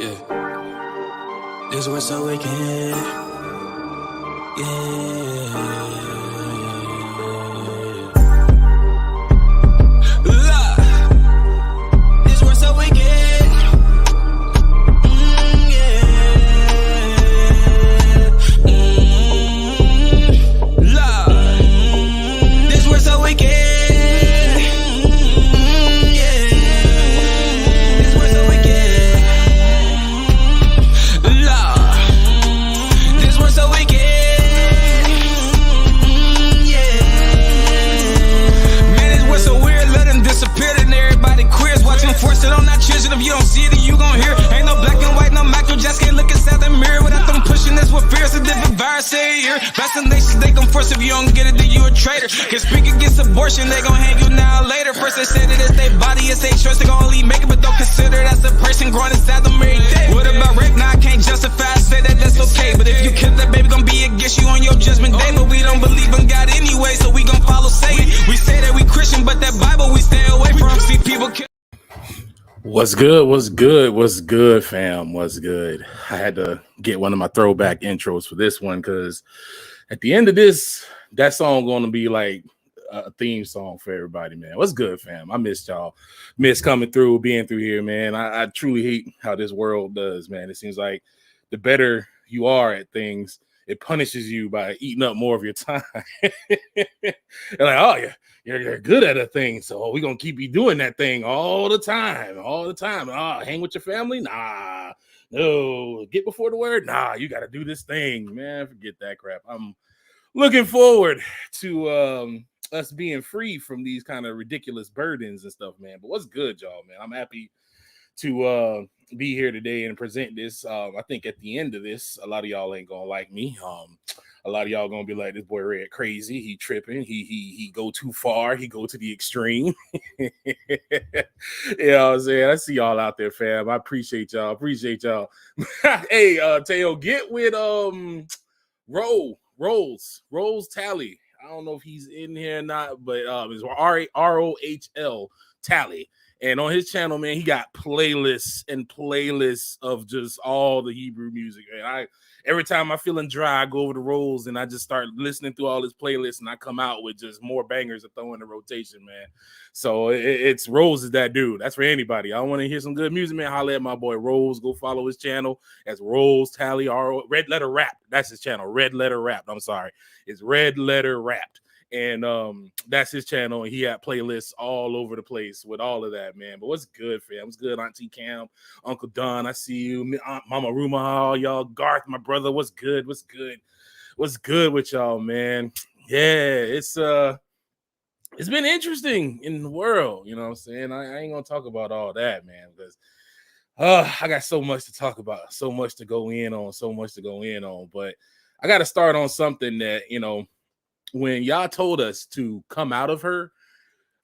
Yeah. This was so wicked. Yeah. This was so wicked. This was so wicked. Force it on that children. If you don't see it, then you gon' hear. Ain't no black and white, no macro. Just can't look inside the mirror without them pushing this with fears. A different virus say here. Vaccinations, they come first. If you don't get it, then you a traitor. Can speak against abortion, they gon' hang you now or later. First they say that it's their body, it's their choice. They gon' only make it, but don't consider that's a person growing inside them every day. What about rape? Now I can't justify. I say that that's okay. But if you kill that baby, gon' be against you on your judgment day. But we don't believe in God anyway, so we gon' follow Satan. We say that we Christian, but that Bible we stay away from. See people kill. What's good? What's good? What's good, fam? What's good? I had to get one of my throwback intros for this one because at the end of this, that song going to be like a theme song for everybody, man. What's good, fam? I missed y'all. Miss coming through, being through here, man. I truly hate how this world does, man. It seems like the better you are at things, it punishes you by eating up more of your time. Like, oh, yeah. You're good at a thing, so we're gonna keep you doing that thing all the time. Hang with your family? Nah, no. Get before the word? Nah, you gotta do this thing, man. Forget that crap. I'm looking forward to us being free from these kind of ridiculous burdens and stuff, man. But what's good, y'all, man? I'm happy to be here today and present this. I think at the end of this, a lot of y'all ain't gonna like me. A lot of y'all gonna be like, this boy Red crazy, he tripping, he go too far, he go to the extreme. You know what I'm saying? I see y'all out there, fam. I appreciate y'all. Hey, Teo, get with Rolls Tally. I don't know if he's in here or not, but it's ROHL Tally. And on his channel, man, he got playlists and playlists of just all the Hebrew music. And every time I'm feeling dry, I go over to Rolls and I just start listening through all his playlists, and I come out with just more bangers to throw in the rotation, man. So it's Rolls is that dude. That's for anybody. I want to hear some good music, man. Holla at my boy Rolls. Go follow his channel. That's Rolls Tally, Red Letter Rap. That's his channel. Red Letter Rap. I'm sorry. It's Red Letter Rapped. And that's his channel, and he had playlists all over the place with all of that, man. But what's good, fam? What's good, Auntie Cam, Uncle Don? I see you, Aunt Mama Rumaha, y'all, Garth, my brother. What's good? What's good with y'all, man? Yeah, it's been interesting in the world, you know what I'm saying? I ain't gonna talk about all that, man, because I got so much to talk about, so much to go in on. But I got to start on something that, you know, when y'all told us to come out of her,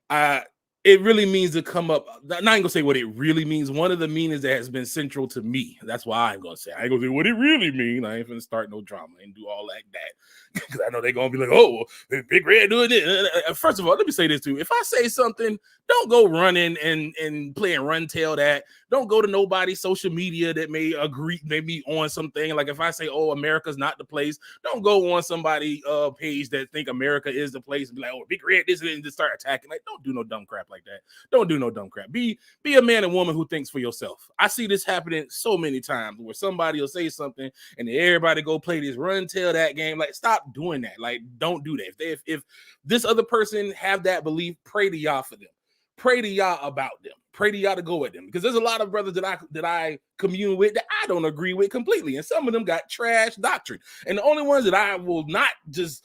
it really means to come up. I'm not gonna say what it really means. One of the meanings that has been central to me. That's why I'm gonna say. I ain't gonna say what it really means. I ain't gonna start no drama and do all like that, because I know they're gonna be like, "Oh, Big Red doing it." First of all, let me say this too. If I say something, don't go running and playing run tell that. Don't go to nobody's social media that may agree, maybe on something. Like if I say, "Oh, America's not the place," don't go on somebody page that think America is the place and be like, "Oh, Big Red this," and just start attacking. Like, don't do no dumb crap like that. Don't do no dumb crap. Be a man and woman who thinks for yourself. I see this happening so many times where somebody will say something and everybody go play this run tell that game. Like, stop doing that. Like, don't do that. If this other person have that belief, pray to y'all for them. Pray to y'all about them. Pray to y'all to go with them, because there's a lot of brothers that I commune with that I don't agree with completely, and some of them got trash doctrine. And the only ones that I will not just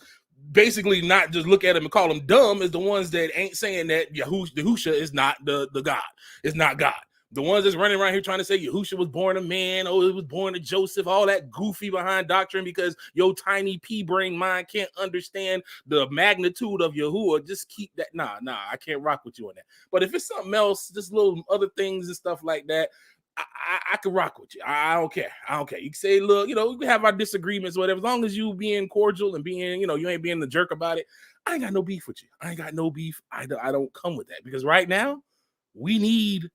look at them and call them dumb is the ones that ain't saying that Yahusha is not the God. It's not God. The ones that's running around here trying to say Yahusha was born a man, oh, it was born to Joseph, all that goofy behind doctrine because your tiny pea brain mind can't understand the magnitude of Yahuwah. Just keep that. Nah, I can't rock with you on that. But if it's something else, just little other things and stuff like that, I can rock with you. I don't care. You can say, look, you know, we can have our disagreements, whatever. As long as you being cordial and being, you know, you ain't being the jerk about it. I ain't got no beef with you. I don't come with that, because right now we need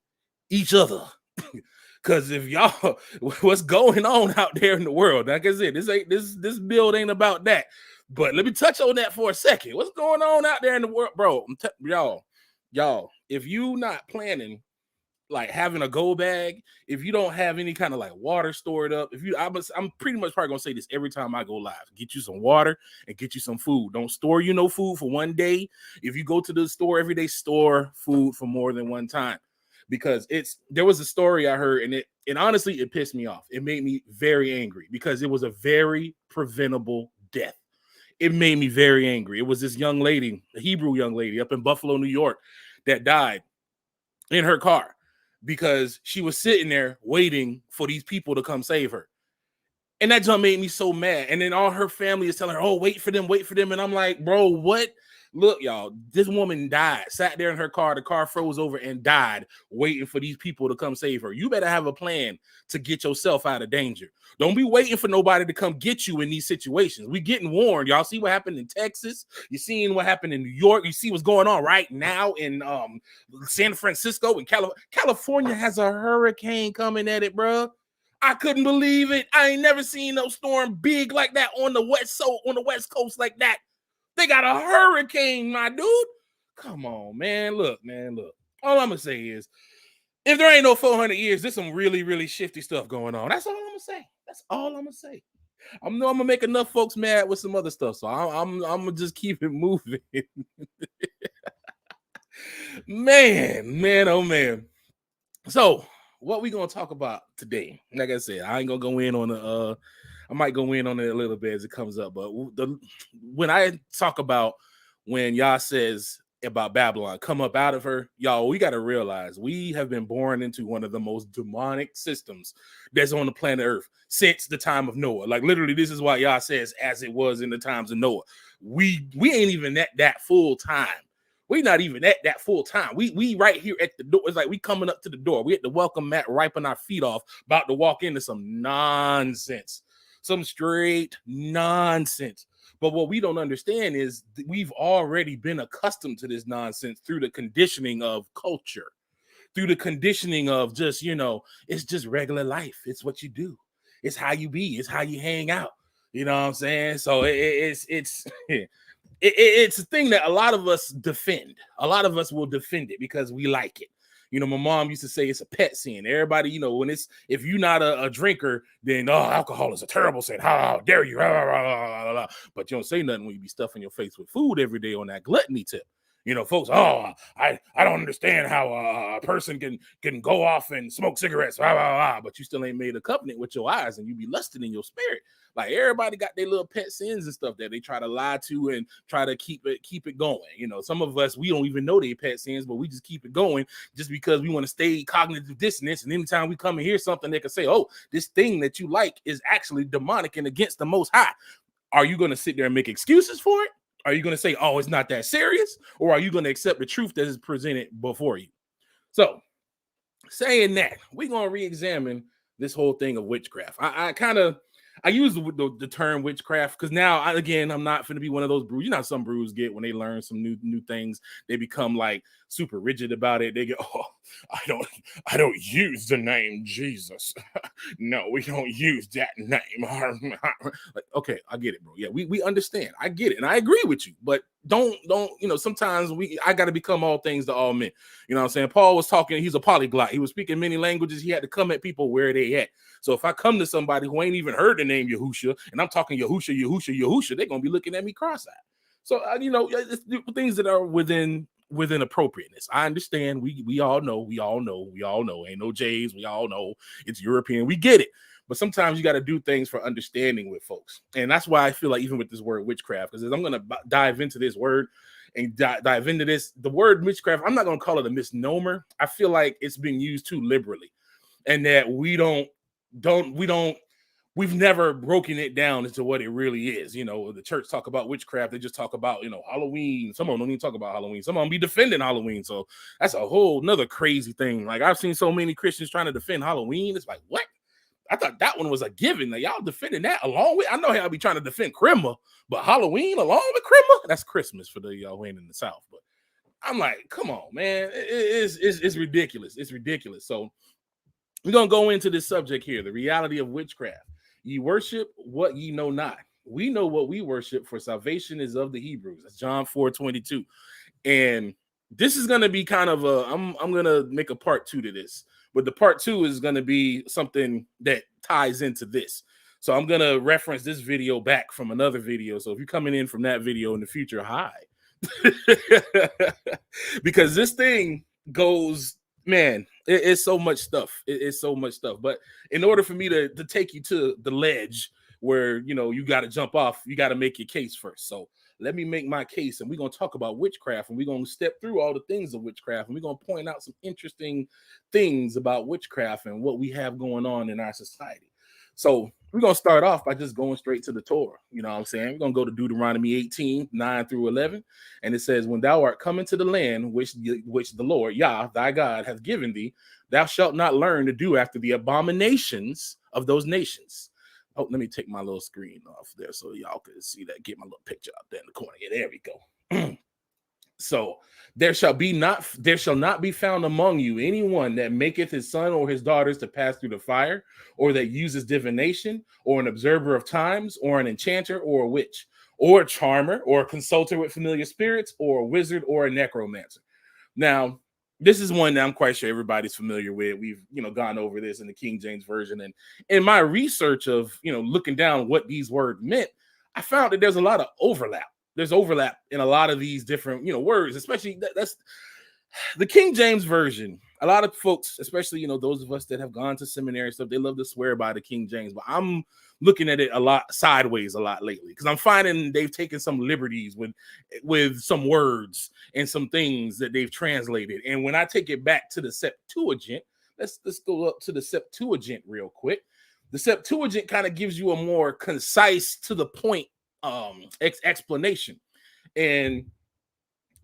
each other. Because if y'all, what's going on out there in the world? Like I said, this build ain't about that. But let me touch on that for a second. What's going on out there in the world, bro? Y'all, if you not planning like having a go bag, if you don't have any kind of like water stored up, I'm pretty much probably gonna say this every time I go live. Get you some water and get you some food. Don't store no food for one day. If you go to the store every day, store food for more than one time. Because there was a story I heard, and honestly, it pissed me off. It made me very angry because it was a very preventable death. It made me very angry. It was this young lady, a Hebrew young lady up in Buffalo, New York, that died in her car because she was sitting there waiting for these people to come save her. And that just made me so mad. And then all her family is telling her, oh, wait for them. And I'm like, bro, what? Look, y'all, this woman died, sat there in her car. The car froze over and died waiting for these people to come save her. You better have a plan to get yourself out of danger. Don't be waiting for nobody to come get you in these situations. We getting warned. Y'all see what happened in Texas. You seeing what happened in New York. You see what's going on right now in San Francisco and California has a hurricane coming at it, bro. I couldn't believe it. I ain't never seen no storm big like that on the West Coast like that. They got a hurricane, my dude. Come on, man. Look. All I'm gonna say is, if there ain't no 400 years, there's some really, really shifty stuff going on. That's all I'm gonna say. I know I'm gonna make enough folks mad with some other stuff, so I'm gonna just keep it moving. man, oh man. So, what we gonna talk about today? Like I said, I ain't gonna go in on the I might go in on it a little bit as it comes up, but when I talk about when Yah says about Babylon, come up out of her, y'all, we got to realize we have been born into one of the most demonic systems that's on the planet Earth since the time of Noah. Like literally, this is why Yah says, as it was in the times of Noah. We ain't even at that full time. We not even at that full time. We right here at the door. It's like we coming up to the door. We at the welcome mat, wiping our feet off, about to walk into some nonsense. Some straight nonsense. But what we don't understand is we've already been accustomed to this nonsense through the conditioning of culture, through the conditioning of just, it's just regular life. It's what you do. It's how you be. It's how you hang out. You know what I'm saying? So it's a thing that a lot of us defend. A lot of us will defend it because we like it. My mom used to say it's a pet sin. Everybody, if you're not a drinker, then alcohol is a terrible sin. How dare you? But you don't say nothing when you be stuffing your face with food every day on that gluttony tip. Folks, I don't understand how a person can go off and smoke cigarettes, but you still ain't made a covenant with your eyes and you be lusting in your spirit. Like everybody got their little pet sins and stuff that they try to lie to and try to keep it going. Some of us, we don't even know they pet sins, but we just keep it going just because we want to stay cognitive dissonance. And anytime we come and hear something, they can say, oh, this thing that you like is actually demonic and against the Most High. Are you going to sit there and make excuses for it? Are you going to say, oh, it's not that serious? Or are you going to accept the truth that is presented before you? So, saying that, we're going to re-examine this whole thing of witchcraft. I use the term witchcraft because now, I'm not going to be one of those brews. Some brews get when they learn some new things, they become like super rigid about it. They go, oh, I don't use the name Jesus. No, we don't use that name. Like, okay, I get it, bro. Yeah, we understand. I get it, and I agree with you. But don't sometimes I got to become all things to all men. You know what I'm saying? Paul was talking. He's a polyglot. He was speaking many languages. He had to come at people where they at. So if I come to somebody who ain't even heard the name Yahusha, and I'm talking Yahusha, they're gonna be looking at me cross-eyed. So it's things that are within appropriateness. I understand. We all know. Ain't no J's. We all know it's European. We get it. But sometimes you got to do things for understanding with folks, and that's why I feel like even with this word witchcraft, because I'm gonna dive into this word and dive into this. The word witchcraft, I'm not gonna call it a misnomer. I feel like it's being used too liberally, and that we've never broken it down into what it really is. The church talk about witchcraft. They just talk about, Halloween. Some of them don't even talk about Halloween. Some of them be defending Halloween. So that's a whole nother crazy thing. Like I've seen so many Christians trying to defend Halloween. It's like, what? I thought that one was a given. Like, y'all defending that along with, I know y'all be trying to defend Christmas, but Halloween along with Christmas? That's Christmas for the y'all who ain't in the South. But I'm like, come on, man. It's ridiculous. It's ridiculous. So, we're going to go into this subject here, the reality of witchcraft. Ye worship what ye know not. We know what we worship, for salvation is of the Hebrews. That's John 4:22. And this is going to be kind of I'm going to make a part 2 to this. But the part 2 is going to be something that ties into this. So I'm going to reference this video back from another video. So if you're coming in from that video in the future, hi. Because this thing goes, man, it's so much stuff. It's so much stuff. But in order for me to take you to the ledge where, you know, you got to jump off, you got to make your case first. So let me make my case, and we're going to talk about witchcraft, and we're going to step through all the things of witchcraft, and we're going to point out some interesting things about witchcraft and what we have going on in our society. So we're going to start off by just going straight to the Torah. You know what I'm saying? We're going to go to Deuteronomy 18, 9 through 11. And it says, when thou art come into the land which the Lord, Yah, thy God, hath given thee, thou shalt not learn to do after the abominations of those nations. Oh, let me take my little screen off there so y'all can see that. Get my little picture out there in the corner. Yeah, there we go. So there shall not be found among you anyone that maketh his son or his daughters to pass through the fire, or that uses divination, or an observer of times, or an enchanter, or a witch, or a charmer, or a consulter with familiar spirits, or a wizard, or a necromancer. Now, this is one that I'm quite sure everybody's familiar with. We've, gone over this in the King James Version. And in my research of, looking down what these words meant, I found that there's a lot of overlap. There's overlap in a lot of these different, words, especially that's the King James Version. A lot of folks, especially, those of us that have gone to seminary and stuff, they love to swear by the King James, but I'm looking at it a lot sideways a lot lately, because I'm finding they've taken some liberties with some words and some things that they've translated. And when I take it back to the Septuagint, let's go up to the Septuagint real quick. The Septuagint kind of gives you a more concise, to the point explanation. And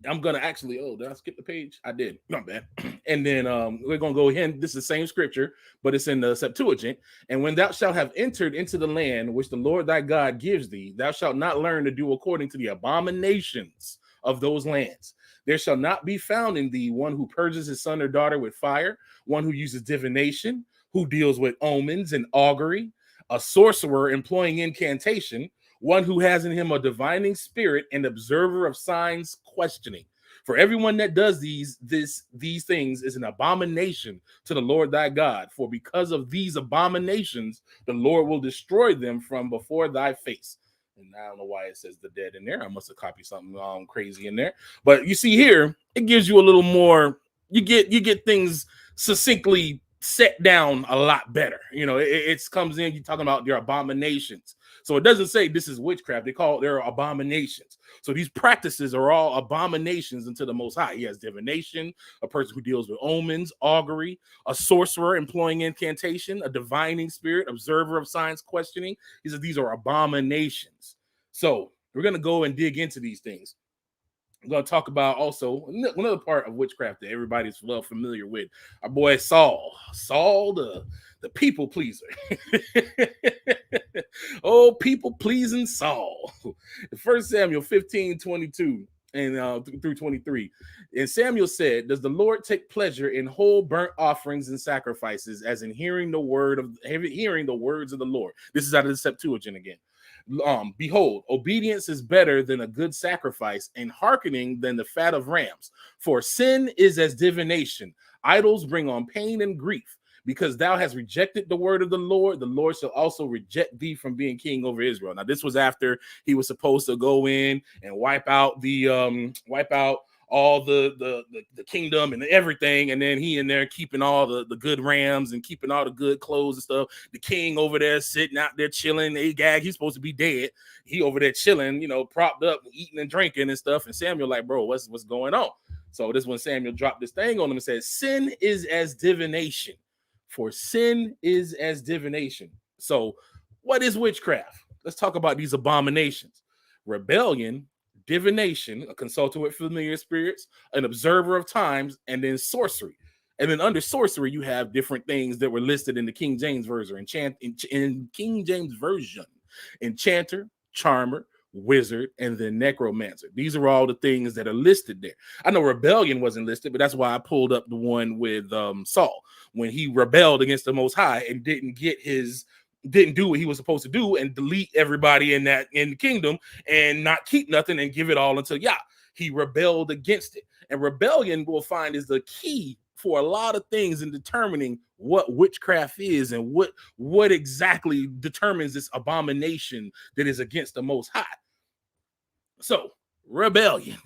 I'm gonna actually, did I skip the page? I did, not bad. And then we're gonna go ahead. This is the same scripture, but it's in the Septuagint. And when thou shalt have entered into the land which the Lord thy God gives thee, thou shalt not learn to do according to the abominations of those lands. There shall not be found in thee one who purges his son or daughter with fire, one who uses divination, who deals with omens and augury, a sorcerer employing incantation, one who has in him a divining spirit, and observer of signs questioning. For everyone that does these things is an abomination to the Lord thy God. For because of these abominations, the Lord will destroy them from before thy face. And I don't know why it says the dead in there. I must have copied something crazy in there. But you see here, it gives you a little more. You get things succinctly set down a lot better. It comes in. You're talking about their abominations. So it doesn't say this is witchcraft. They're abominations. So these practices are all abominations unto the Most High. He has divination, a person who deals with omens, augury, a sorcerer employing incantation, a divining spirit, observer of signs questioning. He says these are abominations. So we're going to go and dig into these things. I'm going to talk about also another part of witchcraft that everybody's well familiar with. Our boy Saul, the people pleaser. Oh, people pleasing Saul. 1 Samuel 15:22 and through 23. And Samuel said, does the Lord take pleasure in whole burnt offerings and sacrifices, as in hearing the words of the Lord? This is out of the Septuagint again. Behold, obedience is better than a good sacrifice, and hearkening than the fat of rams. For sin is as divination. Idols bring on pain and grief. Because thou hast rejected the word of the Lord shall also reject thee from being king over Israel. Now, this was after he was supposed to go in and wipe out all the kingdom and everything, and then he in there keeping all the good rams and keeping all the good clothes and stuff. The king over there sitting out there chilling. Agag, he's supposed to be dead. He over there chilling, propped up, eating and drinking and stuff. And Samuel like, bro, what's going on? So this when Samuel dropped this thing on him and said, sin is as divination. For sin is as divination. So what is witchcraft? Let's talk about these abominations. Rebellion, divination, a consultant with familiar spirits, an observer of times, and then sorcery. And then under sorcery, you have different things that were listed in the King James Version. In King James Version, enchanter, charmer, wizard, and then necromancer. These are all the things that are listed there. I know rebellion wasn't listed, but that's why I pulled up the one with Saul when he rebelled against the Most High and didn't do what he was supposed to do and delete everybody in the kingdom and not keep nothing and give it all unto Yah. He rebelled against it. And rebellion, we'll find, is the key for a lot of things in determining what witchcraft is and what exactly determines this abomination that is against the Most High. So, rebellion.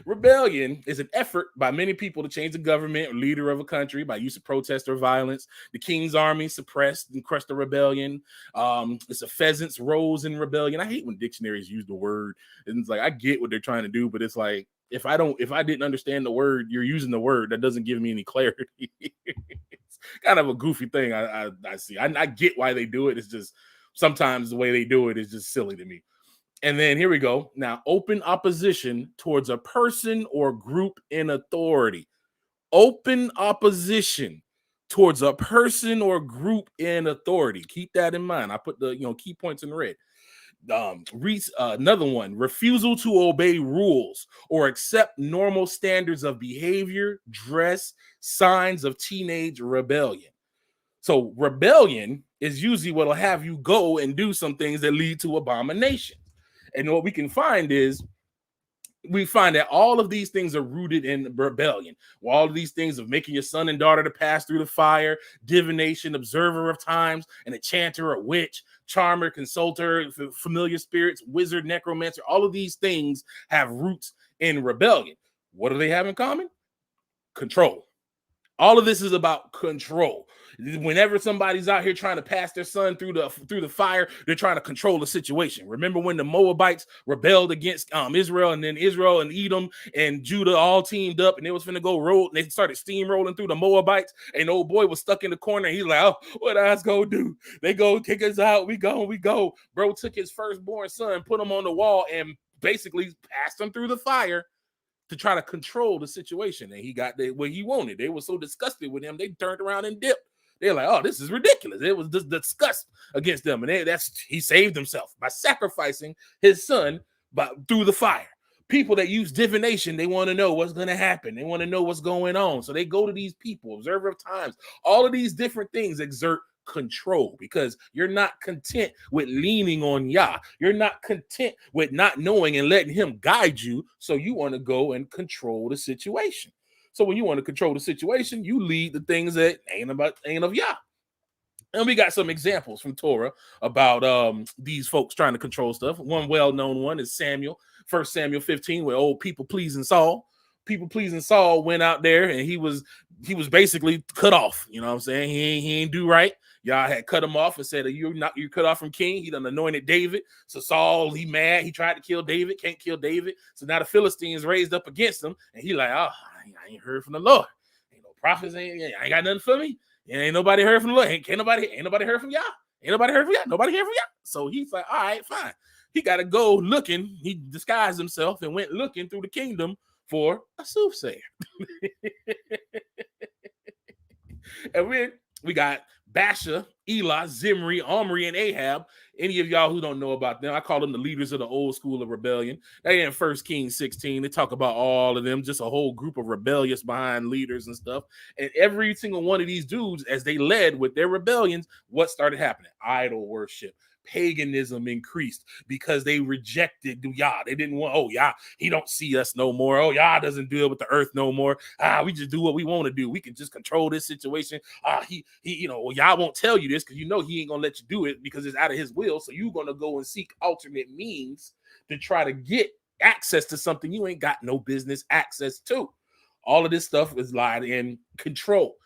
Rebellion is an effort by many people to change the government or leader of a country by use of protest or violence. The king's army suppressed and crushed the rebellion. It's a pheasants rose in rebellion. I hate when dictionaries use the word. And it's like, I get what they're trying to do, but it's like, if I didn't understand the word, you're using the word, that doesn't give me any clarity. It's kind of a goofy thing I see. I get why they do it. It's just sometimes the way they do it is just silly to me. And then here we go. Now, open opposition towards a person or group in authority. Open opposition towards a person or group in authority. Keep that in mind. I put the key points in red. Another one, refusal to obey rules or accept normal standards of behavior, dress, signs of teenage rebellion. So rebellion is usually what will have you go and do some things that lead to abomination. And what we can find is we find that all of these things are rooted in rebellion. Well, all of these things of making your son and daughter to pass through the fire, divination, observer of times, an enchanter, a witch, charmer, consulter, familiar spirits, wizard, necromancer, all of these things have roots in rebellion. What do they have in common? Control. All of this is about control. Whenever somebody's out here trying to pass their son through the fire, they're trying to control the situation. Remember when the Moabites rebelled against Israel, and then Israel and Edom and Judah all teamed up, and they was finna go roll. And they started steamrolling through the Moabites, and the old boy was stuck in the corner. And he's like, "Oh, what I was gonna do? They go kick us out. We go." Bro took his firstborn son, put him on the wall, and basically passed him through the fire to try to control the situation. And he got what he wanted. They were so disgusted with him, they turned around and dipped. They're like, "Oh, this is ridiculous." It was just disgust against them. And he saved himself by sacrificing his son through the fire. People that use divination, they want to know what's going to happen. They want to know what's going on. So they go to these people, observer of times. All of these different things exert control, because you're not content with leaning on Yah. You're not content with not knowing and letting him guide you. So you want to go and control the situation. So when you want to control the situation, you lead the things that ain't of Yah. And we got some examples from Torah about these folks trying to control stuff. One well-known one is Samuel, 1 Samuel 15, where old people pleasing Saul went out there and he was basically cut off. You know what I'm saying? He ain't do right. Y'all had cut him off and said, you're cut off from king. He done anointed David. So Saul, he mad. He tried to kill David, can't kill David. So now the Philistines raised up against him. And he like, "Oh, I ain't heard from the Lord. Ain't no prophets, I ain't got nothing for me. Ain't nobody heard from the Lord. Ain't nobody heard from Yah. Ain't nobody heard from Yah. Nobody heard from Yah." So he's like, all right, fine. He got to go looking. He disguised himself and went looking through the kingdom for a soothsayer. And we got Baasha, Elah, Zimri, Omri, and Ahab. Any of y'all who don't know about them, I call them the leaders of the old school of rebellion. They in 1 Kings 16. They talk about all of them, just a whole group of rebellious behind leaders and stuff. And every single one of these dudes, as they led with their rebellions, what started happening? Idol worship. Paganism increased because they rejected Yah. They didn't want, Yah, he don't see us no more. Yah doesn't deal with the earth no more. We just do what we want to do. We can just control this situation. Yah won't tell you this because he ain't gonna let you do it because it's out of his will. So you're gonna go and seek alternate means to try to get access to something you ain't got no business access to. All of this stuff is lied in control.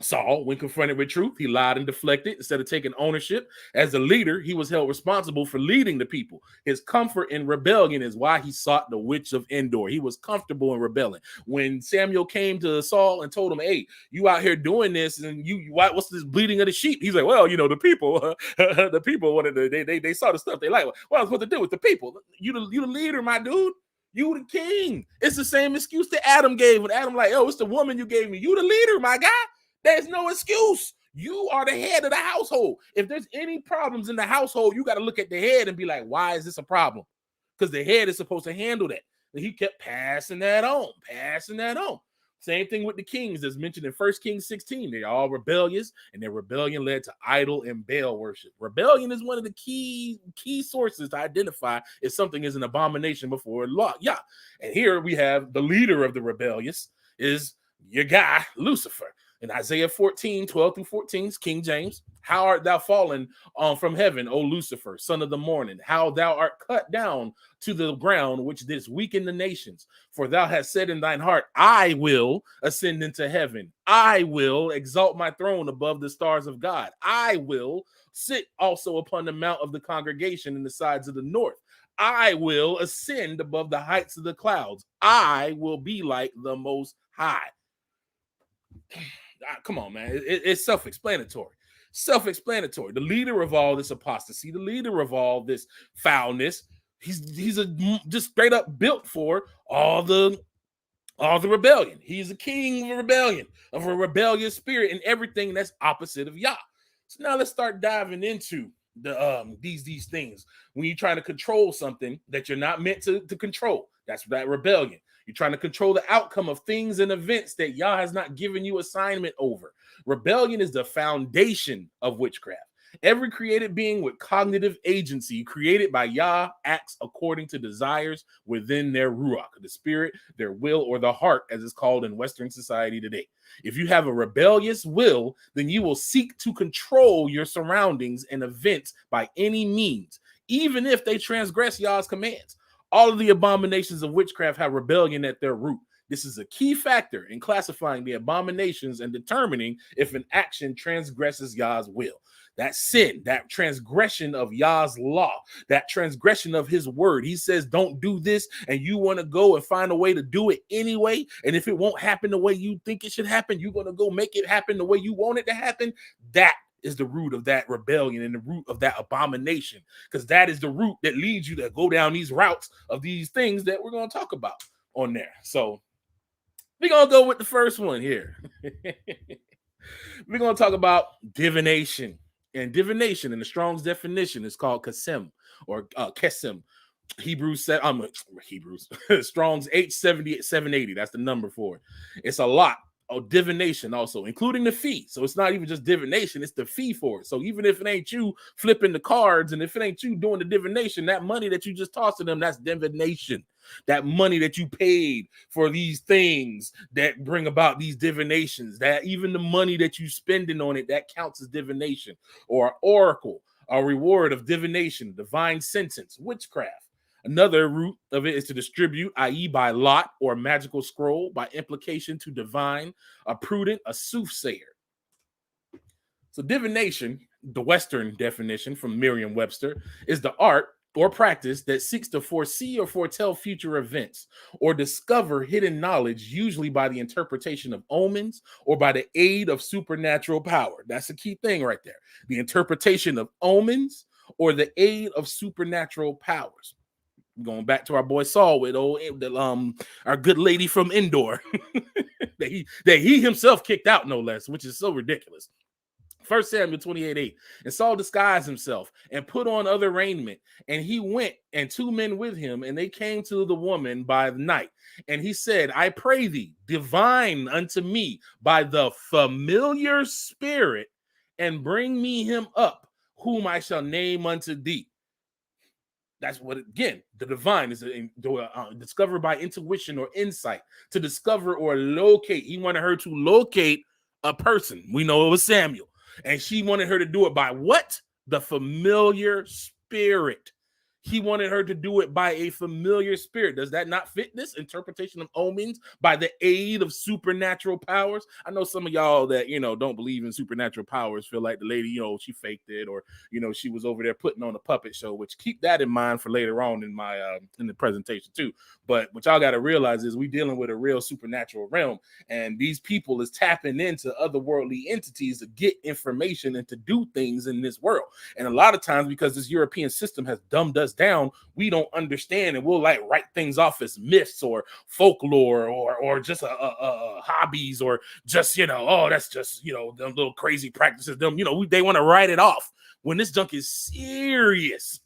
Saul, when confronted with truth, he lied and deflected instead of taking ownership. As a leader, he was held responsible for leading the people. His comfort in rebellion is why he sought the witch of Endor. He was comfortable in rebelling. When Samuel came to Saul and told him, "Hey, you out here doing this, and what's this bleeding of the sheep?" He's like, "Well, the people, the people wanted to, they saw the stuff they like. What I was supposed to do with the people? You the leader, my dude. You the king." It's the same excuse that Adam gave when Adam like, "It's the woman you gave me. You the leader, my guy. There's no excuse. You are the head of the household. If there's any problems in the household, you got to look at the head and be like, why is this a problem? Because the head is supposed to handle that. And he kept passing that on, passing that on. Same thing with the kings as mentioned in 1 Kings 16. They're all rebellious, and their rebellion led to idol and Baal worship. Rebellion is one of the key sources to identify if something is an abomination before law. Yeah. And here we have the leader of the rebellious is your guy, Lucifer. In Isaiah 14, 12 through 14, King James, how art thou fallen from heaven, O Lucifer, son of the morning? How thou art cut down to the ground, which didst weaken the nations. For thou hast said in thine heart, I will ascend into heaven. I will exalt my throne above the stars of God. I will sit also upon the mount of the congregation in the sides of the north. I will ascend above the heights of the clouds. I will be like the Most High. Come on, man. It's self-explanatory. Self-explanatory. The leader of all this apostasy, the leader of all this foulness, he's just straight up built for all the rebellion. He's a king of rebellion, of a rebellious spirit, and everything that's opposite of Yah. So now let's start diving into these things. When you're trying to control something that you're not meant to control, that's that rebellion. You're trying to control the outcome of things and events that Yah has not given you assignment over. Rebellion is the foundation of witchcraft. Every created being with cognitive agency created by Yah acts according to desires within their ruach, the spirit, their will, or the heart, as it's called in Western society today. If you have a rebellious will, then you will seek to control your surroundings and events by any means, even if they transgress Yah's commands. All of the abominations of witchcraft have rebellion at their root. This is a key factor in classifying the abominations and determining if an action transgresses Yah's will. That sin, that transgression of Yah's law, that transgression of his word. He says, don't do this, and you want to go and find a way to do it anyway. And if it won't happen the way you think it should happen, you're going to go make it happen the way you want it to happen. That is the root of that rebellion and the root of that abomination, because that is the root that leads you to go down these routes of these things that we're going to talk about on there. So we're going to go with the first one here. We're going to talk about divination. And divination in the Strong's definition is called kasem or kesem. Hebrews Strong's 780. That's the number for it. It's a lot. Oh, divination also, including the fee. So it's not even just divination, it's the fee for it. So even if it ain't you flipping the cards, and if it ain't you doing the divination, that money that you just tossed to them, that's divination. That money that you paid for these things that bring about these divinations, that even the money that you spending on it, that counts as divination. Or oracle, a reward of divination, divine sentence, witchcraft. Another root of it is to distribute, i.e. by lot or magical scroll, by implication to divine, a prudent, a soothsayer. So divination, the Western definition from Merriam-Webster, is the art or practice that seeks to foresee or foretell future events or discover hidden knowledge, usually by the interpretation of omens or by the aid of supernatural power. That's a key thing right there. The interpretation of omens or the aid of supernatural powers. Going back to our boy Saul with our good lady from Endor that he himself kicked out, no less, which is so ridiculous. 1 Samuel 28:8. And Saul disguised himself and put on other raiment, and he went, and 2 men with him, and they came to the woman by night. And he said, I pray thee, divine unto me by the familiar spirit, and bring me him up, whom I shall name unto thee. That's what, again, the divine is discovered by intuition or insight, to discover or locate. He wanted her to locate a person. We know it was Samuel. And she wanted her to do it by what? The familiar spirit. He wanted her to do it by a familiar spirit. Does that not fit this interpretation of omens by the aid of supernatural powers? I know some of y'all that, don't believe in supernatural powers feel like the lady, she faked it, or, she was over there putting on a puppet show, which keep that in mind for later on in my, in the presentation too. But what y'all got to realize is we dealing with a real supernatural realm, and these people is tapping into otherworldly entities to get information and to do things in this world. And a lot of times, because this European system has dumbed us us down, we don't understand, and we'll like write things off as myths or folklore or just hobbies, or just, you know, oh, that's just, you know, them little crazy practices. Them, you know, they want to write it off when this junk is serious.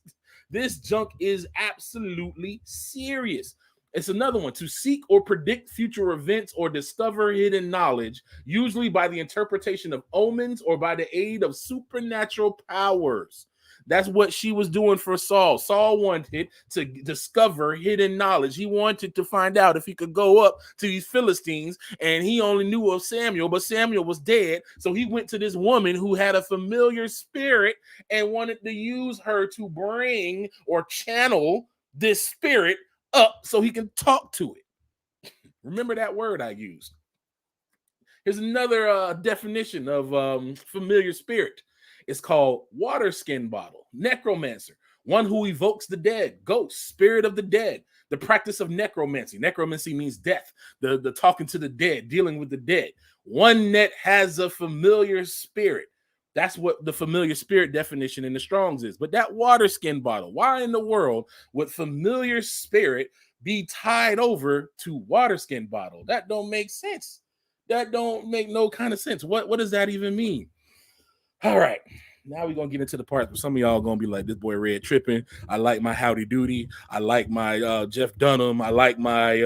This junk is absolutely serious. It's another one: to seek or predict future events or discover hidden knowledge, usually by the interpretation of omens or by the aid of supernatural powers. That's what she was doing for Saul. Saul wanted to discover hidden knowledge. He wanted to find out if he could go up to these Philistines, and he only knew of Samuel, but Samuel was dead. So he went to this woman who had a familiar spirit and wanted to use her to bring or channel this spirit up so he can talk to it. Remember that word I used. Here's another definition of familiar spirit. It's called water skin bottle, necromancer, one who evokes the dead, ghost, spirit of the dead, the practice of necromancy. Necromancy means death, the talking to the dead, dealing with the dead. One that has a familiar spirit. That's what the familiar spirit definition in the Strong's is. But that water skin bottle, why in the world would familiar spirit be tied over to water skin bottle? That don't make sense. That don't make no kind of sense. What does that even mean? All right, now we're going to get into the part where some of y'all going to be like, this boy Red tripping. I like my Howdy Doody. I like my Jeff Dunham. I like my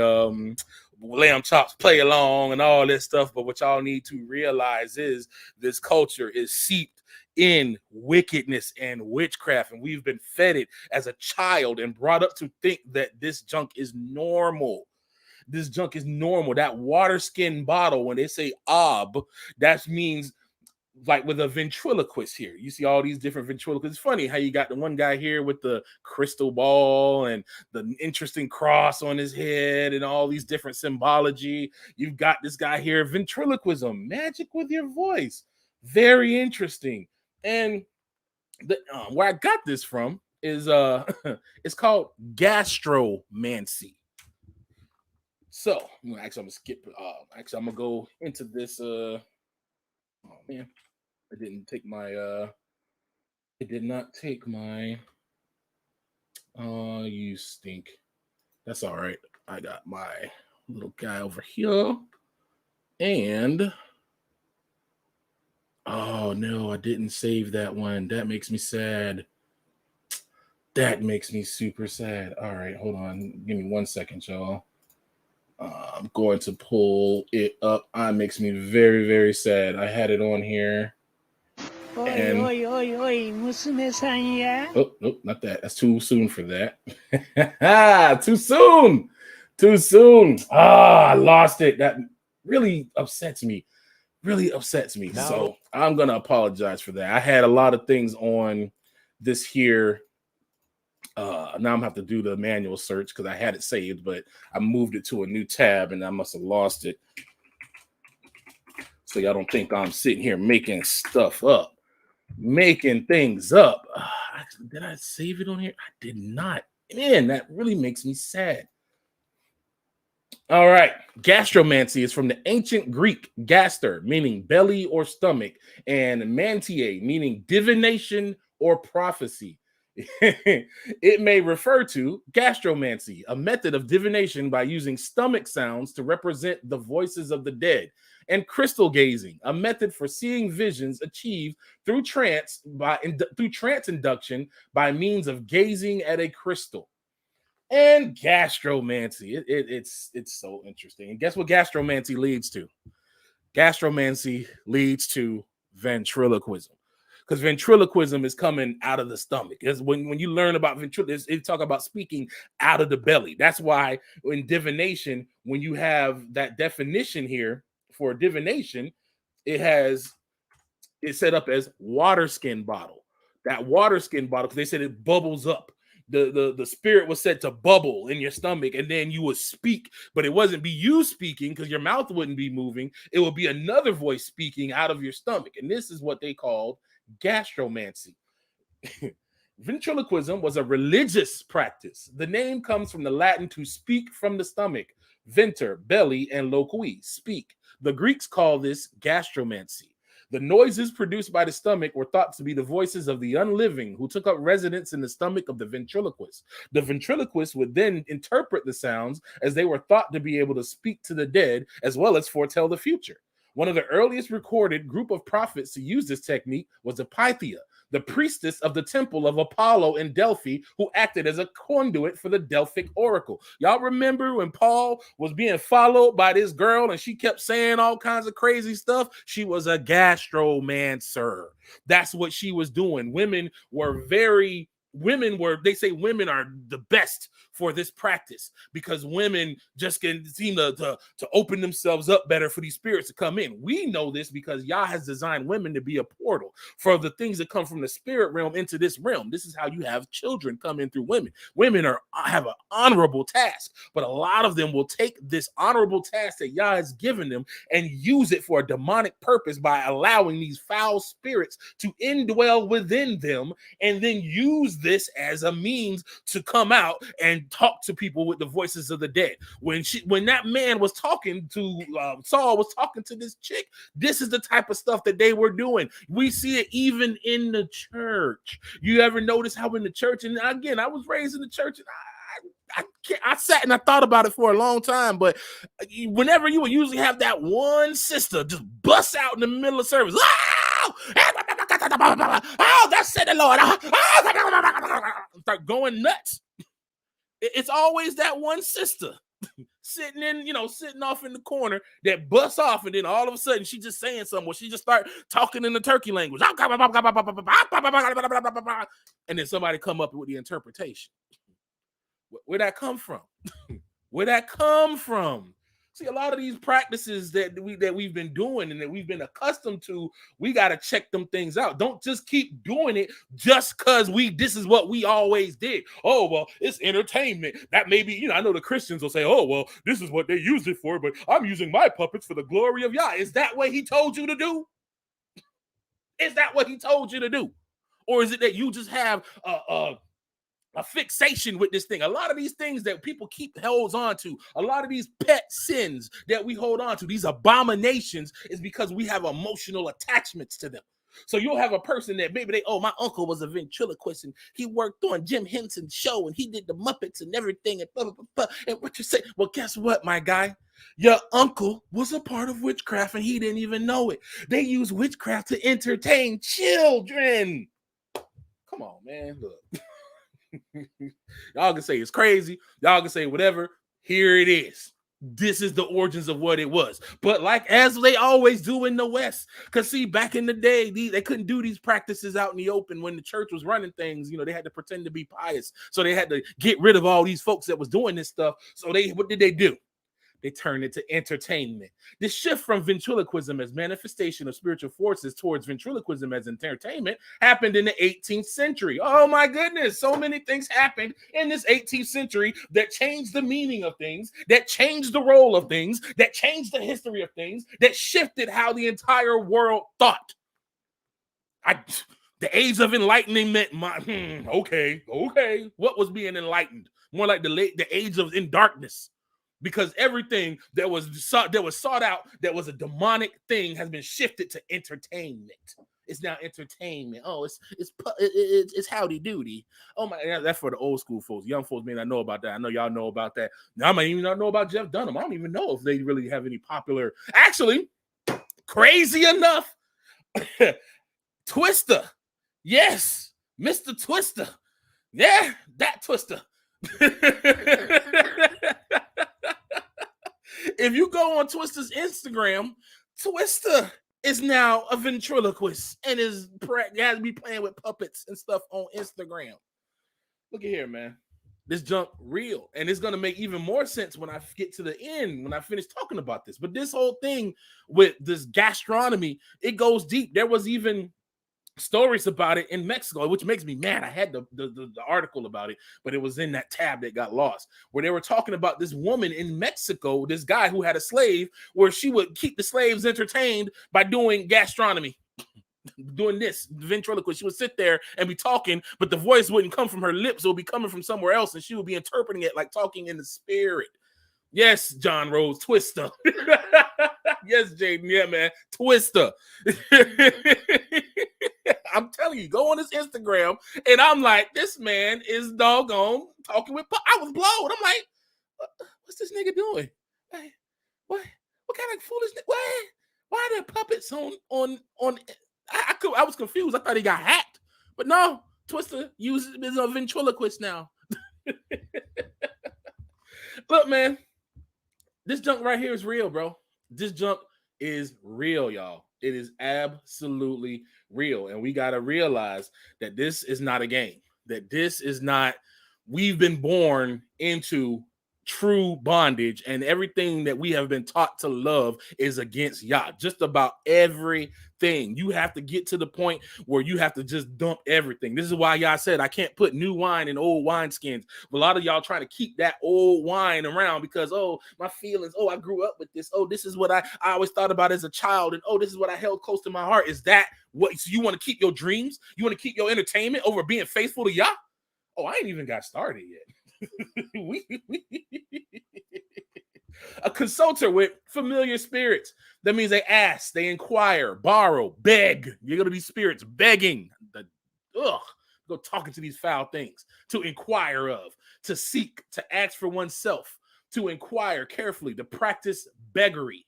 Lamb Chops play along and all this stuff. But what y'all need to realize is this culture is seeped in wickedness and witchcraft, and we've been fed it as a child and brought up to think that this junk is normal. This junk is normal. That water skin bottle, when they say ob, that means like with a ventriloquist here. You see all these different ventriloquists. It's funny how you got the one guy here with the crystal ball and the interesting cross on his head and all these different symbology. You've got this guy here, ventriloquism, magic with your voice. Very interesting. And where I got this from is it's called gastromancy. So I'm gonna skip. Actually, I'm gonna go into this. Oh man, I didn't take my. It did not take my. You stink. That's all right. I got my little guy over here, and oh no, I didn't save that one. That makes me sad. That makes me super sad. All right, hold on. Give me 1 second, y'all. I'm going to pull it up. It makes me very, very sad. I had it on here. And... Oh, nope, not that. That's too soon for that. Too soon. Too soon. I lost it. That really upsets me. Really upsets me. No. So I'm going to apologize for that. I had a lot of things on this here. Now I'm gonna have to do the manual search because I had it saved, but I moved it to a new tab and I must have lost it. So y'all don't think I'm sitting here making stuff up, making things up. Did I save it on here? I did not. Man, that really makes me sad. All right, gastromancy is from the ancient Greek gaster, meaning belly or stomach, and mantiae, meaning divination or prophecy. It may refer to gastromancy, a method of divination by using stomach sounds to represent the voices of the dead, and crystal gazing, a method for seeing visions achieved through trance induction by means of gazing at a crystal. And gastromancy, it's so interesting. And guess what gastromancy leads to? Gastromancy leads to ventriloquism. Because ventriloquism is coming out of the stomach. It's when you learn about ventriloquism, it talk about speaking out of the belly. That's why in divination, when you have that definition here for divination, it's set up as water skin bottle. That water skin bottle, because they said it bubbles up. The spirit was said to bubble in your stomach, and then you would speak, but it wasn't be you speaking because your mouth wouldn't be moving. It would be another voice speaking out of your stomach. And this is what they called gastromancy. Ventriloquism was a religious practice. The name comes from the Latin to speak from the stomach, venter, belly, and loqui, speak. The Greeks call this gastromancy. The noises produced by the stomach were thought to be the voices of the unliving who took up residence in the stomach of the ventriloquist. The ventriloquist would then interpret the sounds as they were thought to be able to speak to the dead as well as foretell the future. One of the earliest recorded group of prophets to use this technique was a Pythia, the priestess of the temple of Apollo in Delphi, who acted as a conduit for the Delphic oracle. Y'all remember when Paul was being followed by this girl and she kept saying all kinds of crazy stuff? She was a gastromancer. That's what she was doing. They say women are the best for this practice because women just can seem to open themselves up better for these spirits to come in. We know this because Yah has designed women to be a portal for the things that come from the spirit realm into this realm. This is how you have children come in through women. Women have an honorable task, but a lot of them will take this honorable task that Yah has given them and use it for a demonic purpose by allowing these foul spirits to indwell within them and then use this as a means to come out and talk to people with the voices of the dead. When that man was talking to Saul was talking to this chick, this is the type of stuff that they were doing. We see it even in the church. You ever notice how in the church, and again, I was raised in the church, and I sat and I thought about it for a long time, but whenever you would usually have that one sister just bust out in the middle of service, oh, that's said the Lord, start going nuts. It's always that one sister sitting off in the corner that busts off, and then all of a sudden she just saying something, or she just start talking in the turkey language, and then somebody come up with the interpretation. Where'd that come from? Where'd that come from? See, a lot of these practices that we've been doing and that we've been accustomed to, we got to check them things out. Don't just keep doing it just because this is what we always did. Oh, well, it's entertainment. That maybe, I know the Christians will say, oh, well, this is what they use it for, but I'm using my puppets for the glory of Yah. Is that what he told you to do? Is that what he told you to do? Or is it that you just have a fixation with this thing? A lot of these things that people keep holds on to, a lot of these pet sins that we hold on to, these abominations, is because we have emotional attachments to them. So you'll have a person that maybe my uncle was a ventriloquist and he worked on Jim Henson's show and he did the Muppets and everything and blah, blah, blah, blah. And what you say? Well, guess what, my guy? Your uncle was a part of witchcraft and he didn't even know it. They use witchcraft to entertain children. Come on, man. Look. Y'all can say it's crazy. Y'all can say whatever. Here it is. This is the origins of what it was. But as they always do in the West, because see, back in the day, they couldn't do these practices out in the open when the church was running things. They had to pretend to be pious. So they had to get rid of all these folks that was doing this stuff. So what did they do? They turned it to entertainment. This shift from ventriloquism as manifestation of spiritual forces towards ventriloquism as entertainment happened in the 18th century. Oh my goodness, so many things happened in this 18th century that changed the meaning of things, that changed the role of things, that changed the history of things, that shifted how the entire world thought. The age of enlightenment, okay. What was being enlightened? More like the age of in darkness. Because everything that was sought out that was a demonic thing has been shifted to entertainment. It's now entertainment. Oh, it's howdy doody. Oh my, that's for the old school folks. Young folks may not know about that. I know y'all know about that. Now, I might even not know about Jeff Dunham. I don't even know if they really have any popular. Actually, crazy enough, Twister. Yes, Mr. Twister. Yeah, that Twister. If you go on Twister's Instagram, Twister is now a ventriloquist and has to be playing with puppets and stuff on Instagram. Look at here, man. This junk real. And it's going to make even more sense when I get to the end, when I finish talking about this. But this whole thing with this gastronomy, it goes deep. There was even stories about it in Mexico, which makes me mad. I had the article about it, but it was in that tab that got lost, where they were talking about this woman in Mexico, this guy who had a slave, where she would keep the slaves entertained by doing gastronomy, doing this ventriloquist. She would sit there and be talking, but the voice wouldn't come from her lips. It would be coming from somewhere else, and she would be interpreting it like talking in the spirit. Yes, John Rose, Twister. Yes, Jaden. Yeah, man. Twister. I'm telling you, go on his Instagram, and I'm like, this man is doggone talking with. I was blown. I'm like, what's this nigga doing? Hey, what kind of foolish? Why are there puppets on? I was confused. I thought he got hacked, but no. Twister is a ventriloquist now. Look, man, this junk right here is real, bro. This junk is real, y'all. It is absolutely real. And we got to realize that this is not a game, that this is not, we've been born into true bondage, and everything that we have been taught to love is against Yah. Just about everything. You have to get to the point where you have to just dump everything. This is why Yah said, I can't put new wine in old wineskins. A lot of y'all trying to keep that old wine around because, oh, my feelings, oh, I grew up with this. Oh, this is what I always thought about as a child. And oh, this is what I held close to my heart. Is that what, so you want to keep your dreams? You want to keep your entertainment over being faithful to Yah? Oh, I ain't even got started yet. A consulter with familiar spirits. That means they ask, they inquire, borrow, beg. You're going to be spirits begging. Go talking to these foul things. To inquire of, to seek, to ask for oneself, to inquire carefully, to practice beggary.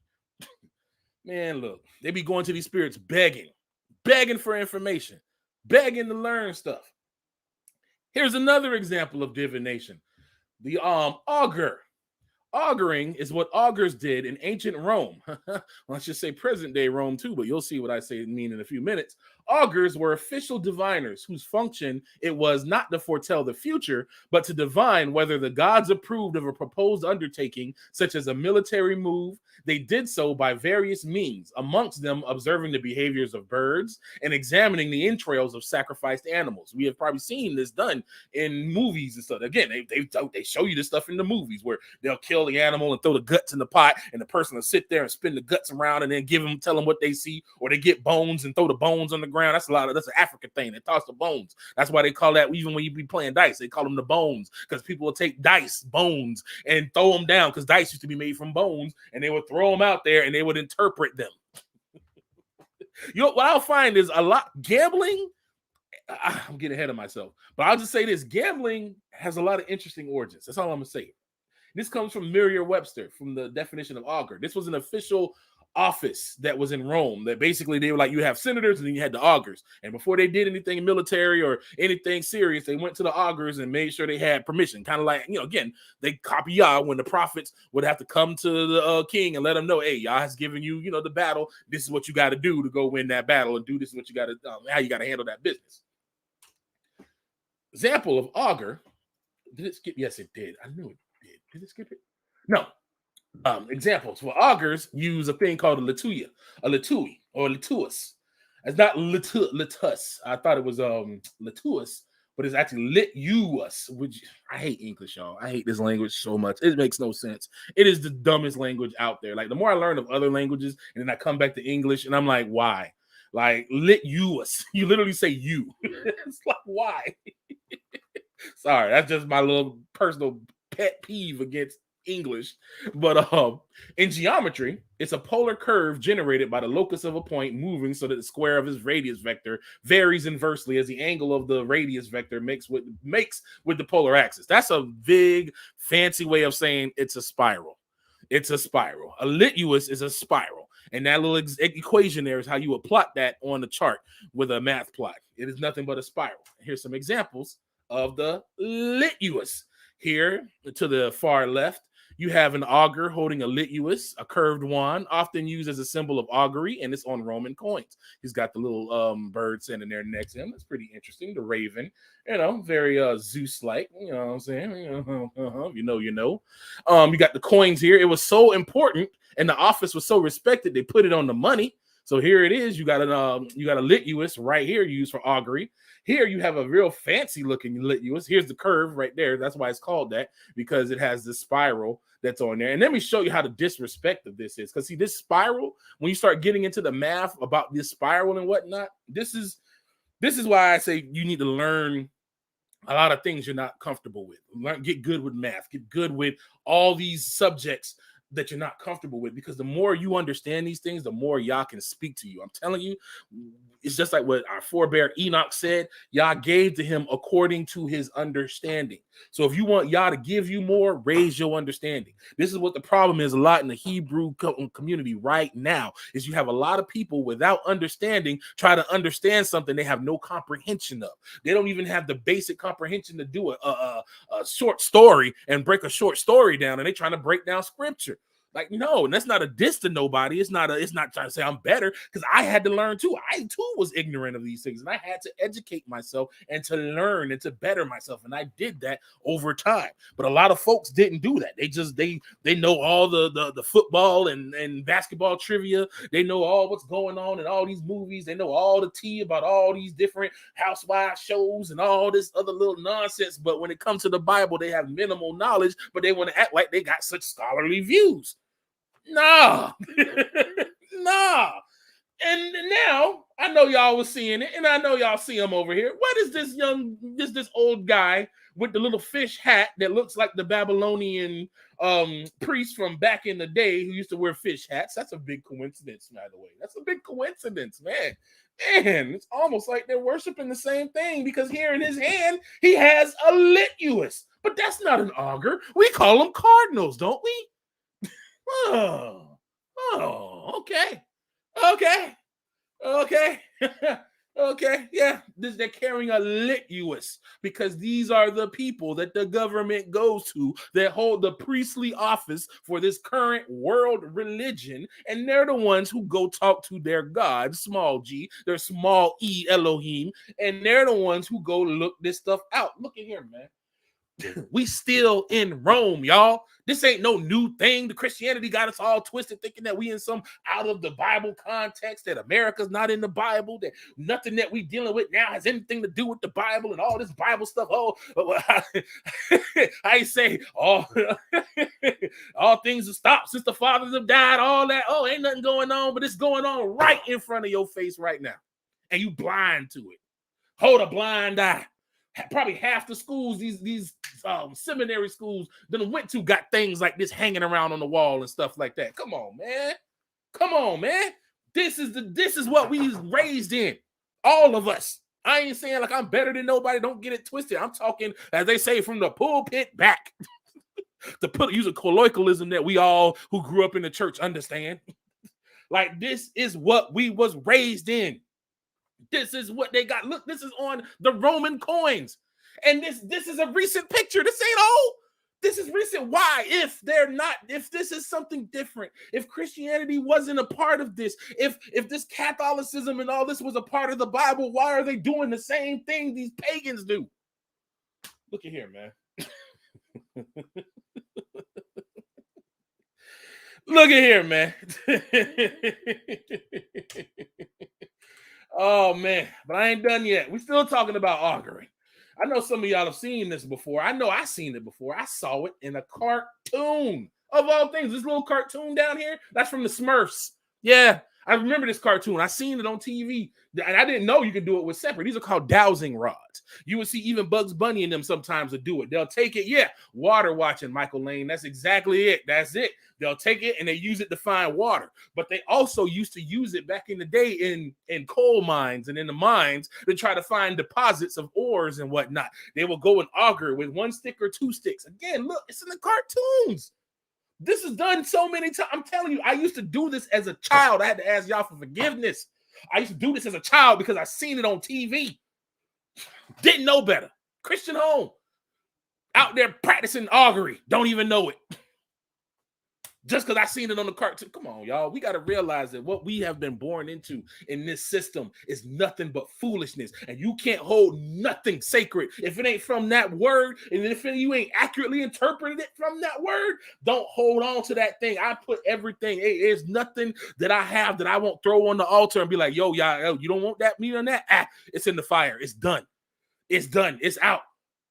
Man, look, they be going to these spirits begging for information, begging to learn stuff. Here's another example of divination. The augur. Auguring is what augurs did in ancient Rome. Well, I should say present-day Rome too, but you'll see what I say mean in a few minutes. Augurs were official diviners whose function it was not to foretell the future, but to divine whether the gods approved of a proposed undertaking, such as a military move. They did so by various means, amongst them observing the behaviors of birds and examining the entrails of sacrificed animals. We have probably seen this done in movies and stuff. Again, they show you this stuff in the movies where they'll kill the animal and throw the guts in the pot, and the person will sit there and spin the guts around and then tell them what they see, or they get bones and throw the bones on the ground. That's an African thing. They toss the bones. That's why they call that, even when you be playing dice, they call them the bones, because people will take bones, and throw them down, because dice used to be made from bones, and they would throw them out there and they would interpret them. What I'll find is a lot gambling. I'm getting ahead of myself, but I'll just say this: gambling has a lot of interesting origins. That's all I'm gonna say. This comes from Merriam-Webster, from the definition of augur. This was an official office that was in Rome, that basically they were like, you have senators and then you had the augurs. And before they did anything military or anything serious, they went to the augurs and made sure they had permission. Kind of like, again, they copy Yah when the prophets would have to come to the king and let them know, hey, Yah has given you, the battle. This is what you got to do to go win that battle, and do this is what you got to, how you got to handle that business. Example of augur. Did it skip? Yes, it did. I knew it. Did it skip it? No. Examples. For augurs, use a thing called a letui, or lituus. It's not litus. I thought it was lituus, but it's actually lituus, which I hate English, y'all. I hate this language so much. It makes no sense. It is the dumbest language out there. Like, the more I learn of other languages, and then I come back to English, and I'm like, why? Like, lituus. You literally say you. It's like, why? Sorry, that's just my little personal pet peeve against English. But in geometry, it's a polar curve generated by the locus of a point moving so that the square of its radius vector varies inversely as the angle of the radius vector makes with the polar axis. That's a big fancy way of saying it's a spiral. It's a spiral. A lituus is a spiral. And that little equation there is how you would plot that on the chart with a math plot. It is nothing but a spiral. Here's some examples of the lituus. Here to the far left, you have an augur holding a lituus, a curved wand, often used as a symbol of augury, and it's on Roman coins. He's got the little bird sitting there next to him. It's pretty interesting. The raven, very Zeus-like. You know what I'm saying? You know. You got the coins here. It was so important, and the office was so respected, they put it on the money. So here it is. You got a lituus right here used for augury. Here you have a real fancy looking lituus. Here's the curve right there. That's why it's called that, because it has this spiral that's on there. And let me show you how the disrespect of this is. Because see, this spiral, when you start getting into the math about this spiral and whatnot, this is why I say you need to learn a lot of things you're not comfortable with. Get good with math. Get good with all these subjects that you're not comfortable with, because the more you understand these things, the more Yah can speak to you. I'm telling you, it's just like what our forebear Enoch said. Yah gave to him according to his understanding. So if you want Yah to give you more, raise your understanding. This is what the problem is a lot in the Hebrew community right now, is you have a lot of people without understanding try to understand something they have no comprehension of. They don't even have the basic comprehension to do a short story and break a short story down, and they trying to break down scripture. Like, no, and that's not a diss to nobody. It's not trying to say I'm better, because I had to learn too. I too was ignorant of these things, and I had to educate myself and to learn and to better myself. And I did that over time. But a lot of folks didn't do that. They know all the football and basketball trivia. They know all what's going on in all these movies. They know all the tea about all these different housewives shows and all this other little nonsense. But when it comes to the Bible, they have minimal knowledge, but they want to act like they got such scholarly views. Nah, nah. And now I know y'all was seeing it, and I know y'all see him over here. What is this old guy with the little fish hat that looks like the Babylonian priest from back in the day who used to wear fish hats? That's a big coincidence, by the way. That's a big coincidence, man. And it's almost like they're worshiping the same thing, because here in his hand he has a lituus, but that's not an augur. We call them cardinals, don't we? Okay. Okay, yeah. They're carrying a lituus, because these are the people that the government goes to that hold the priestly office for this current world religion, and they're the ones who go talk to their God, small g, their small e Elohim, and they're the ones who go look this stuff out. Look at here, man. We still in Rome, y'all. This ain't no new thing. The Christianity got us all twisted, thinking that we in some out of the Bible context, that America's not in the Bible, that nothing that we dealing with now has anything to do with the Bible and all this Bible stuff. Oh, I say all things have stopped since the fathers have died, all that. Oh, ain't nothing going on, but it's going on right in front of your face right now. And you blind to it. Hold a blind eye. Probably half the schools, these seminary schools that I went to, got things like this hanging around on the wall and stuff like that. Come on, man. This is what we raised in, all of us. I ain't saying like I'm better than nobody. Don't get it twisted. I'm talking, as they say, from the pulpit back. To use a colloquialism that we all who grew up in the church understand. Like, this is what we was raised in. This is what they got. Look, this is on the Roman coins. And this is a recent picture. This ain't old. This is recent. Why? If this is something different, if Christianity wasn't a part of this, if this Catholicism and all this was a part of the Bible, why are they doing the same thing these pagans do? Look at here, man. Look at here, man. Oh, man. But I ain't done yet. We're still talking about augury. I know some of y'all have seen this before. I know I seen it before. I saw it in a cartoon. Of all things, this little cartoon down here, that's from the Smurfs. Yeah, I remember this cartoon. I seen it on TV. And I didn't know you could do it with separate. These are called dowsing rods. You would see even Bugs Bunny in them sometimes to do it. They'll take it. Yeah, water watching, Michael Lane. That's exactly it. That's it. They'll take it and they use it to find water. But they also used to use it back in the day in coal mines and in the mines to try to find deposits of ores and whatnot. They will go and augur with 1 stick or 2 sticks. Again, look, it's in the cartoons. This is done so many times. I'm telling you, I used to do this as a child. I had to ask y'all for forgiveness. I used to do this as a child because I seen it on TV. Didn't know better. Christian home. Out there practicing augury. Don't even know it. Just because I seen it on the cartoon. Come on, y'all. We got to realize that what we have been born into in this system is nothing but foolishness. And you can't hold nothing sacred if it ain't from that word. And if you ain't accurately interpreted it from that word, don't hold on to that thing. I put everything. There's nothing that I have that I won't throw on the altar and be like, yo, y'all, you don't want that, me on that? It's in the fire. It's done. It's done. It's out.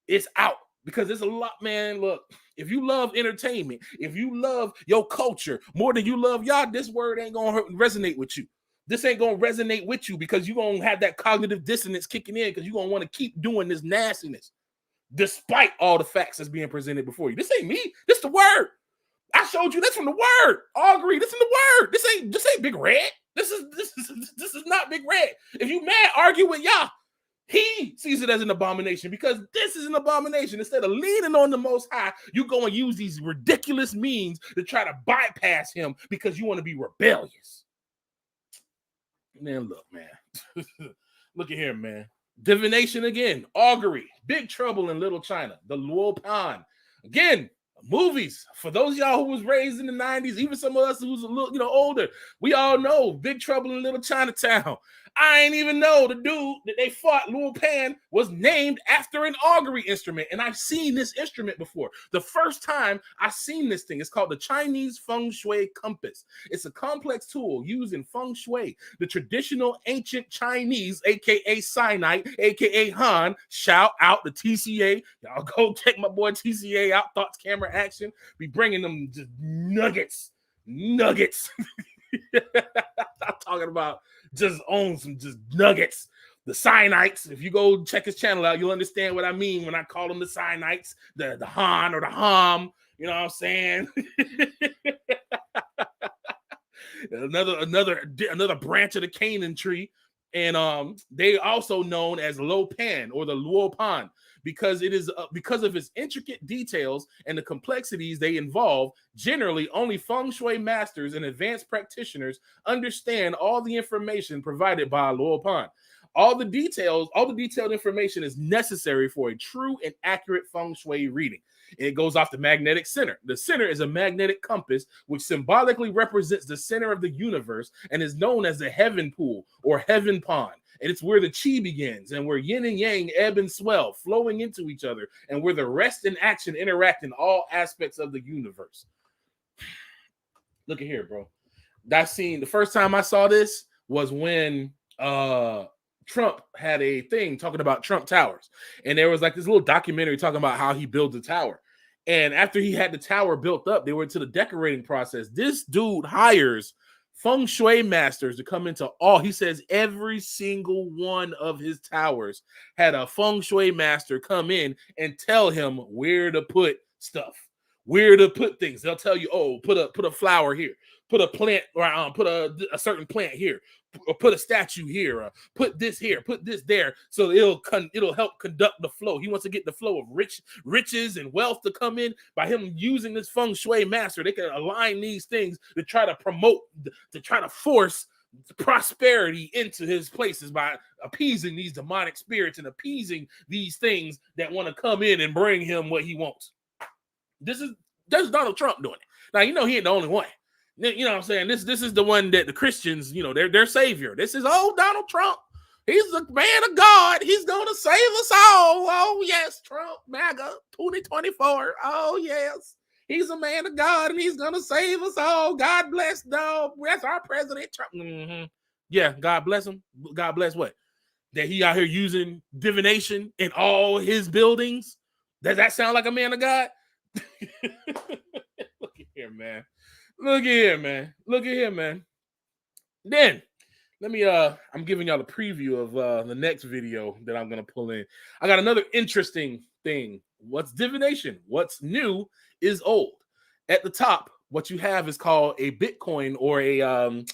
It's out. Because there's a lot, man. Look, if you love entertainment, if you love your culture more than you love y'all, this word ain't going to resonate with you. This ain't going to resonate with you because you're going to have that cognitive dissonance kicking in because you're going to want to keep doing this nastiness despite all the facts that's being presented before you. This ain't me. This the word. I showed you that's from the word. Augury, this in the word. This ain't Big Red. This is not Big Red. If you mad, argue with Yah. He sees it as an abomination because this is an abomination. Instead of leaning on the Most High, you go and use these ridiculous means to try to bypass him because you want to be rebellious. Man, look, man. Look at here, man. Divination again. Augury. Big Trouble in Little China. The Luo Pan. Again, movies. For those of y'all who was raised in the 90s, even some of us who's a little, older, we all know Big Trouble in Little Chinatown. I ain't even know the dude that they fought, Luo Pan, was named after an augury instrument. And I've seen this instrument before. The first time I seen this thing, it's called the Chinese Feng Shui Compass. It's a complex tool used in Feng Shui, the traditional ancient Chinese, aka Sinite, aka Han. Shout out to TCA. Y'all go check my boy TCA out. Thoughts, Camera, Action. Be bringing them just nuggets. I'm talking about just on some just nuggets. The Sinites. If you go check his channel out, you'll understand what I mean when I call them the Sinites, the Han or the Ham. You know what I'm saying? another branch of the Canaan tree. And they also known as Lo Pan or the Luo Pan because it is because of its intricate details and the complexities they involve. Generally, only Feng Shui masters and advanced practitioners understand all the information provided by Luo Pan. All the detailed information is necessary for a true and accurate Feng Shui reading. It goes off the magnetic center. The center is a magnetic compass, which symbolically represents the center of the universe and is known as the heaven pool or heaven pond. And it's where the chi begins and where yin and yang ebb and swell, flowing into each other, and where the rest and action interact in all aspects of the universe. Look at here, bro. The first time I saw this was when Trump had a thing talking about Trump Towers. And there was like this little documentary talking about how he built the tower. And after he had the tower built up, they were into the decorating process. This dude hires Feng Shui masters to come into he says every single one of his towers had a Feng Shui master come in and tell him where to put stuff, where to put things. They'll tell you, put a flower here, put a plant, or put a certain plant here, or put a statue here, or put this here, put this there, so it'll help conduct the flow. He wants to get the flow of riches and wealth to come in by him using this Feng Shui master. They can align these things to try to promote, to try to force prosperity into his places by appeasing these demonic spirits and appeasing these things that want to come in and bring him what he wants. That's Donald Trump doing it. Now, he ain't the only one. You know what I'm saying? This is the one that the Christians, their savior. This is Donald Trump. He's the man of God. He's going to save us all. Oh, yes, Trump, MAGA, 2024. Oh, yes. He's a man of God, and he's going to save us all. God bless, no. That's our president, Trump. Mm-hmm. Yeah, God bless him. God bless what? That he out here using divination in all his buildings? Does that sound like a man of God? Look at here, man. Look at here, man. Then, let me, I'm giving y'all a preview of the next video that I'm going to pull in. I got another interesting thing. What's divination? What's new is old. At the top, what you have is called a Bitcoin or a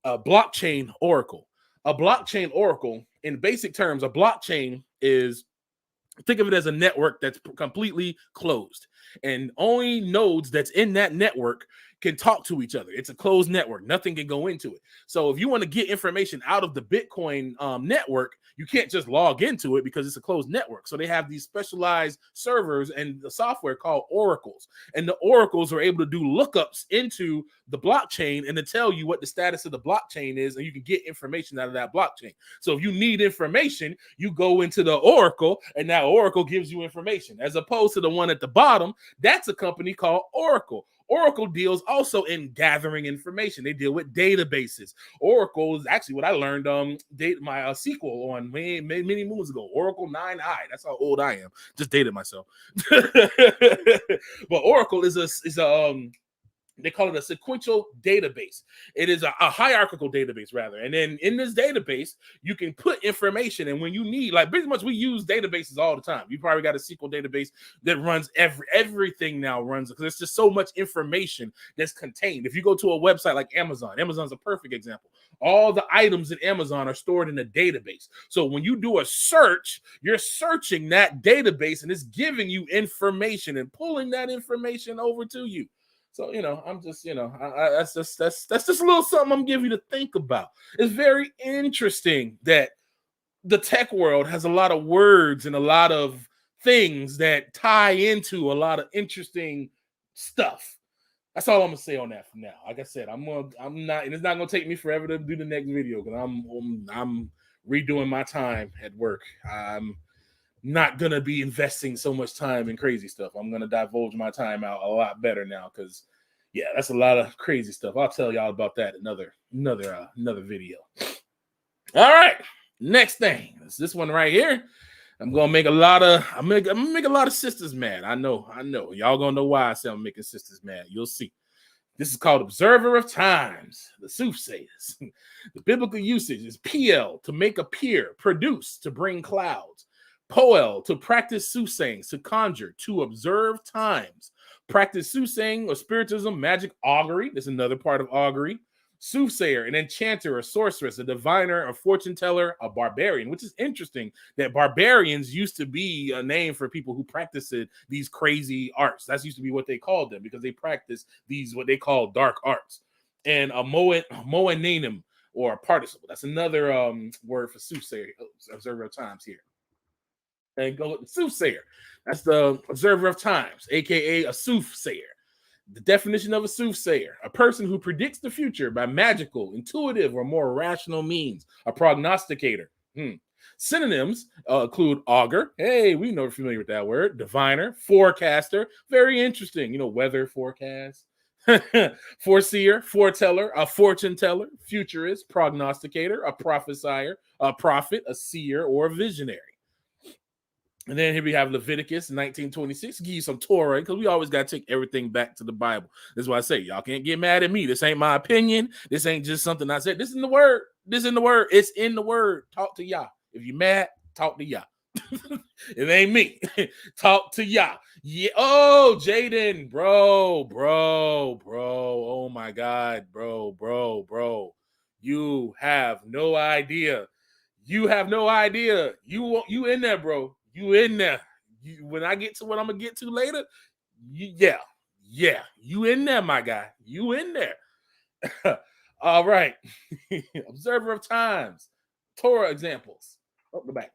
blockchain oracle. A blockchain oracle, in basic terms, a blockchain is, think of it as a network that's completely closed. And only nodes that's in that network can talk to each other. It's a closed network. Nothing can go into it. So if you want to get information out of the Bitcoin network, you can't just log into it because it's a closed network. So they have these specialized servers and the software called oracles. And the oracles are able to do lookups into the blockchain and to tell you what the status of the blockchain is, and you can get information out of that blockchain. So if you need information, you go into the oracle, and that oracle gives you information. As opposed to the one at the bottom, that's a company called Oracle. Oracle deals also in gathering information. They deal with databases. Oracle is actually what I learned my sequel on many moons ago. Oracle 9i. That's how old I am. Just dated myself. But Oracle is a They call it a sequential database. It is a hierarchical database, rather. And then in this database, you can put information. And when you need, like pretty much we use databases all the time. You probably got a SQL database that runs everything now runs, because there's just so much information that's contained. If you go to a website like Amazon, Amazon's a perfect example. All the items in Amazon are stored in a database. So when you do a search, you're searching that database and it's giving you information and pulling that information over to you. So, I'm just, that's just a little something I'm giving you to think about. It's very interesting that the tech world has a lot of words and a lot of things that tie into a lot of interesting stuff. That's all I'm gonna say on that for now. Like I said, I'm not, and it's not gonna take me forever to do the next video because I'm redoing my time at work. I'm not gonna be investing so much time in crazy stuff. I'm gonna divulge my time out a lot better now because, yeah, that's a lot of crazy stuff. I'll tell y'all about that another video. All right, next thing is this one right here. I'm gonna make a lot of sisters mad. I know. Y'all gonna know why I say I'm making sisters mad. You'll see. This is called Observer of Times, the soothsayers. The biblical usage is PL, to make appear, produce, to bring clouds. Poel, to practice soothsaying, to conjure, to observe times. Practice soothsaying or spiritism, magic, augury. That's another part of augury. Soothsayer, an enchanter, a sorceress, a diviner, a fortune teller, a barbarian, which is interesting that barbarians used to be a name for people who practiced these crazy arts. That used to be what they called them because they practiced these, what they call dark arts. And a moenanim, or a participle. That's another word for soothsayer, observer of times here. And go with the soothsayer. That's the observer of times, aka a soothsayer. The definition of a soothsayer: a person who predicts the future by magical, intuitive, or more rational means. A prognosticator. Synonyms include augur. Hey, we know, we're familiar with that word. Diviner, forecaster. Very interesting. Weather forecast. Foreseer, foreteller, a fortune teller, futurist, prognosticator, a prophesier, a prophet, a seer, or a visionary. And then here we have Leviticus 19:26. Give you some Torah, because we always got to take everything back to the Bible. This is why I say, y'all can't get mad at me. This ain't my opinion. This ain't just something I said. This is in the word. This is in the word. It's in the word. Talk to Yah. If you're mad, talk to Yah. It ain't me. Talk to Yah. Yeah. Oh, Jaden, bro. Oh my God, bro. You have no idea. You in there, bro. You in there. When I get to what I'm gonna get to later, yeah, you in there, my guy. You in there. All right. Observer of times. Torah examples. Up the back.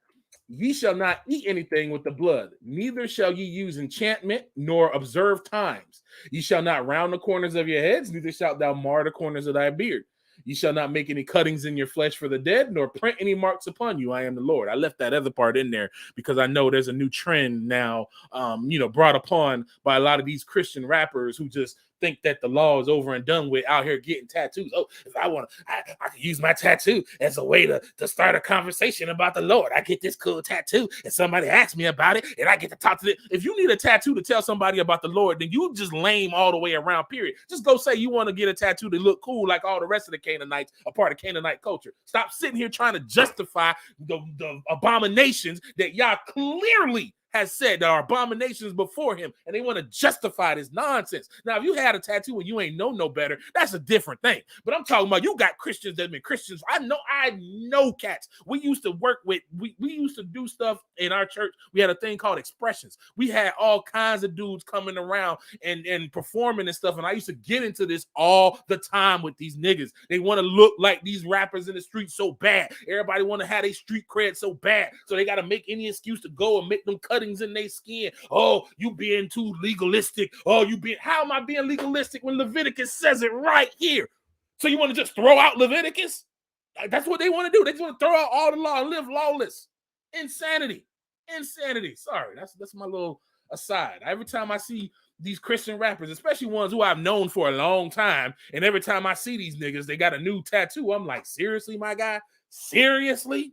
Ye shall not eat anything with the blood, neither shall ye use enchantment, nor observe times. Ye shall not round the corners of your heads, neither shalt thou mar the corners of thy beard. You shall not make any cuttings in your flesh for the dead, nor print any marks upon you. I am the Lord. I left that other part in there because I know there's a new trend now, brought upon by a lot of these Christian rappers who just think that the law is over and done with, out here getting tattoos. Oh, if I want to, I can use my tattoo as a way to start a conversation about the Lord. I get this cool tattoo and somebody asks me about it and I get to talk to them. If you need a tattoo to tell somebody about the Lord, then you just lame all the way around, period. Just go say you want to get a tattoo to look cool like all the rest of the Canaanites, a part of Canaanite culture. Stop sitting here trying to justify the abominations that Yah clearly has said that are abominations before him, and they want to justify this nonsense. Now, if you had a tattoo and you ain't no better, that's a different thing. But I'm talking about you got Christians that have been Christians. I know cats. We used to work with, we used to do stuff in our church. We had a thing called expressions. We had all kinds of dudes coming around and performing and stuff, and I used to get into this all the time with these niggas. They want to look like these rappers in the street so bad. Everybody want to have a street cred so bad, so they got to make any excuse to go and make them cuttings in their skin. Oh, you being too legalistic. Oh, how am I being legalistic when Leviticus says it right here? So you want to just throw out Leviticus? That's what they want to do. They just want to throw out all the law and live lawless. Insanity. Sorry, that's my little aside. Every time I see these Christian rappers, especially ones who I've known for a long time, and every time I see these niggas, they got a new tattoo. I'm like, seriously, my guy? Seriously?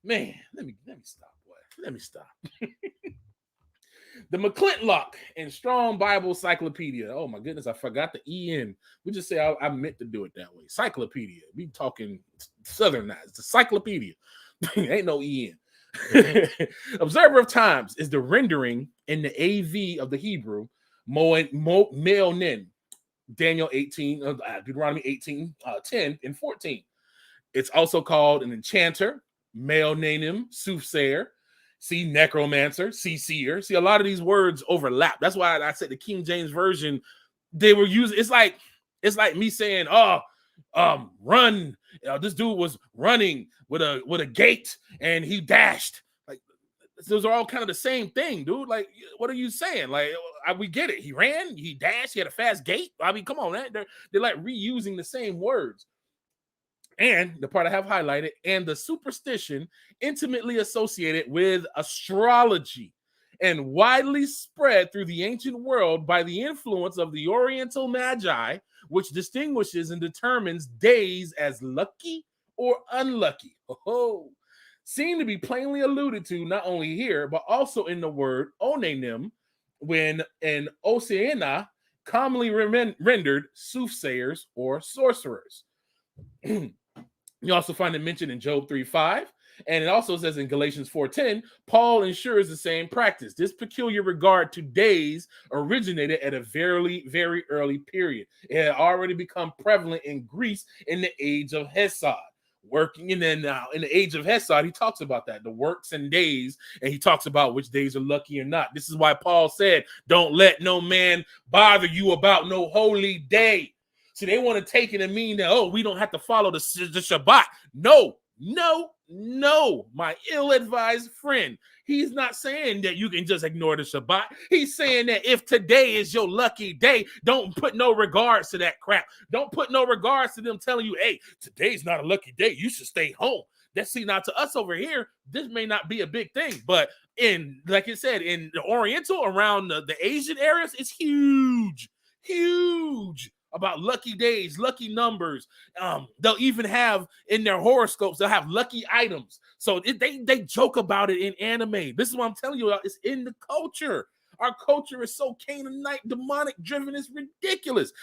Man, let me stop. Let me stop. The McClintock and Strong Bible Cyclopedia. Oh my goodness, I forgot the EN. We just say I meant to do it that way. Cyclopedia. We talking Southernized. The Cyclopedia. Ain't no EN. Observer of Times is the rendering in the AV of the Hebrew Meonin, Daniel 18, Deuteronomy 18, 10 and 14. It's also called an enchanter, Meonanim, soothsayer. See, necromancer, see, seer. See, a lot of these words overlap. That's why I said the King James Version, they were using, it's like me saying, run. This dude was running with a gate and he dashed. Like, those are all kind of the same thing, dude. Like, what are you saying? Like, we get it. He ran, he dashed, he had a fast gait. I mean, come on, man. They're like reusing the same words. And the part I have highlighted, and the superstition intimately associated with astrology and widely spread through the ancient world by the influence of the Oriental Magi, which distinguishes and determines days as lucky or unlucky. Seem to be plainly alluded to not only here, but also in the word onanim, when in Oceana, commonly rendered soothsayers or sorcerers. You also find it mentioned in Job 3:5, and it also says in Galatians 4:10, Paul ensures the same practice. This peculiar regard to days originated at a very, very early period. It had already become prevalent in Greece in the age of Hesiod. Working, and then now in the age of Hesiod, he talks about that, the works and days, and he talks about which days are lucky or not. This is why Paul said, don't let no man bother you about no holy day. See, they want to take it and mean that, we don't have to follow the Shabbat. No, my ill-advised friend. He's not saying that you can just ignore the Shabbat. He's saying that if today is your lucky day, don't put no regards to that crap. Don't put no regards to them telling you, hey, today's not a lucky day. You should stay home. That's, see, now to us over here, this may not be a big thing, but in, like I said, in the Oriental, around the Asian areas, it's huge about lucky days, lucky numbers. They'll even have in their horoscopes, they'll have lucky items. So they joke about it in anime. This is what I'm telling you, it's in the culture. Our culture is so Canaanite, demonic driven, it's ridiculous.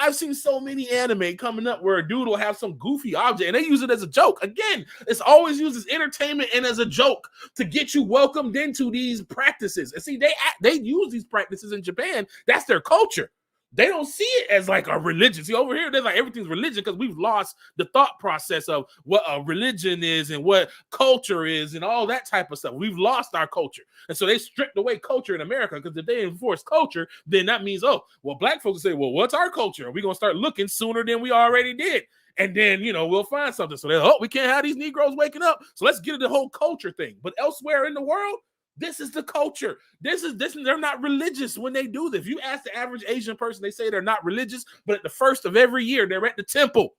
I've seen so many anime coming up where a dude will have some goofy object and they use it as a joke. Again, it's always used as entertainment and as a joke to get you welcomed into these practices. And see, they use these practices in Japan. That's their culture. They don't see it as like a religion. See, over here, they're like everything's religion because we've lost the thought process of what a religion is and what culture is and all that type of stuff. We've lost our culture. And so they stripped away culture in America because if they enforce culture, then that means, black folks say, well, what's our culture? We're going to start looking sooner than we already did. And then, we'll find something. So they're, we can't have these Negroes waking up. So let's get into the whole culture thing. But elsewhere in the world, this is the culture. This. They're not religious when they do this. If you ask the average Asian person, they say they're not religious, but at the first of every year, they're at the temple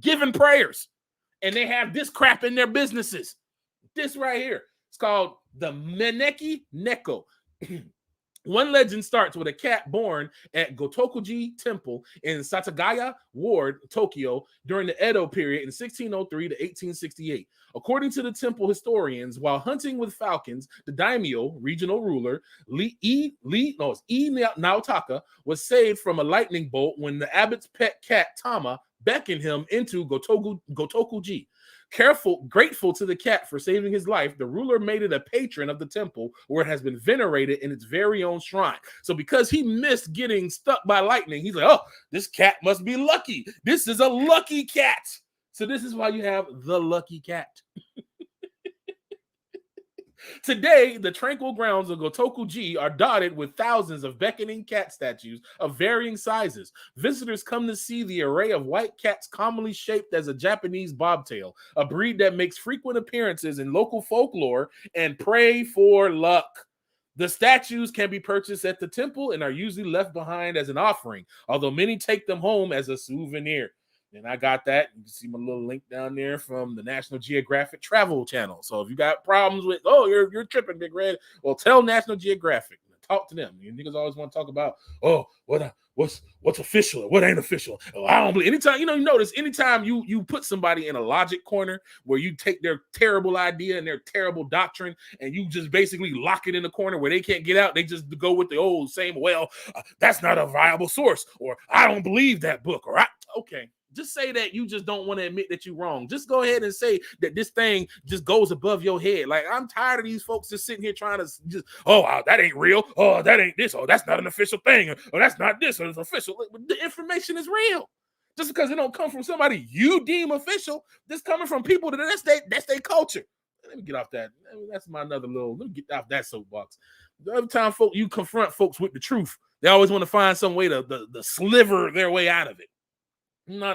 giving prayers. And they have this crap in their businesses. This right here. It's called the Meneki Neko. One legend starts with a cat born at Gotokuji Temple in Satagaya Ward, Tokyo, during the Edo period in 1603 to 1868. According to the temple historians, while hunting with falcons, the daimyo, regional ruler, E. Naotaka, was saved from a lightning bolt when the abbot's pet cat, Tama, beckoned him into Gotokuji. Grateful to the cat for saving his life, the ruler made it a patron of the temple where it has been venerated in its very own shrine. So because he missed getting stuck by lightning, he's like, this cat must be lucky. This is a lucky cat. So this is why you have the lucky cat. Today, the tranquil grounds of Gotokuji are dotted with thousands of beckoning cat statues of varying sizes. Visitors come to see the array of white cats commonly shaped as a Japanese bobtail, a breed that makes frequent appearances in local folklore and pray for luck. The statues can be purchased at the temple and are usually left behind as an offering, although many take them home as a souvenir. And I got that. You can see my little link down there from the National Geographic Travel Channel. So if you got problems with, you're tripping, Big Red, well, tell National Geographic. talk to them. You niggas always want to talk about, oh, what's official and what ain't official. Oh, I don't believe. Anytime, you notice anytime you put somebody in a logic corner where you take their terrible idea and their terrible doctrine and you just basically lock it in the corner where they can't get out, they just go with the old same, that's not a viable source, or I don't believe that book, or okay. Just say that you just don't want to admit that you're wrong. Just go ahead and say that this thing just goes above your head. Like, I'm tired of these folks just sitting here trying to just, that ain't real. Oh, that ain't this. Oh, that's not an official thing. Or that's not this. Or it's official. The information is real. Just because it don't come from somebody you deem official, this coming from people that's their culture. Let me get off that. That's my another little. Let me get off that soapbox. Every time you confront folks with the truth, they always want to find some way to sliver their way out of it. No.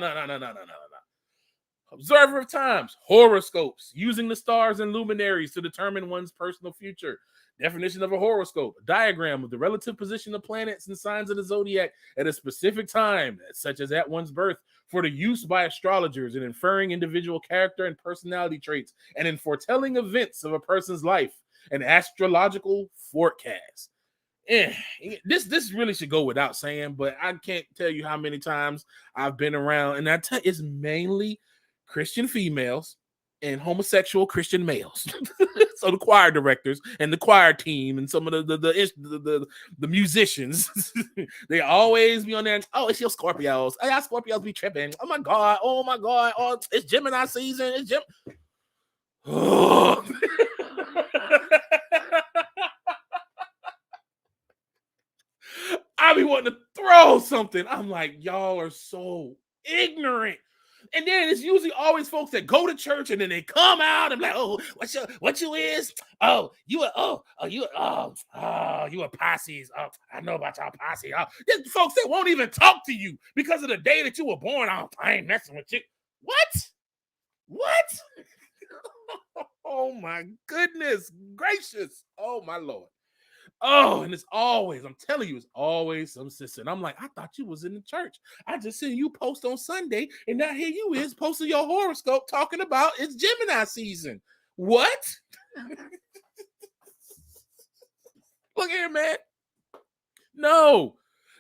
Observer of times, horoscopes, using the stars and luminaries to determine one's personal future. Definition of a horoscope: a diagram of the relative position of planets and signs of the zodiac at a specific time, such as at one's birth, for the use by astrologers in inferring individual character and personality traits, and in foretelling events of a person's life. An astrological forecast. This really should go without saying, but I can't tell you how many times I've been around, and it's mainly Christian females and homosexual Christian males. So the choir directors and the choir team and some of the musicians, they always be on there. Oh, it's your Scorpios. Hey, our Scorpios be tripping. Oh my god. Oh, it's Gemini season. It's Oh. I be wanting to throw something. I'm like, y'all are so ignorant. And then it's usually always folks that go to church and then they come out and be like, oh, what you is? Oh, you a posses. Oh, I know about y'all posse. Oh, there's folks that won't even talk to you because of the day that you were born. Oh, I ain't messing with you. What? Oh my goodness gracious. Oh my Lord. Oh, and it's always, I'm telling you, it's always some sister. And I'm like, I thought you was in the church. I just seen you post on Sunday, and now here you is posting your horoscope talking about it's Gemini season. What? Look here, man. No.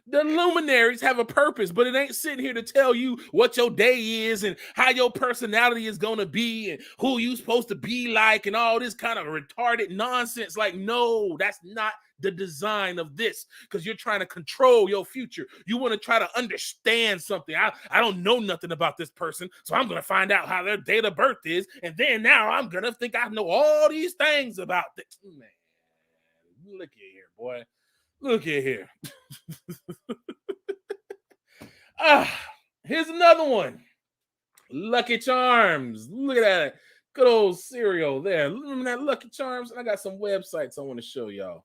The luminaries have a purpose, but it ain't sitting here to tell you what your day is and how your personality is going to be and who you supposed to be like and all this kind of retarded nonsense. Like, no, that's not the design of this, because you're trying to control your future. You want to try to understand something. I don't know nothing about this person, so I'm going to find out how their date of birth is, and then now I'm going to think I know all these things about this. Man, look at here, boy. Look at here. Here's another one. Lucky Charms. Look at that. Good old cereal there. Remember that Lucky Charms? I got some websites I want to show y'all.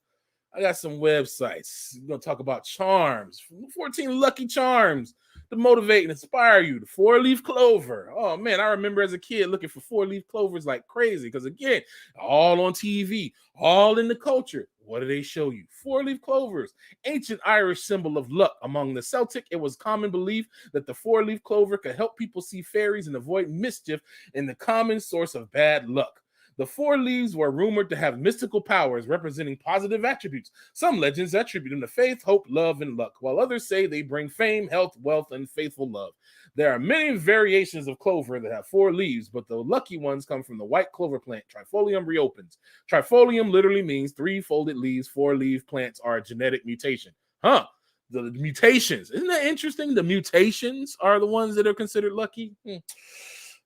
I got some websites. We're going to talk about charms. 14 Lucky Charms to motivate and inspire you. The 4-leaf clover. Oh, man, I remember as a kid looking for 4-leaf clovers like crazy because, again, all on TV, all in the culture. What do they show you? 4-leaf clovers. Ancient Irish symbol of luck. Among the Celtic, it was common belief that the 4-leaf clover could help people see fairies and avoid mischief in the common source of bad luck. The 4 leaves were rumored to have mystical powers representing positive attributes. Some legends attribute them to faith, hope, love, and luck, while others say they bring fame, health, wealth, and faithful love. There are many variations of clover that have 4 leaves, but the lucky ones come from the white clover plant, Trifolium reopens. Trifolium literally means 3 folded leaves. 4-leaf plants are a genetic mutation. The mutations. Isn't that interesting? The mutations are the ones that are considered lucky.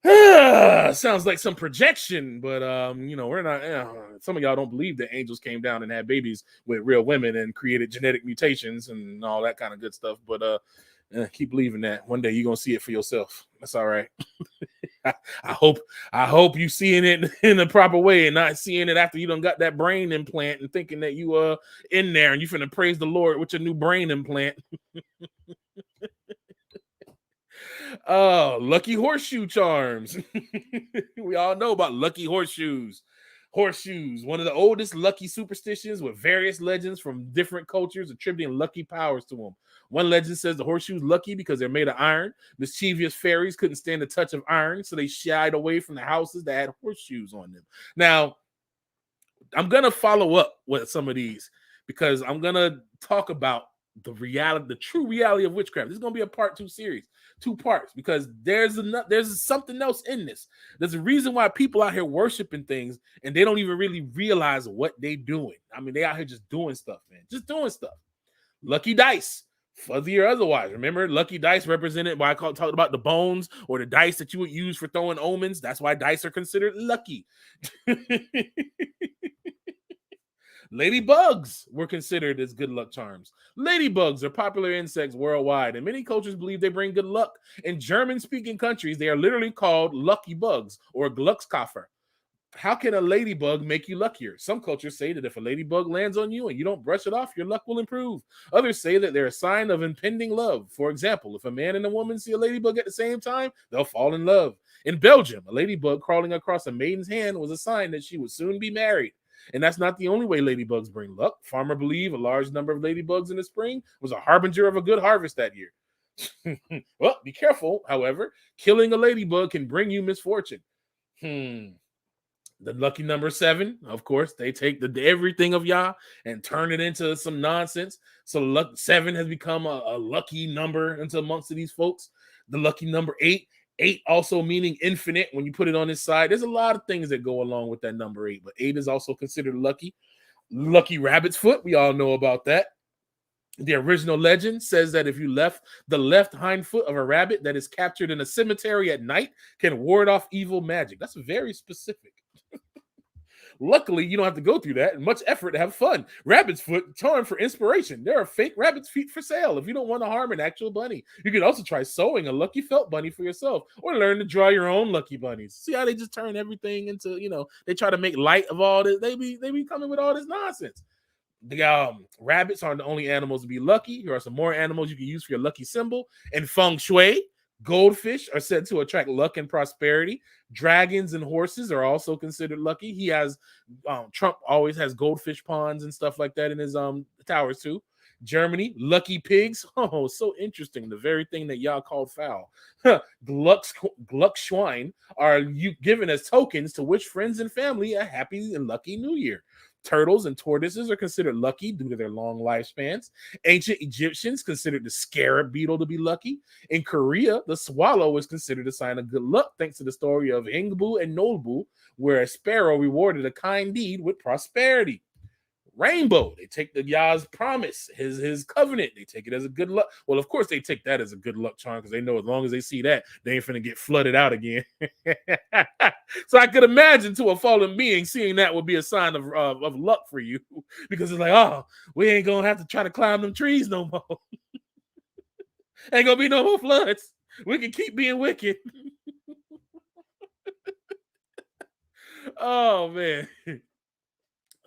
Sounds like some projection, but we're not. Some of y'all don't believe that angels came down and had babies with real women and created genetic mutations and all that kind of good stuff. But keep believing that. One day you're gonna see it for yourself. That's all right. I hope you seeing it in the proper way and not seeing it after you done got that brain implant and thinking that you in there and you finna praise the Lord with your new brain implant. Oh, lucky horseshoe charms. We all know about lucky horseshoes. Horseshoes, one of the oldest lucky superstitions with various legends from different cultures attributing lucky powers to them. One legend says the horseshoes lucky because they're made of iron. Mischievous fairies couldn't stand the touch of iron, so they shied away from the houses that had horseshoes on them. Now, I'm going to follow up with some of these because I'm gonna talk about the true reality of witchcraft. This is gonna be a part 2 series, 2 parts, because there's something else in this. There's a reason why people out here worshiping things and they don't even really realize what they doing. I mean, they out here just doing stuff, man, just doing stuff. Lucky dice, fuzzy or otherwise. Remember, lucky dice represented why I talked about the bones or the dice that you would use for throwing omens. That's why dice are considered lucky. Ladybugs were considered as good luck charms. Ladybugs are popular insects worldwide, and many cultures believe they bring good luck. In German-speaking countries, they are literally called lucky bugs or Glückskaffer. How can a ladybug make you luckier? Some cultures say that if a ladybug lands on you and you don't brush it off, your luck will improve. Others say that they're a sign of impending love. For example, if a man and a woman see a ladybug at the same time, they'll fall in love. In Belgium, a ladybug crawling across a maiden's hand was a sign that she would soon be married. And that's not the only way ladybugs bring luck. Farmers believe a large number of ladybugs in the spring was a harbinger of a good harvest that year. Well, be careful, however. Killing a ladybug can bring you misfortune. The lucky number 7, of course, they take everything of Yah and turn it into some nonsense. So 7 has become a lucky number into amongst of these folks. The lucky number 8 also meaning infinite when you put it on its side. There's a lot of things that go along with that number 8, but 8 is also considered lucky. Lucky rabbit's foot, we all know about that. The original legend says that if you left the left hind foot of a rabbit that is captured in a cemetery at night can ward off evil magic. That's very specific. Luckily, you don't have to go through that and much effort to have fun. Rabbit's foot, charm for inspiration. There are fake rabbit's feet for sale if you don't want to harm an actual bunny. You can also try sewing a lucky felt bunny for yourself or learn to draw your own lucky bunnies. See how they just turn everything into, they try to make light of all this. They be coming with all this nonsense. The rabbits aren't the only animals to be lucky. Here are some more animals you can use for your lucky symbol. In feng shui, goldfish are said to attract luck and prosperity. Dragons and horses are also considered lucky. He has Trump always has goldfish ponds and stuff like that in his towers too. Germany, lucky pigs. Oh, so interesting. The very thing that y'all called foul. Gluckschwein are given as tokens to wish friends and family a happy and lucky new year. Turtles and tortoises are considered lucky due to their long lifespans. Ancient Egyptians considered the scarab beetle to be lucky. In Korea, the swallow is considered a sign of good luck thanks to the story of Hingbu and Nolbu, where a sparrow rewarded a kind deed with prosperity. Rainbow, they take the Yah's promise, his covenant, they take it as a good luck. Well, of course, they take that as a good luck charm because they know as long as they see that, they ain't finna get flooded out again. So I could imagine to a fallen being seeing that would be a sign of luck for you because it's like, oh, we ain't gonna have to try to climb them trees no more. Ain't gonna be no more floods. We can keep being wicked. Oh, man.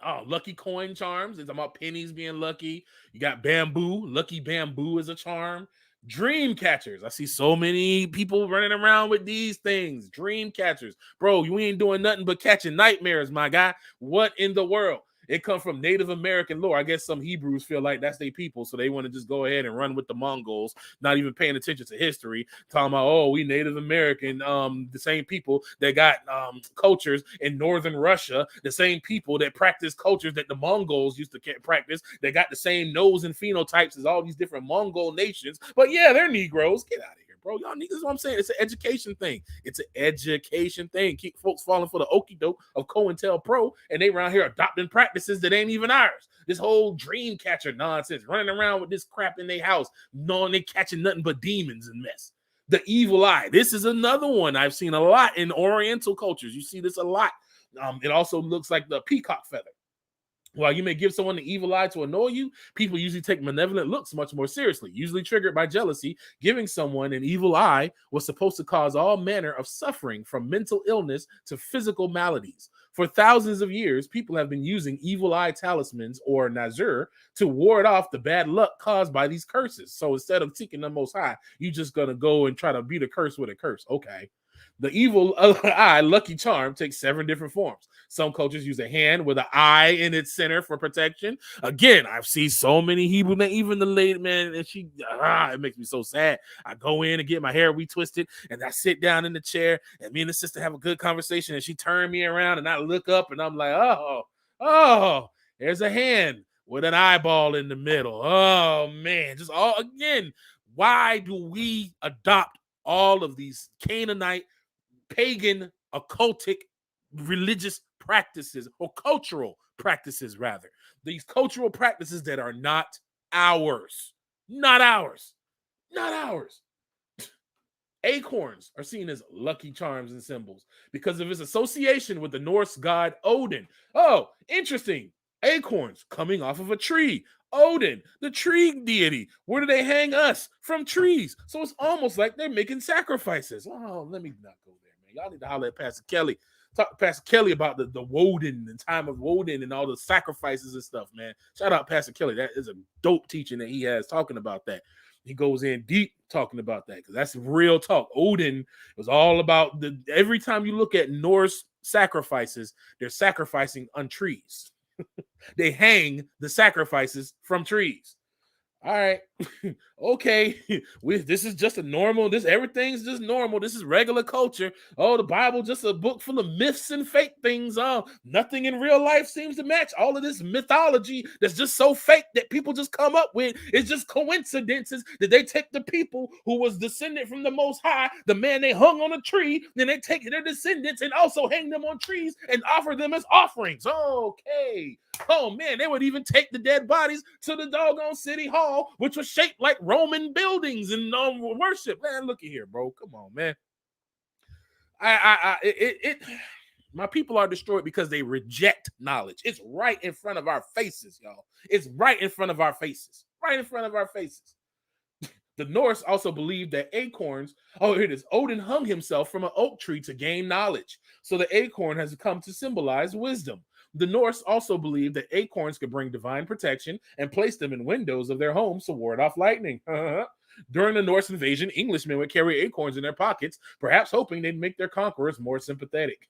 Oh, lucky coin charms. It's about pennies being lucky. You got bamboo. Lucky bamboo is a charm. Dream catchers. I see so many people running around with these things. Dream catchers. Bro, you ain't doing nothing but catching nightmares, my guy. What in the world? It comes from Native American lore. I guess some Hebrews feel like that's their people, so they want to just go ahead and run with the Mongols, not even paying attention to history, talking about, oh, we Native American, the same people that got cultures in northern Russia, the same people that practice cultures that the Mongols used to practice, that got the same nose and phenotypes as all these different Mongol nations, but yeah, they're Negroes. Get out of here. Bro, y'all niggas, what I'm saying, it's an education thing. It's an education thing. Keep folks falling for the okie doke of COINTELPRO, and they around here adopting practices that ain't even ours. This whole dream catcher nonsense, running around with this crap in their house, knowing they catching nothing but demons and mess. The evil eye. This is another one I've seen a lot in Oriental cultures. You see this a lot. It also looks like the peacock feather. While you may give someone the evil eye to annoy you, people usually take malevolent looks much more seriously, usually triggered by jealousy. Giving someone an evil eye was supposed to cause all manner of suffering, from mental illness to physical maladies. For thousands of years, people have been using evil eye talismans, or nazir, to ward off the bad luck caused by these curses. So instead of seeking the Most High, you're just going to go and try to beat a curse with a curse. Okay. The evil eye lucky charm takes 7 different forms. Some cultures use a hand with an eye in its center for protection. Again, I've seen so many Hebrew, even the lady, man, and it makes me so sad. I go in and get my hair retwisted, and I sit down in the chair, and me and the sister have a good conversation, and she turned me around, and I look up, and I'm like, oh, there's a hand with an eyeball in the middle. Oh man, just all again. Why do we adopt all of these Canaanite, pagan, occultic, religious practices, or cultural practices, rather? These cultural practices that are not ours. Not ours. Not ours. Acorns are seen as lucky charms and symbols because of its association with the Norse god Odin. Oh, interesting. Acorns coming off of a tree. Odin, the tree deity. Where do they hang us? From trees. So it's almost like they're making sacrifices. Oh, let me not go there, man. Y'all need to holler at Pastor Kelly. Talk to Pastor Kelly about the Woden and time of Woden and all the sacrifices and stuff, man. Shout out Pastor Kelly. That is a dope teaching that he has talking about that. He goes in deep talking about that because that's real talk. Odin was all about every time you look at Norse sacrifices, they're sacrificing on trees. They hang the sacrifices from trees. All right. Okay. This is just a normal, everything's just normal. This is regular culture. Oh, the Bible just a book full of myths and fake things. Oh, nothing in real life seems to match all of this mythology that's just so fake that people just come up with. It's just coincidences that they take the people who was descended from the Most High, the man they hung on a tree, then they take their descendants and also hang them on trees and offer them as offerings. Okay. Oh man, they would even take the dead bodies to the doggone city hall, which was shaped like Roman buildings and worship. Man, look at here, bro. Come on, man. My people are destroyed because they reject knowledge. It's right in front of our faces, y'all. It's right in front of our faces. Right in front of our faces. The Norse also believed that acorns, oh, here it is. Odin hung himself from an oak tree to gain knowledge. So the acorn has come to symbolize wisdom. The Norse also believed that acorns could bring divine protection and place them in windows of their homes to ward off lightning. During the Norse invasion, Englishmen would carry acorns in their pockets, perhaps hoping they'd make their conquerors more sympathetic.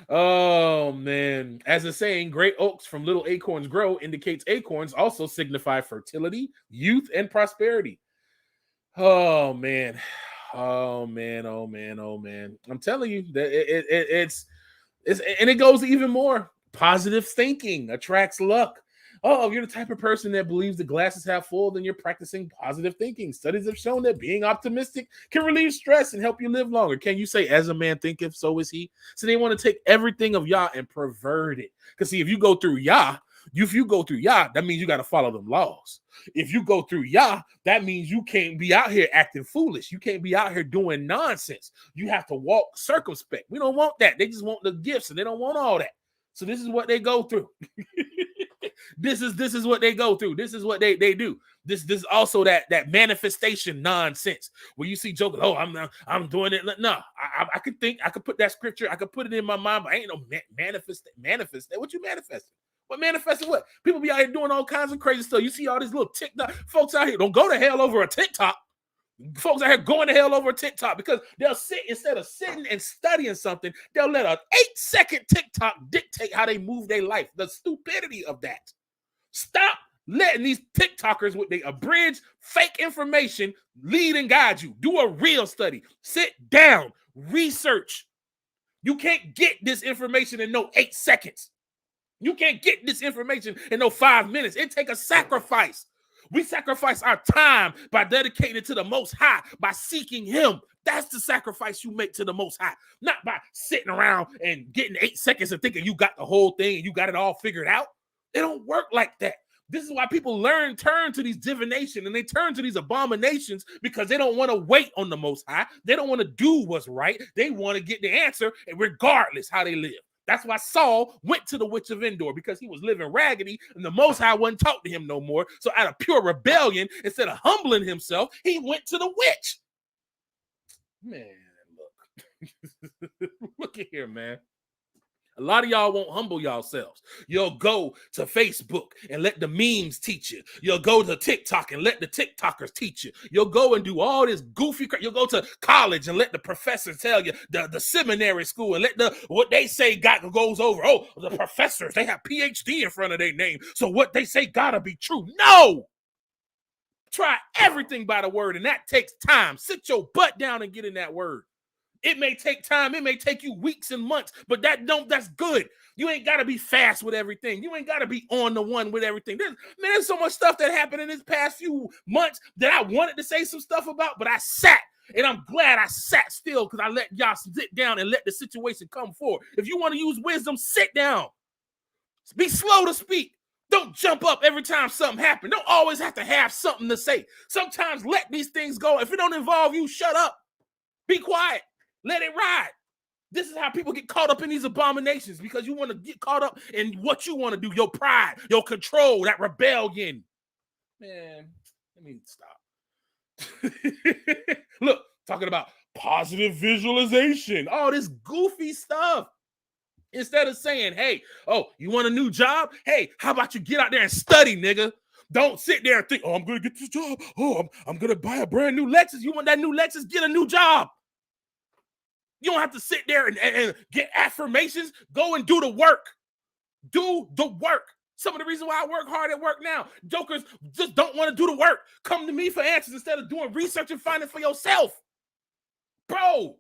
Oh, man. As the saying, great oaks from little acorns grow, indicates acorns also signify fertility, youth, and prosperity. Oh, man. Oh, man. Oh, man. Oh, man. I'm telling you that it's and it goes even more. Positive thinking attracts luck. Oh, if you're the type of person that believes the glass is half full, then you're practicing positive thinking. Studies have shown that being optimistic can relieve stress and help you live longer. Can you say, as a man thinketh, so is he? So they want to take everything of Yah and pervert it. Because see, if you go through Yah, that means you got to follow them laws. If you go through Yah, that means you can't be out here acting foolish. You can't be out here doing nonsense. You have to walk circumspect. We don't want that. They just want the gifts and they don't want all that. So this is what they go through. This is what they go through. This is what they do. This is also that manifestation nonsense where you see jokers. Oh, I'm doing it. No, I could think. I could put that scripture. I could put it in my mind. But I ain't no manifest. What you manifesting? What manifesting? What people be out here doing all kinds of crazy stuff. You see all these little TikTok folks out here. Don't go to hell over a TikTok. Folks out here going to hell over a TikTok because they'll sit instead of sitting and studying something, they'll let an 8-second TikTok dictate how they move their life. The stupidity of that. Stop letting these TikTokers with their abridged fake information lead and guide you. Do a real study. Sit down. Research. You can't get this information in no 8 seconds. You can't get this information in no 5 minutes. It takes a sacrifice. We sacrifice our time by dedicating it to the Most High, by seeking Him. That's the sacrifice you make to the Most High, not by sitting around and getting 8 seconds and thinking you got the whole thing and you got it all figured out. It don't work like that. This is why people turn to these divination and they turn to these abominations because they don't want to wait on the Most High. They don't want to do what's right. They want to get the answer regardless how they live. That's why Saul went to the witch of Endor because he was living raggedy and the Most High wouldn't talk to him no more. So out of pure rebellion, instead of humbling himself, he went to the witch. Man, look. Look at here, man. A lot of y'all won't humble yourselves. You'll go to Facebook and let the memes teach you. You'll go to TikTok and let the TikTokers teach you. You'll go and do all this goofy crap. You'll go to college and let the professors tell you, the seminary school, and let what they say goes over. Oh, the professors, they have PhD in front of their name, so what they say gotta be true. No! Try everything by the word, and that takes time. Sit your butt down and get in that word. It may take time. It may take you weeks and months, but that's good. You ain't got to be fast with everything. You ain't got to be on the one with everything. There's so much stuff that happened in this past few months that I wanted to say some stuff about, but I sat. And I'm glad I sat still because I let y'all sit down and let the situation come forward. If you want to use wisdom, sit down. Be slow to speak. Don't jump up every time something happens. Don't always have to have something to say. Sometimes let these things go. If it don't involve you, shut up. Be quiet. Let it ride. This is how people get caught up in these abominations because you want to get caught up in what you want to do, your pride, your control, that rebellion. Man, let me stop. Look, talking about positive visualization, all this goofy stuff. Instead of saying, hey, oh, you want a new job? Hey, how about you get out there and study, nigga? Don't sit there and think, oh, I'm going to get this job. Oh, I'm going to buy a brand new Lexus. You want that new Lexus? Get a new job. You don't have to sit there and get affirmations. Go and do the work. Do the work. Some of the reason why I work hard at work now, jokers just don't want to do the work. Come to me for answers instead of doing research and finding for yourself. Bro,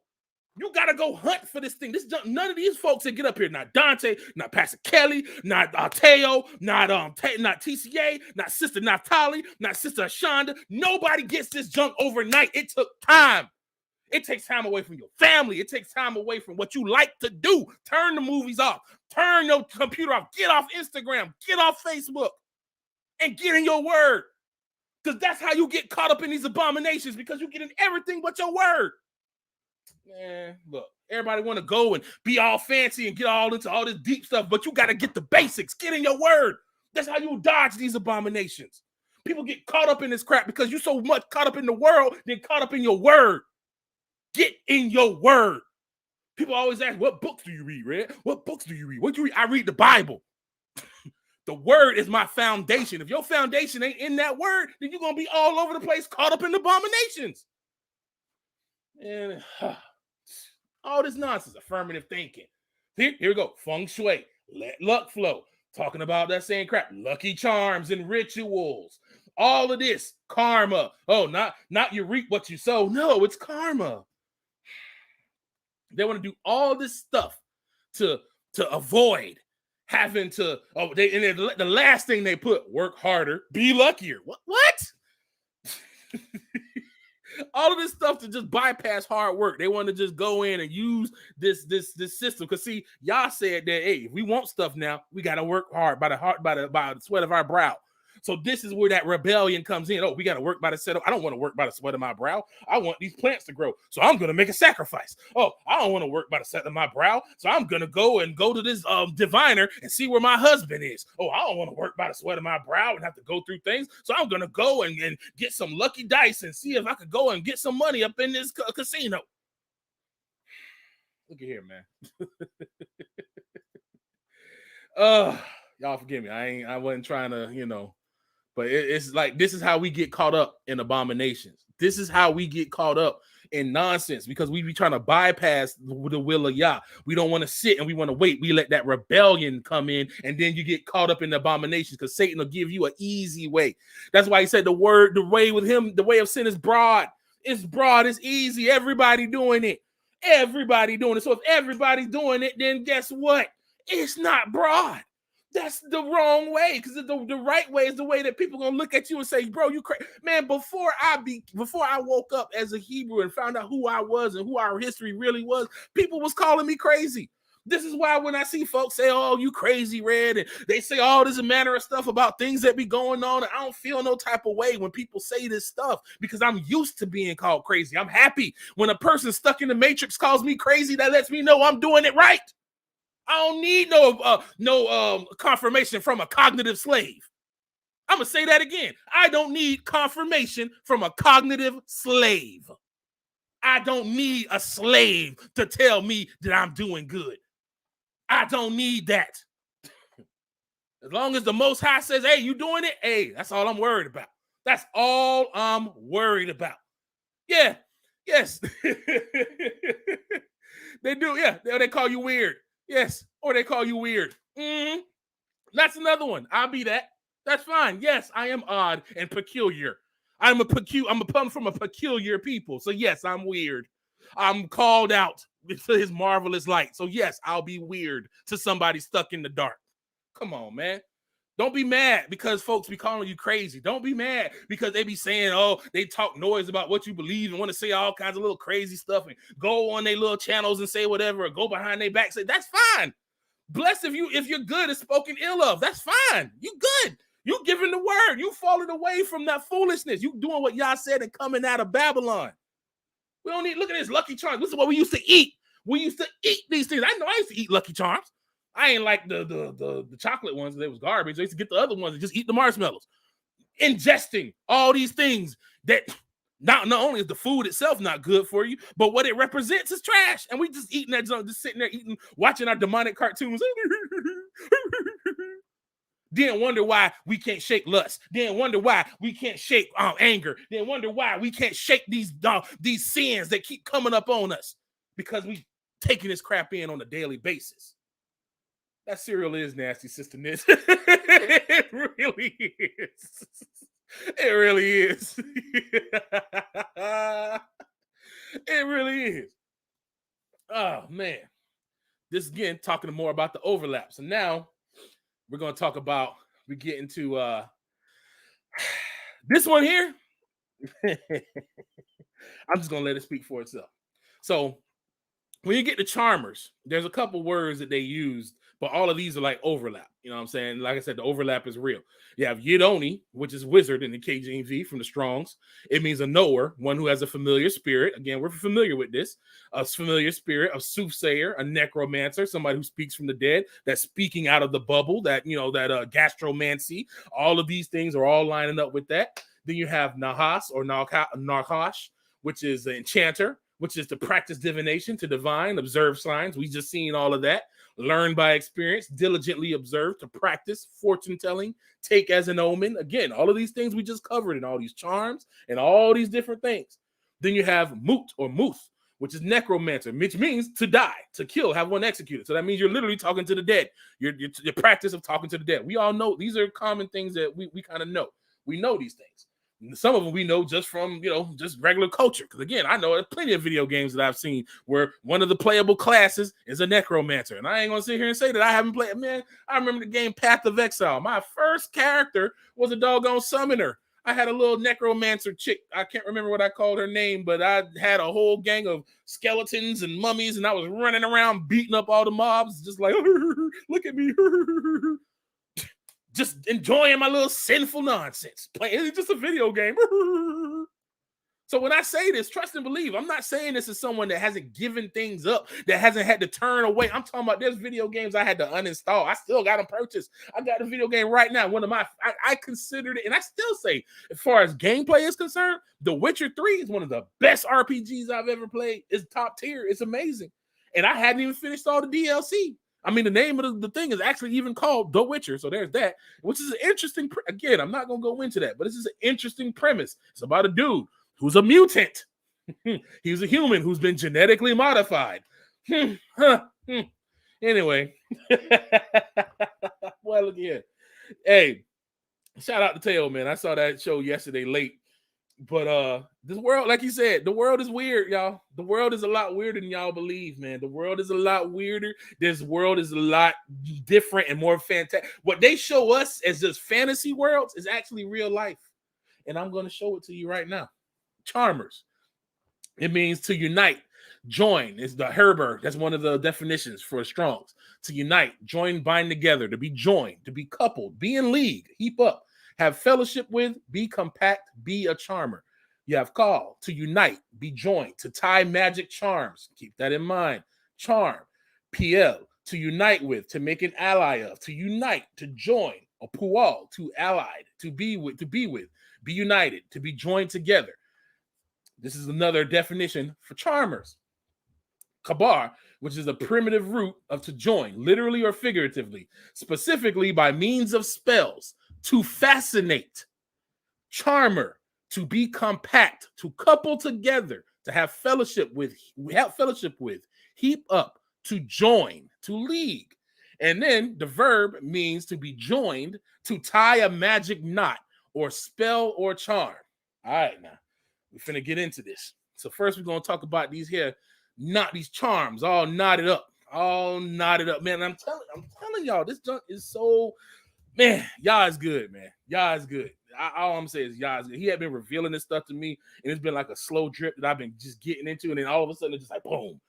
you got to go hunt for this thing. None of these folks that get up here, not Dante, not Pastor Kelly, not Teo, not TCA, not Sister Natali, not Sister Ashonda. Nobody gets this junk overnight. It took time. It takes time away from your family. It takes time away from what you like to do. Turn the movies off. Turn your computer off. Get off Instagram. Get off Facebook. And get in your word. Because that's how you get caught up in these abominations, because you get in everything but your word. Man, look, everybody want to go and be all fancy and get all into all this deep stuff, but you got to get the basics. Get in your word. That's how you dodge these abominations. People get caught up in this crap because you're so much caught up in the world than caught up in your word. Get in your word. People always ask, what books do you read, Red? What books do you read? What do you read? I read the Bible. The word is my foundation. If your foundation ain't in that word, then you're going to be all over the place caught up in abominations. And all this nonsense, affirmative thinking. Here we go. Feng shui, let luck flow. Talking about that same crap. Lucky charms and rituals. All of this, karma. Oh, not you reap what you sow. No, it's karma. They want to do all this stuff to avoid having to. Oh, the last thing they put: work harder, be luckier. What? All of this stuff to just bypass hard work. They want to just go in and use this system. Because see, y'all said that, hey, if we want stuff now, we got to work hard by the sweat of our brow. So this is where that rebellion comes in. Oh, we got to work by the sweat. I don't want to work by the sweat of my brow. I want these plants to grow. So I'm going to make a sacrifice. Oh, I don't want to work by the sweat of my brow. So I'm going to go to this diviner and see where my husband is. Oh, I don't want to work by the sweat of my brow and have to go through things. So I'm going to go and get some lucky dice and see if I could go and get some money up in this casino. Look at here, man. Y'all forgive me. I wasn't trying to, but it's like, this is how we get caught up in abominations. This is how we get caught up in nonsense, because we be trying to bypass the will of Yah. We don't want to sit and we want to wait. We let that rebellion come in, and then you get caught up in the abominations, because Satan will give you an easy way. That's why he said the way with him, the way of sin is broad. It's broad, it's easy. Everybody doing it. Everybody doing it. So if everybody's doing it, then guess what? It's not broad. That's the wrong way, because the right way is the way that people gonna look at you and say, bro, you crazy. Man, before I woke up as a Hebrew and found out who I was and who our history really was, people was calling me crazy. This is why when I see folks say, oh, you crazy, Red, and they say all this manner of stuff about things that be going on, and I don't feel no type of way when people say this stuff, because I'm used to being called crazy. I'm happy when a person stuck in the matrix calls me crazy. That lets me know I'm doing it right. I don't need no confirmation from a cognitive slave. I'm going to say that again. I don't need confirmation from a cognitive slave. I don't need a slave to tell me that I'm doing good. I don't need that. As long as the Most High says, hey, you doing it? Hey, that's all I'm worried about. That's all I'm worried about. Yeah. Yes. They do. Yeah. They call you weird. Yes, or they call you weird. That's another one. I'll be that. That's fine. Yes, I am odd and peculiar. I'm from a peculiar people. So yes, I'm weird. I'm called out to his marvelous light. So yes, I'll be weird to somebody stuck in the dark. Come on, man. Don't be mad because folks be calling you crazy. Don't be mad because they be saying, oh, they talk noise about what you believe and want to say all kinds of little crazy stuff and go on their little channels and say whatever or go behind their back. Say, that's fine. Blessed if you're good is spoken ill of. That's fine. You good. You giving the word. You falling away from that foolishness. You doing what Yah said and coming out of Babylon. We don't need, look at this Lucky Charms. This is what we used to eat. We used to eat these things. I know I used to eat Lucky Charms. I ain't like the chocolate ones. They was garbage. I used to get the other ones and just eat the marshmallows. Ingesting all these things that not only is the food itself not good for you, but what it represents is trash. And we just eating that junk, just sitting there eating, watching our demonic cartoons. Then wonder why we can't shake lust. Then wonder why we can't shake anger. Then wonder why we can't shake these sins that keep coming up on us because we taking this crap in on a daily basis. That cereal is nasty, Sister Nis. It really is. It really is. It really is. Oh, man. This again, talking more about the overlap. So now we're going to talk about, we get into this one here. I'm just going to let it speak for itself. So when you get to Charmers, there's a couple words that they used, but all of these are like overlap. You know what I'm saying? Like I said, the overlap is real. You have Yidoni, which is wizard in the KJV from the Strongs. It means a knower, one who has a familiar spirit. Again, we're familiar with this. A familiar spirit, a soothsayer, a necromancer, somebody who speaks from the dead, that's speaking out of the bubble, that, you know, that gastromancy. All of these things are all lining up with that. Then you have Nahas or Narkash, which is an enchanter, which is to practice divination, to divine, observe signs. We just seen all of that. Learn by experience, diligently observe, to practice, fortune telling, take as an omen. Again, all of these things we just covered in all these charms and all these different things. Then you have Moot or Muth, which is necromancer, which means to die, to kill, have one executed. So that means you're literally talking to the dead. Your practice of talking to the dead. We all know these are common things that we kind of know. We know these things. Some of them we know just from, you know, just regular culture. Because again, I know there's plenty of video games that I've seen where one of the playable classes is a necromancer. And I ain't going to sit here and say that I haven't played. Man, I remember the game Path of Exile. My first character was a doggone summoner. I had a little necromancer chick. I can't remember what I called her name, but I had a whole gang of skeletons and mummies, and I was running around beating up all the mobs, just like, look at me. Just enjoying my little sinful nonsense. It's just a video game. So when I say this, trust and believe, I'm not saying this is someone that hasn't given things up, that hasn't had to turn away. I'm talking about there's video games I had to uninstall. I still got them purchased. I got the video game right now. One of my, I considered it, and I still say, as far as gameplay is concerned, The Witcher 3 is one of the best RPGs I've ever played. It's top tier. It's amazing. And I hadn't even finished all the DLC. I mean, the name of the thing is actually even called The Witcher. So there's that, which is an interesting, again, I'm not going to go into that, but this is an interesting premise. It's about a dude who's a mutant. He's a human who's been genetically modified. Anyway. Well, look here. Hey, shout out to Teo, man. I saw that show yesterday late. But this world, like you said, the world is weird, y'all. The world is a lot weirder than y'all believe, man. The world is a lot weirder. This world is a lot different and more fantastic. What they show us as just fantasy worlds is actually real life. And I'm going to show it to you right now. Charmers. It means to unite. Join is the Herber. That's one of the definitions for Strongs. To unite, join, bind together, to be joined, to be coupled, be in league, heap up. Have fellowship with, be compact, be a charmer. You have call, to unite, be joined, to tie magic charms. Keep that in mind. Charm, PL, to unite with, to make an ally of, to unite, to join, a pual, to allied, to be with, be united, to be joined together. This is another definition for charmers. Kabar, which is a primitive root of to join, literally or figuratively, specifically by means of spells. To fascinate, charmer, to be compact, to couple together, to have fellowship with, heap up, to join, to league. And then the verb means to be joined, to tie a magic knot or spell or charm. All right, now we're finna get into this. So first we're gonna talk about these here, not these charms, all knotted up, man. I'm telling y'all, this junk is so, man, y'all is good, man. Y'all is good. All I'm saying is y'all is good. He had been revealing this stuff to me, and it's been like a slow drip that I've been just getting into, and then all of a sudden it's just like boom,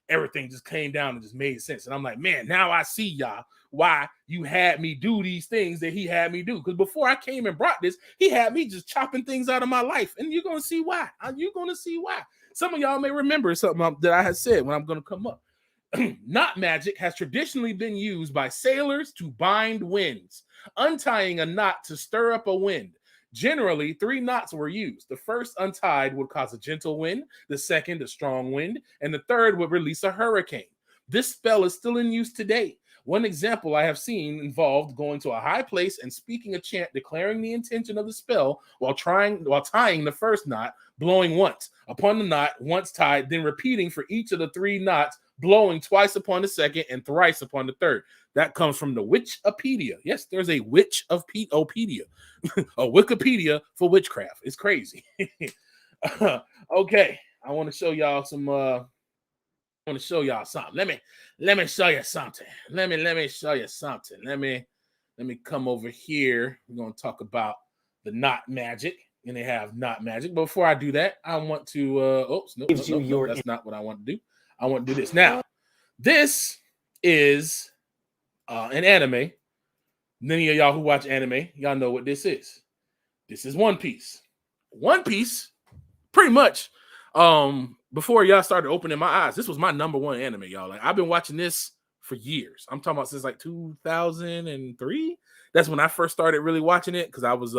everything just came down and just made sense. And I'm like, man, now I see y'all why you had me do these things that he had me do. Because before I came and brought this, he had me just chopping things out of my life, and you're gonna see why. You're gonna see why. Some of y'all may remember something that I had said when I'm gonna come up. Knot magic has traditionally been used by sailors to bind winds, untying a knot to stir up a wind. Generally, 3 knots were used. The first untied would cause a gentle wind, the second a strong wind, and the third would release a hurricane. This spell is still in use today. One example I have seen involved going to a high place and speaking a chant declaring the intention of the spell while tying the first knot, blowing once upon the knot, once tied, then repeating for each of the 3 knots, blowing twice upon the second and thrice upon the third. That comes from the Witchopedia. Yes, there's a Witchopedia, a Wikipedia for witchcraft. It's crazy. Okay, I want to show y'all some. I want to show y'all something. Let me show you something. Let me show you something. Let me come over here. We're gonna talk about the knot magic, and they have knot magic. But before I do that, I want to. No, that's not what I want to do. I want to do this now. This is an anime. Many of y'all who watch anime, y'all know what this is. This is One Piece. One Piece, pretty much. Before y'all started opening my eyes, this was my #1 anime, y'all. Like, I've been watching this for years. I'm talking about since like 2003. That's when I first started really watching it, because I was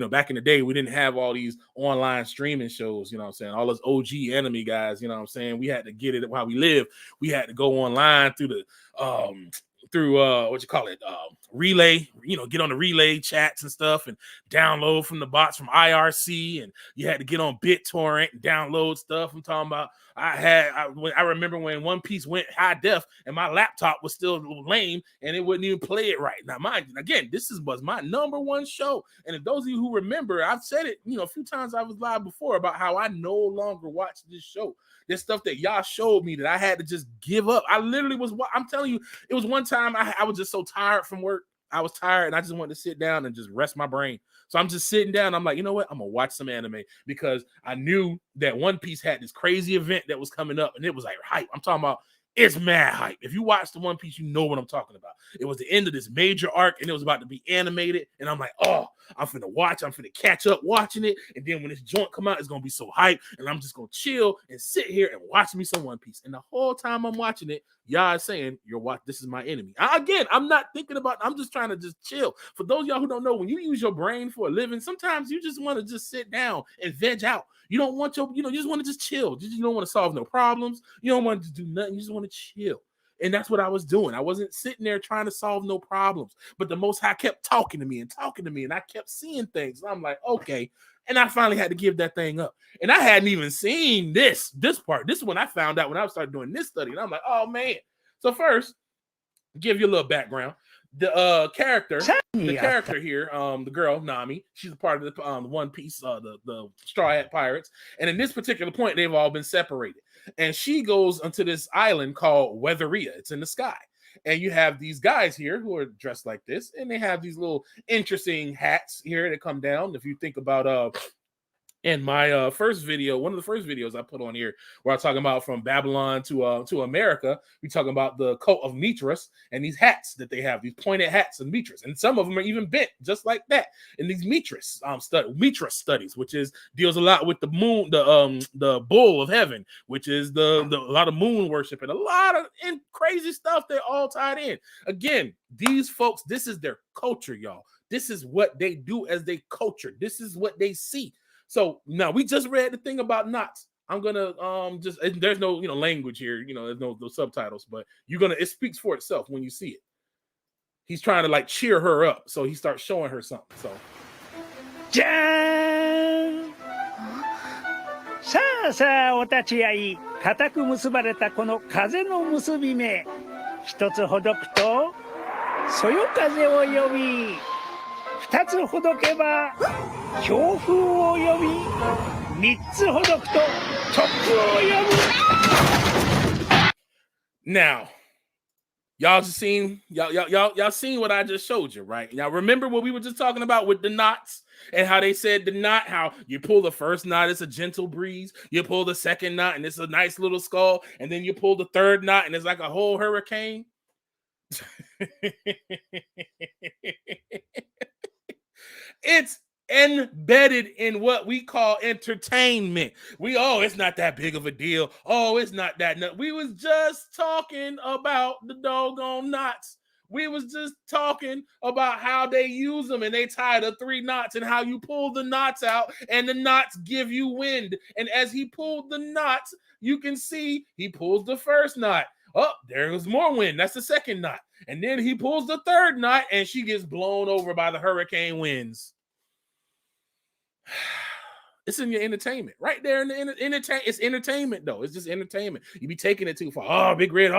back in the day, we didn't have all these online streaming shows, you know what I'm saying? All those OG anime guys, you know what I'm saying? We had to get it while we live. We had to go online through the relay, get on the relay chats and stuff and download from the bots from IRC, and you had to get on BitTorrent and download stuff. I'm talking about I remember when One Piece went high def and my laptop was still lame and it wouldn't even play it right. Now, mind you, again, this was my #1 show. And if those of you who remember, I've said it, a few times I was live before about how I no longer watch this show. There's stuff that y'all showed me that I had to just give up. I literally I'm telling you, it was one time I was just so tired from work. I was tired and I just wanted to sit down and just rest my brain. So I'm just sitting down. I'm like, you know what? I'm going to watch some anime, because I knew that One Piece had this crazy event that was coming up, and it was like hype. I'm talking about, it's mad hype. If you watch the One Piece, you know what I'm talking about. It was the end of this major arc, and it was about to be animated. And I'm like, oh, I'm finna watch. I'm finna catch up watching it. And then when this joint come out, it's going to be so hype. And I'm just going to chill and sit here and watch me some One Piece. And the whole time I'm watching it, y'all saying, this is my enemy. Again, I'm not thinking about, I'm just trying to just chill. For those of y'all who don't know, when you use your brain for a living, sometimes you just want to just sit down and veg out. You don't want you just want to just chill. You don't want to solve no problems. You don't want to do nothing. You just want to chill. And that's what I was doing. I wasn't sitting there trying to solve no problems. But the Most High kept talking to me, and I kept seeing things. And I'm like, okay. And I finally had to give that thing up. And I hadn't even seen this part. This is when I found out when I started doing this study. And I'm like, oh, man. So first, give you a little background. The character here, the girl Nami, she's a part of the One Piece, the Straw Hat Pirates, and in this particular point, they've all been separated, and she goes onto this island called Weatheria. It's in the sky, and you have these guys here who are dressed like this, and they have these little interesting hats here that come down. If you think about in my first video, one of the first videos I put on here, where I talking about from Babylon to America, we talking about the cult of Mithras and these hats that they have, these pointed hats of Mithras, and some of them are even bent just like that. In these Mithras studies, which deals a lot with the moon, the bull of heaven, which is a lot of moon worship and a lot of crazy stuff. They're all tied in. Again, these folks, this is their culture, y'all. This is what they do as they culture. This is what they see. So now we just read the thing about knots. I'm gonna there's no language here, there's no subtitles, but it speaks for itself when you see it. He's trying to like cheer her up, so he starts showing her something. So, Jan! さあさあお立ち会い、固く結ばれたこの風の結び目、一つほどくとそよ風を呼び、二つほどけば強風を呼び、3つほどくと突風を呼ぶ。 Now, y'all just seen y'all seen what I just showed you, right? Now remember what we were just talking about with the knots and how they said the knot, how you pull the first knot, it's a gentle breeze, you pull the second knot and it's a nice little skull, and then you pull the third knot and it's like a whole hurricane. It's embedded in what we call entertainment. It's not that big of a deal. Oh, it's not that. We was just talking about the doggone knots. We was just talking about how they use them and they tie the 3 knots and how you pull the knots out and the knots give you wind. And as he pulled the knots, you can see he pulls the first knot. Oh, there was more wind. That's the second knot. And then he pulls the third knot and she gets blown over by the hurricane winds. It's in your entertainment right there in the entertainment. It's entertainment though. It's just entertainment. You be taking it too far. Oh, Big Red.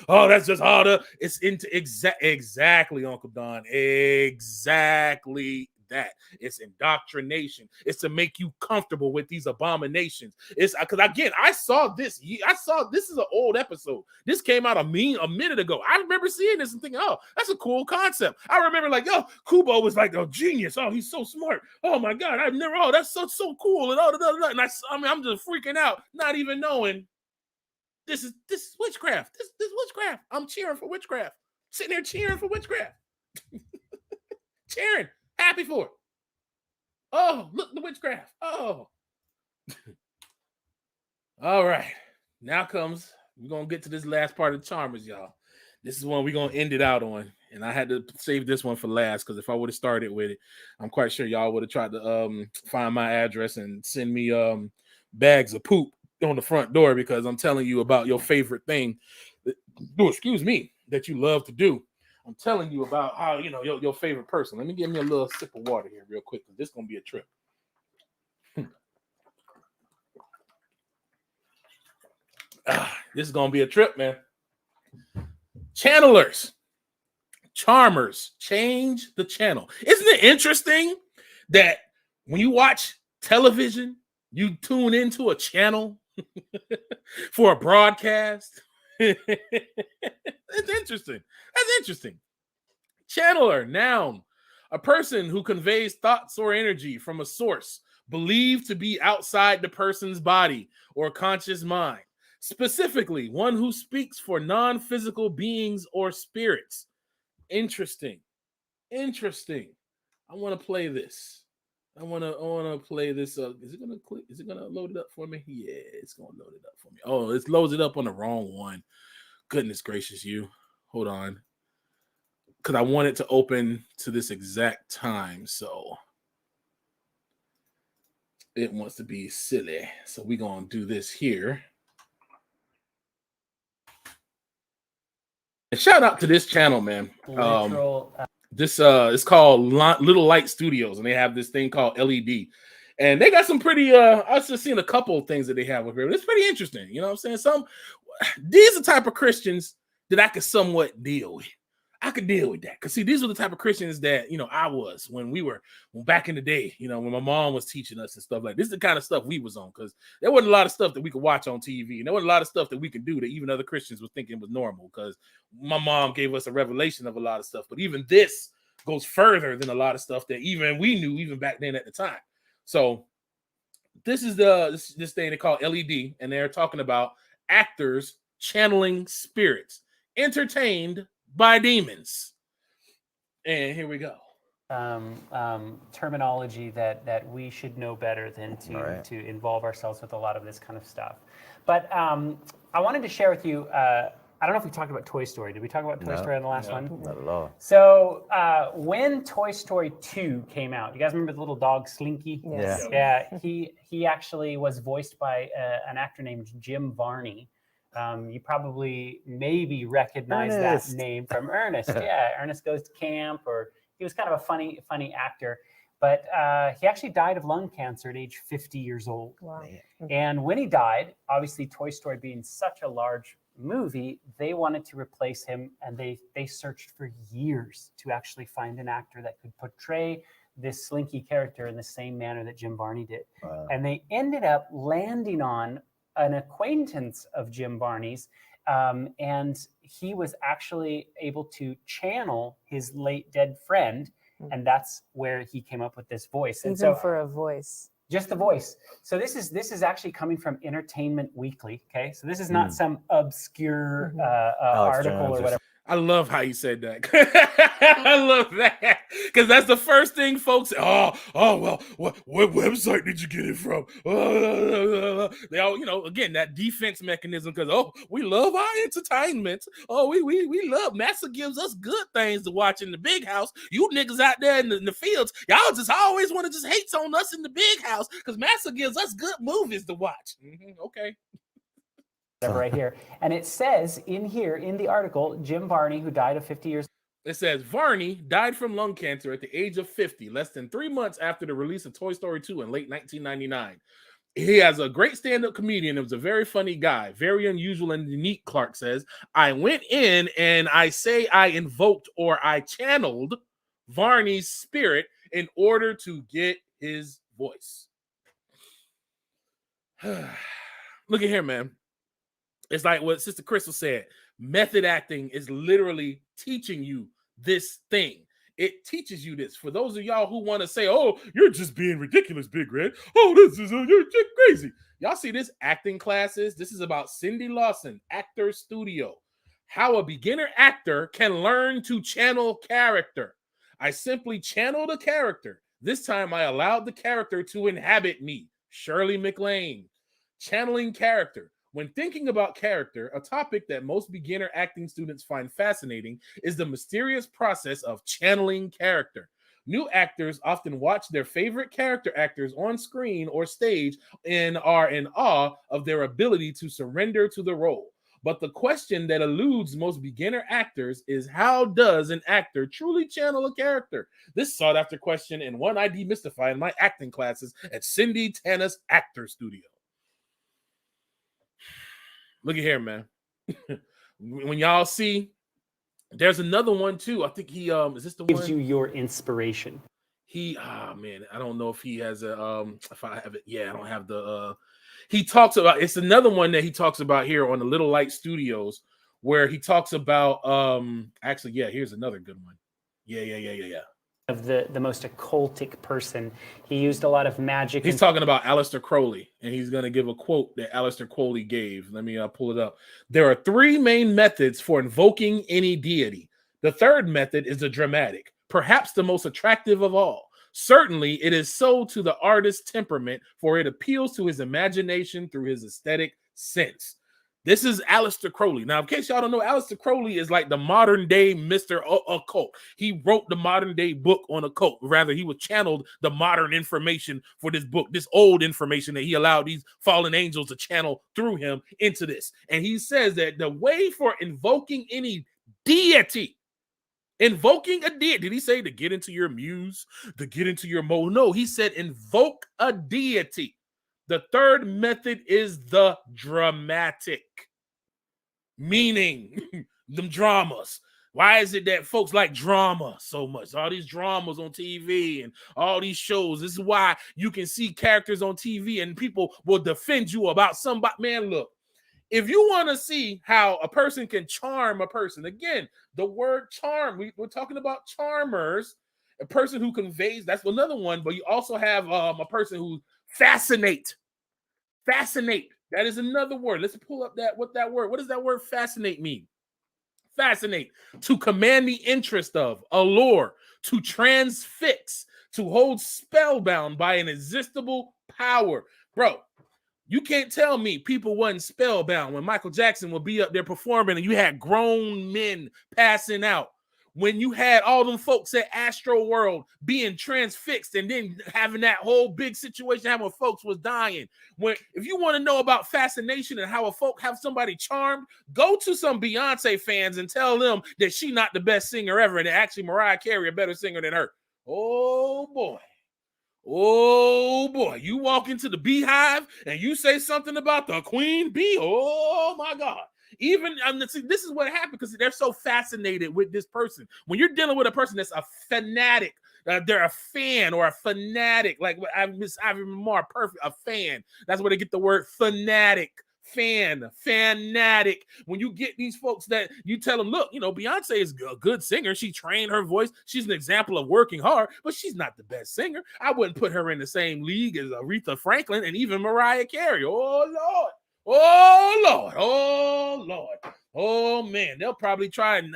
That's just all the. It's into exactly, Uncle Don. Exactly that. It's indoctrination. It's to make you comfortable with these abominations. It's because again, I saw this is an old episode. This came out a minute ago. I remember seeing this and thinking, oh, that's a cool concept. I remember like, oh, Kubo was like a genius. Oh, he's so smart. Oh my God, that's so cool. And and I'm just freaking out, not even knowing this is witchcraft. This witchcraft. I'm cheering for witchcraft. Sitting there cheering for witchcraft. Cheering. Happy for it. Oh, look, the witchcraft. Oh. All right. Now we're going to get to this last part of Charmers, y'all. This is one we're going to end it out on. And I had to save this one for last because if I would have started with it, I'm quite sure y'all would have tried to find my address and send me bags of poop on the front door because I'm telling you about your favorite thing. That you love to do. I'm telling you about how, your favorite person. Let me give me a little sip of water here real quick because this is going to be a trip. This is going to be a trip, man. Channelers, charmers, change the channel. Isn't it interesting that when you watch television, you tune into a channel for a broadcast? It's interesting. That's interesting. Channeler, noun, a person who conveys thoughts or energy from a source believed to be outside the person's body or conscious mind. Specifically, one who speaks for non-physical beings or spirits. Interesting. I want to play this. I want to play this. Is it gonna load it up for me? Yeah, it's gonna load it up for me. Oh, it loads it up on the wrong one. Goodness gracious, you. Hold on. Because I want it to open to this exact time. So it wants to be silly. So we're going to do this here. And shout out to this channel, man. This is called Little Light Studios, and they have this thing called LED. And they got some pretty, I've just seen a couple of things that they have over here. It's pretty interesting. You know what I'm saying? These are the type of Christians that I could somewhat deal with. I could deal with that. Because, see, these are the type of Christians that, I was when back in the day, when my mom was teaching us and stuff like this. Is the kind of stuff we was on because there wasn't a lot of stuff that we could watch on TV. And there wasn't a lot of stuff that we could do that even other Christians were thinking was normal because my mom gave us a revelation of a lot of stuff. But even this goes further than a lot of stuff that even we knew even back then at the time. So this is this thing they call LED, and they're talking about actors channeling spirits entertained by demons. And here we go. Terminology that we should know better than to involve ourselves with a lot of this kind of stuff. But I wanted to share with you, I don't know if we talked about Toy Story. Did we talk about Toy Story on the last one? Not at all. So when Toy Story 2 came out, you guys remember the little dog Slinky? Yes. Yeah, he actually was voiced by an actor named Jim Varney. You probably maybe recognize that name from Ernest. Yeah, Ernest Goes to Camp, or he was kind of a funny actor. But he actually died of lung cancer at age 50 years old. Wow. And when he died, obviously Toy Story being such a large movie, they wanted to replace him, and they searched for years to actually find an actor that could portray this slinky character in the same manner that Jim Varney did. Wow. And they ended up landing on an acquaintance of Jim Varney's, and he was actually able to channel his late dead friend, and that's where he came up with this voice. And Even so, for a voice. just the voice. So this is actually coming from Entertainment Weekly. Okay, so this is not some obscure article Jones or whatever. I love how you said that. I love that because that's the first thing folks say. Oh, well, what website did you get it from? They all, again, that defense mechanism because we love our entertainment. We love Massa gives us good things to watch in the big house. You niggas out there in the fields, y'all just always want to just hate on us in the big house because Massa gives us good movies to watch. Okay. Right here. And it says in the article, Jim Varney, who died of 50 years. It says Varney died from lung cancer at the age of 50, less than 3 months after the release of Toy Story 2 in late 1999. He has a great stand-up comedian. It was a very funny guy, very unusual and unique, Clark says. I went in and I invoked or I channeled Varney's spirit in order to get his voice. Look at here, man. It's like what Sister Crystal said. Method acting is literally teaching you this thing. It teaches you this. For those of y'all who want to say, oh, you're just being ridiculous, Big Red. Oh, you're just crazy. Y'all see this acting classes? This is about Cindy Lawson, Actor Studio. How a beginner actor can learn to channel character. I simply channeled a character. This time I allowed the character to inhabit me. Shirley MacLaine. Channeling character. When thinking about character, a topic that most beginner acting students find fascinating is the mysterious process of channeling character. New actors often watch their favorite character actors on screen or stage and are in awe of their ability to surrender to the role. But the question that eludes most beginner actors is, how does an actor truly channel a character? This sought-after question and one I demystify in my acting classes at Cindy Tanna's Actor Studio. Look at here, man. When y'all see, there's another one too. I think he is this the Gives one? you your inspiration. Man, I don't know if he has a if I have it. Yeah, I don't have the he talks about, it's another one that he talks about here on the Little Light Studios, where he talks about actually, yeah, here's another good one. Yeah. Of the most occultic person. He used a lot of magic. He's talking about Aleister Crowley, and he's going to give a quote that Aleister Crowley gave. Let me pull it up. There are 3 main methods for invoking any deity. The third method is the dramatic, perhaps the most attractive of all. Certainly, it is so to the artist's temperament, for it appeals to his imagination through his aesthetic sense. This is Aleister Crowley. Now, in case y'all don't know, Aleister Crowley is like the modern day Mr. Occult. He wrote the modern day book on occult. Rather, he was channeled the modern information for this book, this old information that he allowed these fallen angels to channel through him into this. And he says that the way for invoking any deity, invoking a deity, did he say to get into your muse, to get into your mole? No, he said invoke a deity. The third method is the dramatic, meaning them dramas. Why is it that folks like drama so much? All these dramas on TV and all these shows. This is why you can see characters on TV and people will defend you about somebody. Man, look, if you want to see how a person can charm a person, again, the word charm, we're talking about charmers, a person who conveys, that's another one, but you also have a person who fascinate. That is another word. Let's pull up what does that word fascinate mean? Fascinate, to command the interest of, allure, to transfix, to hold spellbound by an irresistible power. Bro, you can't tell me people wasn't spellbound when Michael Jackson would be up there performing and you had grown men passing out. When you had all them folks at Astro World being transfixed and then having that whole big situation having folks was dying. If you want to know about fascination and how a folk have somebody charmed, go to some Beyonce fans and tell them that she not the best singer ever and that actually Mariah Carey a better singer than her. Oh boy, you walk into the Beehive and you say something about the Queen Bee. Oh my God. Even see, this is what happened because they're so fascinated with this person. When you're dealing with a person that's a fanatic, they're a fan or a fanatic. Like I've more perfect, a fan. That's where they get the word fanatic. Fanatic. When you get these folks that you tell them, look, Beyonce is a good singer. She trained her voice. She's an example of working hard, but she's not the best singer. I wouldn't put her in the same league as Aretha Franklin and even Mariah Carey. Oh Lord. Oh Lord. Oh Lord. Oh man, they'll probably try and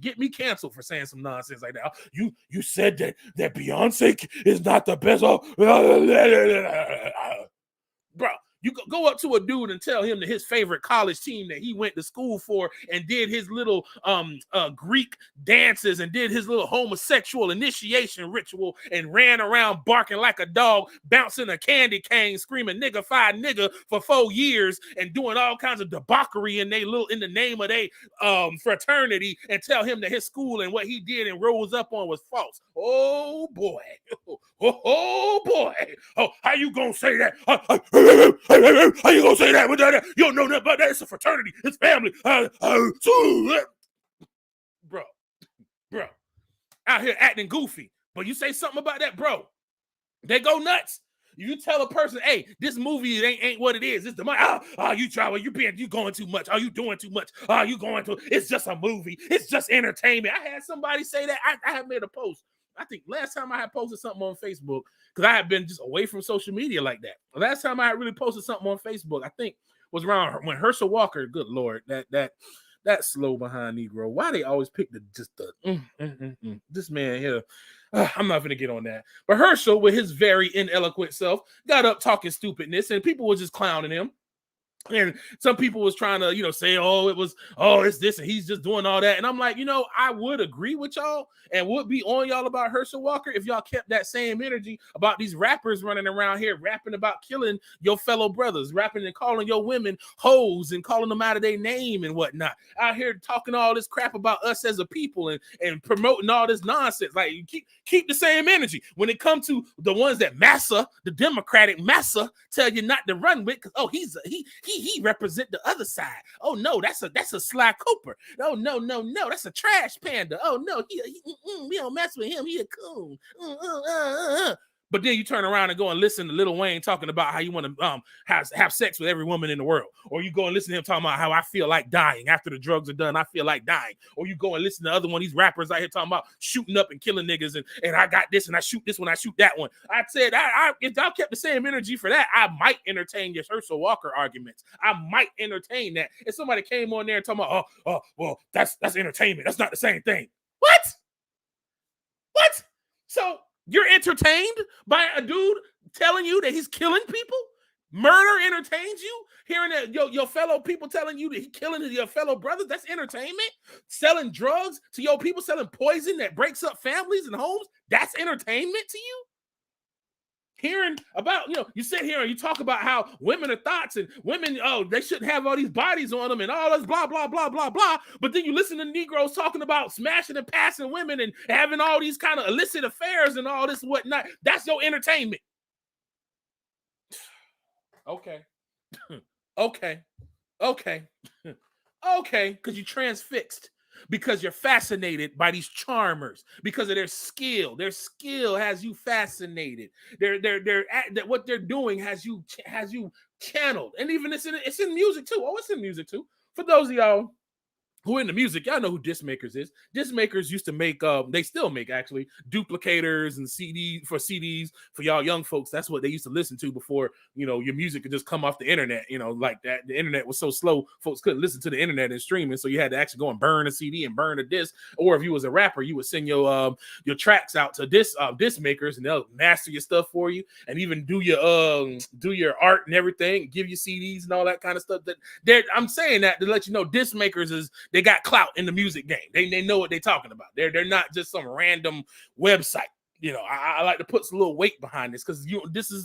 get me canceled for saying some nonsense like that. You said that Beyonce is not the best. Bro, you go up to a dude and tell him that his favorite college team that he went to school for and did his little Greek dances and did his little homosexual initiation ritual and ran around barking like a dog, bouncing a candy cane, screaming nigga-fied nigga for 4 years and doing all kinds of debauchery in the name of their fraternity, and tell him that his school and what he did and rose up on was false. Oh boy. Oh boy. Oh, how you gonna say that? How you gonna say that? You don't know nothing about that. It's a fraternity. It's family. Bro, out here acting goofy. But you say something about that, bro, they go nuts. You tell a person, hey, this movie ain't what it is. It's the money. You going too much. You doing too much. It's just a movie. It's just entertainment. I had somebody say that. I have made a post. I think last time I had posted something on Facebook, because I had been just away from social media like that. The last time I had really posted something on Facebook, I think was around when Herschel Walker, good Lord, that slow behind Negro. Why they always pick this man here? I'm not going to get on that. But Herschel, with his very ineloquent self, got up talking stupidness, and people were just clowning him. And some people was trying to, say, it's this, and he's just doing all that. And I'm like, I would agree with y'all and would be on y'all about Herschel Walker if y'all kept that same energy about these rappers running around here rapping about killing your fellow brothers, rapping and calling your women hoes and calling them out of their name and whatnot. Out here talking all this crap about us as a people and promoting all this nonsense. Like, you keep the same energy. When it comes to the ones that massa, the Democratic massa, tell you not to run with, because he represent the other side. Oh no, that's a Sly Cooper. Oh no, that's a trash panda. Oh no, we don't mess with him. He a coon. But then you turn around and go and listen to Lil Wayne talking about how you want to have sex with every woman in the world. Or you go and listen to him talking about how I feel like dying. After the drugs are done, I feel like dying. Or you go and listen to other one of these rappers out here talking about shooting up and killing niggas and I got this and I shoot this one, I shoot that one. I said, if y'all kept the same energy for that, I might entertain your Herschel Walker arguments. I might entertain that. If somebody came on there and talking about, well, that's entertainment. That's not the same thing. What? So you're entertained by a dude telling you that he's killing people? Murder entertains you? Hearing that your fellow people telling you that he's killing your fellow brothers, that's entertainment? Selling drugs to your people, selling poison that breaks up families and homes, that's entertainment to you? Hearing about, you sit here and you talk about how women are thoughts and women, they shouldn't have all these bodies on them and all this blah, blah, blah, blah, blah. But then you listen to Negroes talking about smashing and passing women and having all these kind of illicit affairs and all this and whatnot. That's your entertainment. Okay. Okay, because you're transfixed. Because you're fascinated by these charmers, because of their skill. Their skill has you fascinated. What they're doing has you channeled. And even it's in music too. Oh, it's in music too. For those of y'all who in the music, y'all know who disc makers is. Disc makers used to make, they still make actually, duplicators and CDs for y'all young folks. That's what they used to listen to before, your music could just come off the internet, like that. The internet was so slow, folks couldn't listen to the internet and streaming. So you had to actually go and burn a CD and burn a disc. Or if you was a rapper, you would send your tracks out to disc makers and they'll master your stuff for you and even do your art and everything, give you CDs and all that kind of stuff. I'm saying that to let you know, disc makers they got clout in the music game. They know what they're talking about. They're not just some random website. I like to put some little weight behind this because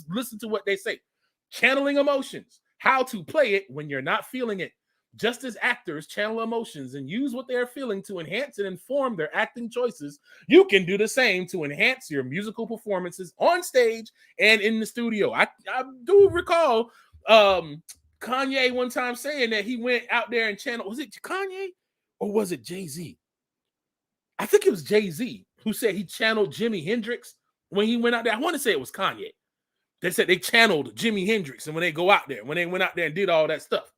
listen to what they say. Channeling emotions. How to play it when you're not feeling it. Just as actors channel emotions and use what they're feeling to enhance and inform their acting choices, you can do the same to enhance your musical performances on stage and in the studio. I do recall Kanye one time saying that he went out there and channeled. Was it Kanye or was it Jay-Z? I think it was Jay-Z who said he channeled Jimi Hendrix when he went out there. I want to say it was Kanye. They said they channeled Jimi Hendrix, and when they go out there, when they went out there and did all that stuff.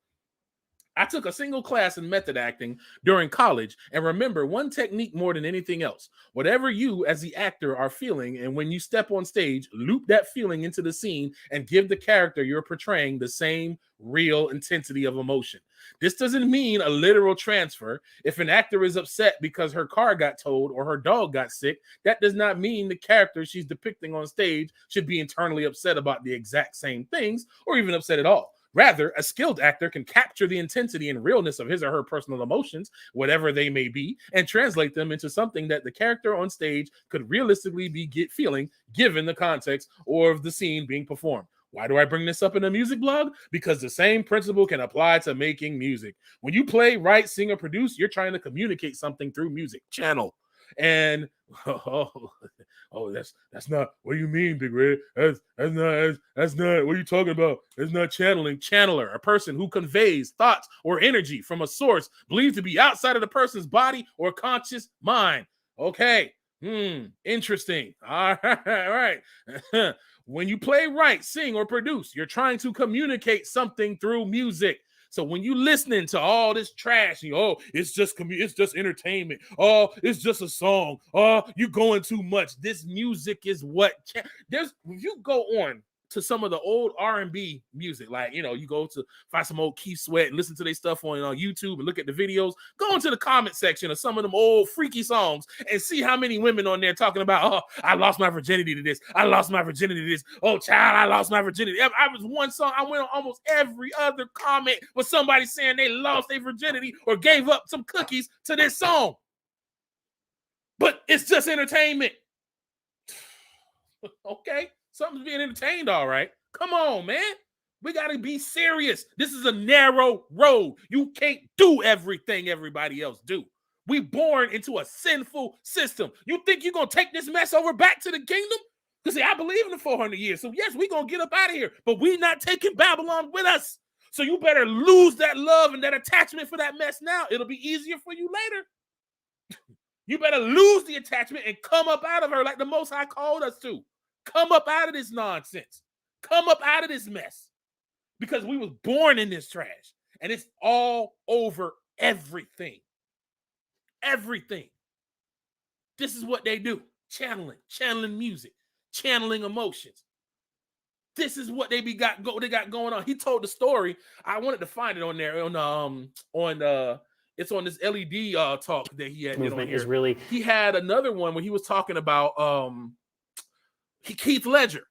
I took a single class in method acting during college, and remember one technique more than anything else. Whatever you as the actor are feeling, and when you step on stage, loop that feeling into the scene and give the character you're portraying the same real intensity of emotion. This doesn't mean a literal transfer. If an actor is upset because her car got towed or her dog got sick, that does not mean the character she's depicting on stage should be internally upset about the exact same things or even upset at all. Rather, a skilled actor can capture the intensity and realness of his or her personal emotions, whatever they may be, and translate them into something that the character on stage could realistically be feeling given the context or of the scene being performed. Why do I bring this up in a music blog? Because the same principle can apply to making music. When you play, write, sing, or produce, you're trying to communicate something through music. Channel. And that's not what do you mean, Big Red? That's not what are you talking about? That's not channeling. Channeler, a person who conveys thoughts or energy from a source believed to be outside of the person's body or conscious mind. Okay. Interesting. All right. When you play, write, sing, or produce, you're trying to communicate something through music. So when you listening to all this trash, it's just entertainment. Oh, it's just a song. Oh, you're going too much. This music is what if you go on to some of the old R&B music, like you go to find some old Keith Sweat and listen to their stuff on YouTube and look at the videos. Go into the comment section of some of them old freaky songs and see how many women on there talking about, oh, I lost my virginity to this. I lost my virginity to this. Oh, child, I lost my virginity. I was one song. I went on almost every other comment with somebody saying they lost their virginity or gave up some cookies to this song. But it's just entertainment. Okay. Something's being entertained, all right. Come on, man. We got to be serious. This is a narrow road. You can't do everything everybody else do. We born into a sinful system. You think you're going to take this mess over back to the kingdom? Because see, I believe in the 400 years. So yes, we're going to get up out of here. But we're not taking Babylon with us. So you better lose that love and that attachment for that mess now. It'll be easier for you later. You better lose the attachment and come up out of her like the Most High called us to. Come up out of this nonsense. Come up out of this mess. Because we was born in this trash. And it's all over everything. Everything. This is what they do. Channeling music. Channeling emotions. This is what they got going on. He told the story. I wanted to find it on there it's on this LED talk that he had. Movement is really. He had another one when he was talking about Heath Ledger.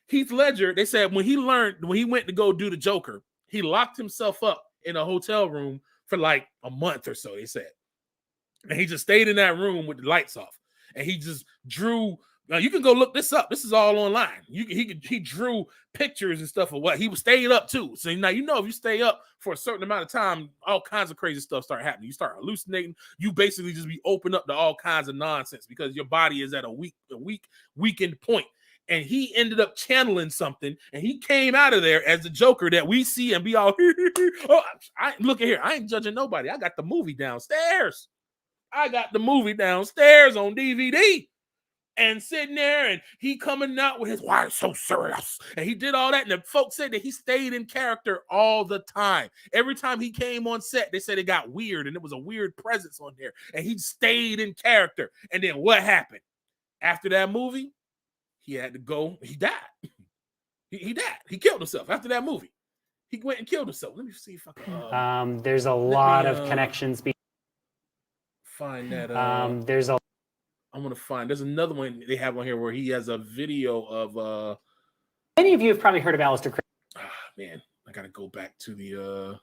Heath Ledger, they said when he went to go do the Joker, he locked himself up in a hotel room for like a month or so, they said. And he just stayed in that room with the lights off. And he just drew. Now you can go look this up. This is all online. He drew pictures and stuff of what he was staying up too. So now if you stay up for a certain amount of time, all kinds of crazy stuff start happening. You start hallucinating. You basically just be open up to all kinds of nonsense because your body is at a weakened point. And he ended up channeling something, and he came out of there as the Joker that we see and be all, oh, look at here. I ain't judging nobody. I got the movie downstairs. on DVD. And sitting there, and he coming out with his, why it's so serious? And he did all that, and the folks said that he stayed in character all the time. Every time he came on set, they said it got weird, and it was a weird presence on there. And he stayed in character. And then what happened? After that movie, he had to go. He died. He died. He killed himself after that movie. He went and killed himself. Let me see if I can. There's a lot of connections. Find that. I'm going to find. There's another one they have on here where he has a video of. Many of you have probably heard of Alistair Crowley. Man, I got to go back to the.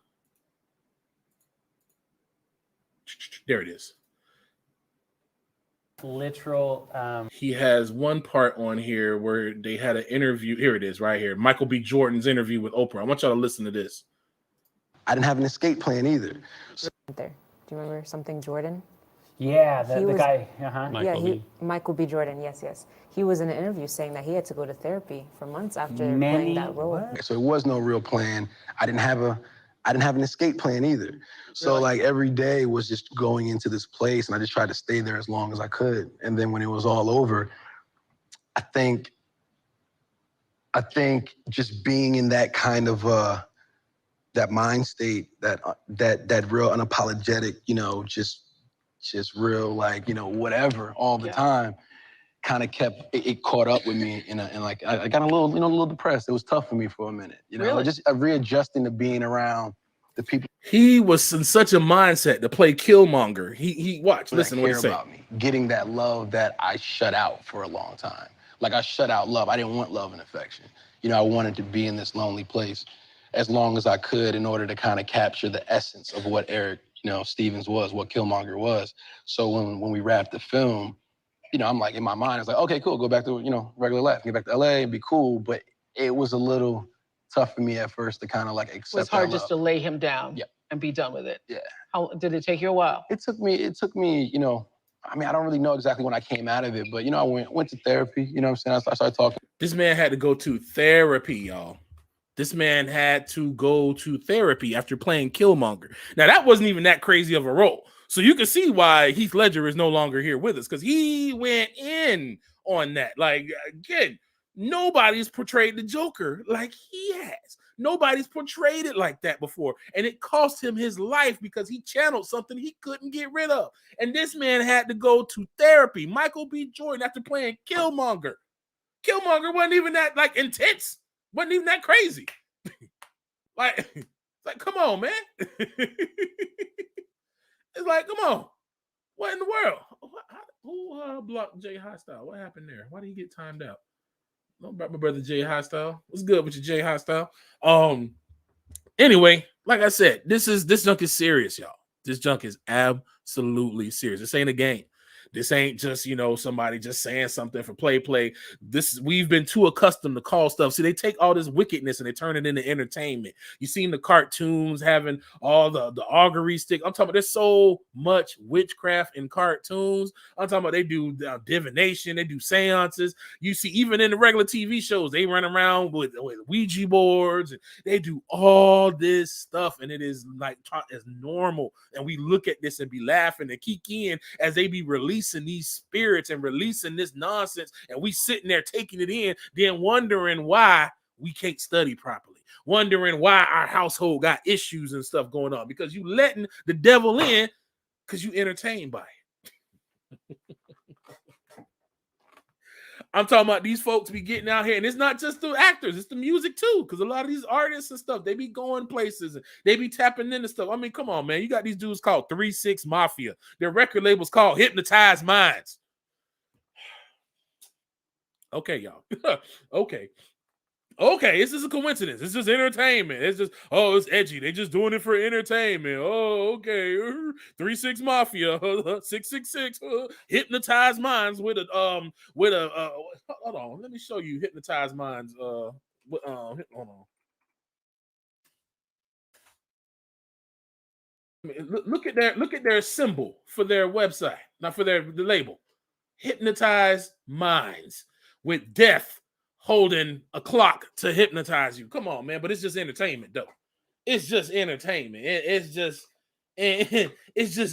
There it is. Literal. He has one part on here where they had an interview. Here it is, right here. Michael B. Jordan's interview with Oprah. I want y'all to listen to this. I didn't have an escape plan either. There. Do you remember something, Jordan? Yeah, the was- guy. Michael B. Jordan. Yes. He was in an interview saying that he had to go to therapy for months after playing Many that role. what? So it was no real plan. I didn't have an escape plan either. So like every day was just going into this place, and I just tried to stay there as long as I could. And then when it was all over, I think just being in that kind of that mind state, that real unapologetic, just real, like, whatever all the time, kind of kept it caught up with me, and like I got a little depressed. It was tough for me for a minute, Really? just readjusting to being around the people. He was in such a mindset to play Killmonger. He watch, that listen to what care he said. about me, getting that love that I shut out for a long time. Like I shut out love. I didn't want love and affection. I wanted to be in this lonely place as long as I could in order to kind of capture the essence of what Eric, Stevens was, what Killmonger was. So when we wrapped the film, I'm like, in my mind, I was like, okay, cool, go back to, regular life, get back to LA and be cool. But it was a little tough for me at first to kind of like accept It was hard that just love. to lay him down Yep. and be done with it. Yeah. How did it take you a while? It took me, I don't really know exactly when I came out of it, but, I went to therapy, what I'm saying? I started talking. This man had to go to therapy, y'all. This man had to go to therapy after playing Killmonger. Now, that wasn't even that crazy of a role. So you can see why Heath Ledger is no longer here with us, because he went in on that. Like, again, nobody's portrayed the Joker like he has. Nobody's portrayed it like that before. And it cost him his life because he channeled something he couldn't get rid of. And this man had to go to therapy. Michael B. Jordan, after playing Killmonger. Killmonger wasn't even that, like, intense. Wasn't even that crazy. like, come on, man. It's like, come on. What in the world? Who blocked Jay Hostile? What happened there? Why did he get timed out? Don't about my brother Jay Hostile. What's good with your Jay Hostile? Anyway, like I said, this junk is serious, y'all. This junk is absolutely serious. This ain't a game. This ain't just, somebody just saying something for play. We've been too accustomed to call stuff. See, they take all this wickedness and they turn it into entertainment. You seen the cartoons having all the augury stick. I'm talking about there's so much witchcraft in cartoons. I'm talking about they do divination, they do seances. You see, even in the regular TV shows, they run around with Ouija boards, and they do all this stuff, and it is like taught as normal. And we look at this and be laughing and kikiing as they be releasing these spirits and releasing this nonsense, and we sitting there taking it in, then wondering why we can't study properly, wondering why our household got issues and stuff going on, because you letting the devil in because you entertained by it. I'm talking about these folks be getting out here, and it's not just the actors, it's the music too, because a lot of these artists and stuff, they be going places and they be tapping into stuff. I mean, come on, man. You got these dudes called 3-6 Mafia. Their record label's called Hypnotized Minds. Okay, y'all. Okay, this is a coincidence. It's just entertainment. It's just, it's edgy. They just doing it for entertainment. Oh, okay. 3-6 Mafia, 666, Hypnotized Minds with a hold on. Let me show you Hypnotized Minds. Hold on. Look at their symbol for their website, not for the label. Hypnotized Minds with death holding a clock to hypnotize you. Come on, man. But it's just entertainment, though. It's just entertainment. It's just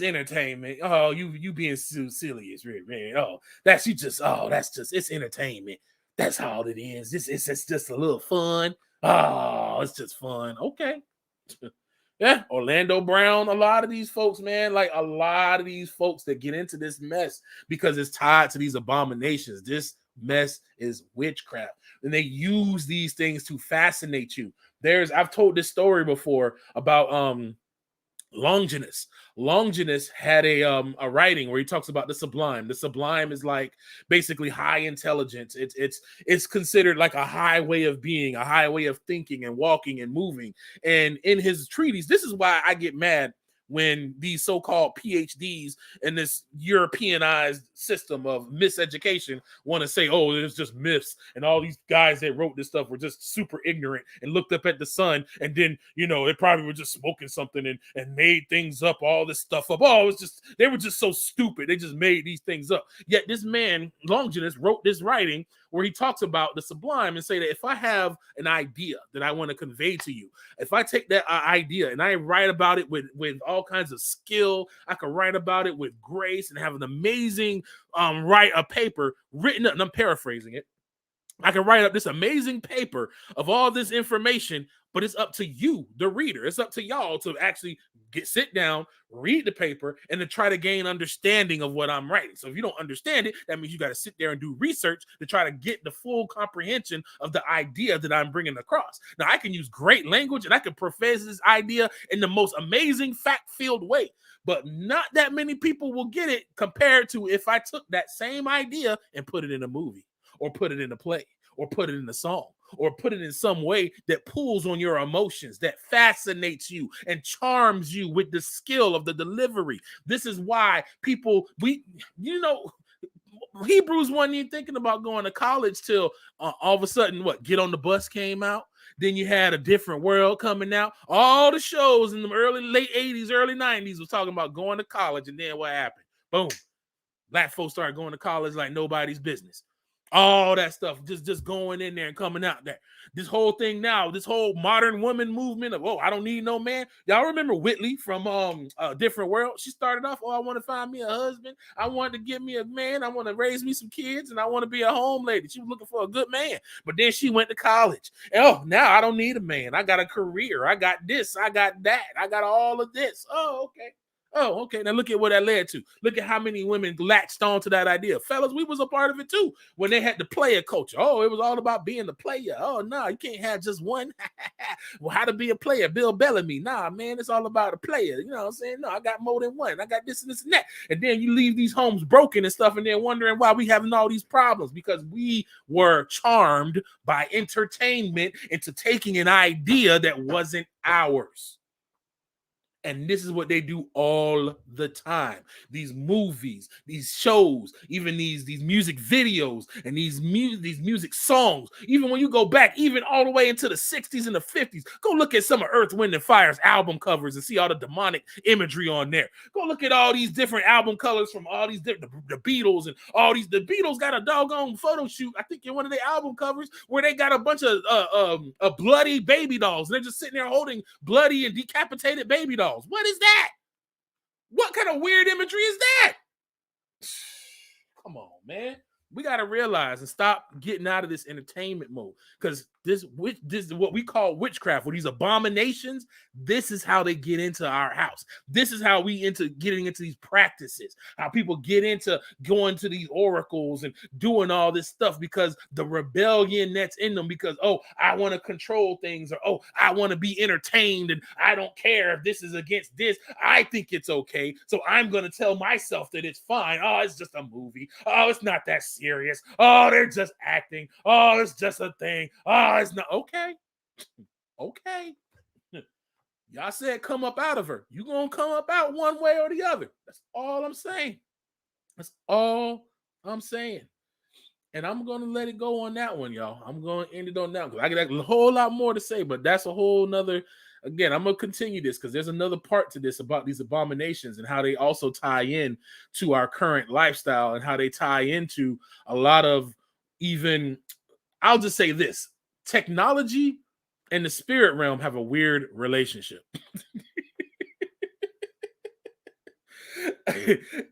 entertainment. Oh, you being so serious, man. That's it's entertainment. That's all it is. It's just a little fun. Oh, it's just fun. Okay. Yeah, Orlando Brown, a lot of these folks, man, like a lot of these folks that get into this mess because it's tied to these abominations. This mess is witchcraft, and they use these things to fascinate you. I've told this story before about Longinus. Longinus had a writing where he talks about the sublime. The sublime is like basically high intelligence. It's considered like a high way of being, a high way of thinking and walking and moving. And in his treatise, this is why I get mad when these so-called PhDs in this Europeanized system of miseducation want to say, oh, it's just myths, and all these guys that wrote this stuff were just super ignorant and looked up at the sun, and then, you know, they probably were just smoking something and made things up, all this stuff up. Oh, it's just, they were just so stupid. They just made these things up. Yet this man, Longinus, wrote this writing where he talks about the sublime and say that if I have an idea that I want to convey to you, if I take that idea and I write about it with all kinds of skill, I can write about it with grace and have an amazing write a paper written up, and I'm paraphrasing it. I can write up this amazing paper of all this information, but it's up to you, the reader. It's up to y'all to actually sit down, read the paper, and to try to gain understanding of what I'm writing. So if you don't understand it, that means you got to sit there and do research to try to get the full comprehension of the idea that I'm bringing across. Now, I can use great language and I can profess this idea in the most amazing fact-filled way, but not that many people will get it compared to if I took that same idea and put it in a movie, or put it in a play, or put it in a song, or put it in some way that pulls on your emotions, that fascinates you and charms you with the skill of the delivery. This is why people, Hebrews wasn't even thinking about going to college till all of a sudden, Get on the Bus came out. Then you had A Different World coming out. All the shows in the late 80s, early 90s was talking about going to college. And then what happened? Boom. Black folks started going to college like nobody's business. All that stuff, just going in there and coming out there. This whole thing now, this whole modern woman movement of, I don't need no man. Y'all remember Whitley from A Different World? She started off, I want to find me a husband. I want to get me a man. I want to raise me some kids, and I want to be a home lady. She was looking for a good man. But then she went to college. And, now I don't need a man. I got a career. I got this. I got that. I got all of this. Oh, okay. Oh, okay. Now look at what that led to. Look at how many women latched on to that idea. Fellas, we was a part of it too when they had the player culture. Oh, it was all about being the player. Oh, no, you can't have just one. Well, how to be a player? Bill Bellamy. Nah, man, it's all about a player. You know what I'm saying? No, I got more than one. I got this and this and that. And then you leave these homes broken and stuff, and then wondering why we having all these problems, because we were charmed by entertainment into taking an idea that wasn't ours. And this is what they do all the time. These movies, these shows, even these music videos and these music songs. Even when you go back, even all the way into the 60s and the 50s, go look at some of Earth, Wind, and Fire's album covers and see all the demonic imagery on there. Go look at all these different album colors from all these different, the Beatles and all these. The Beatles got a doggone photo shoot, I think, in one of their album covers where they got a bunch of bloody baby dolls. And they're just sitting there holding bloody and decapitated baby dolls. What is that? What kind of weird imagery is that? Come on, man. We got to realize and stop getting out of this entertainment mode, because this is what we call witchcraft, with these abominations. This is how they get into our house. This is how we getting into these practices, how people get into going to these oracles and doing all this stuff, because the rebellion that's in them, because, I want to control things, or, I want to be entertained, and I don't care if this is against this. I think it's okay, so I'm going to tell myself that it's fine. Oh, it's just a movie. Oh, it's not that serious. Oh, they're just acting. Oh, it's just a thing. Oh, it's not okay. Okay. Y'all said come up out of her. You gonna come up out one way or the other. That's all I'm saying. That's all I'm saying. And I'm gonna let it go on that one, y'all. I'm gonna end it on that one. I got a whole lot more to say, but that's a whole nother. Again, I'm gonna continue this because there's another part to this about these abominations and how they also tie in to our current lifestyle, and how they tie into a lot of, even, I'll just say this: technology and the spirit realm have a weird relationship.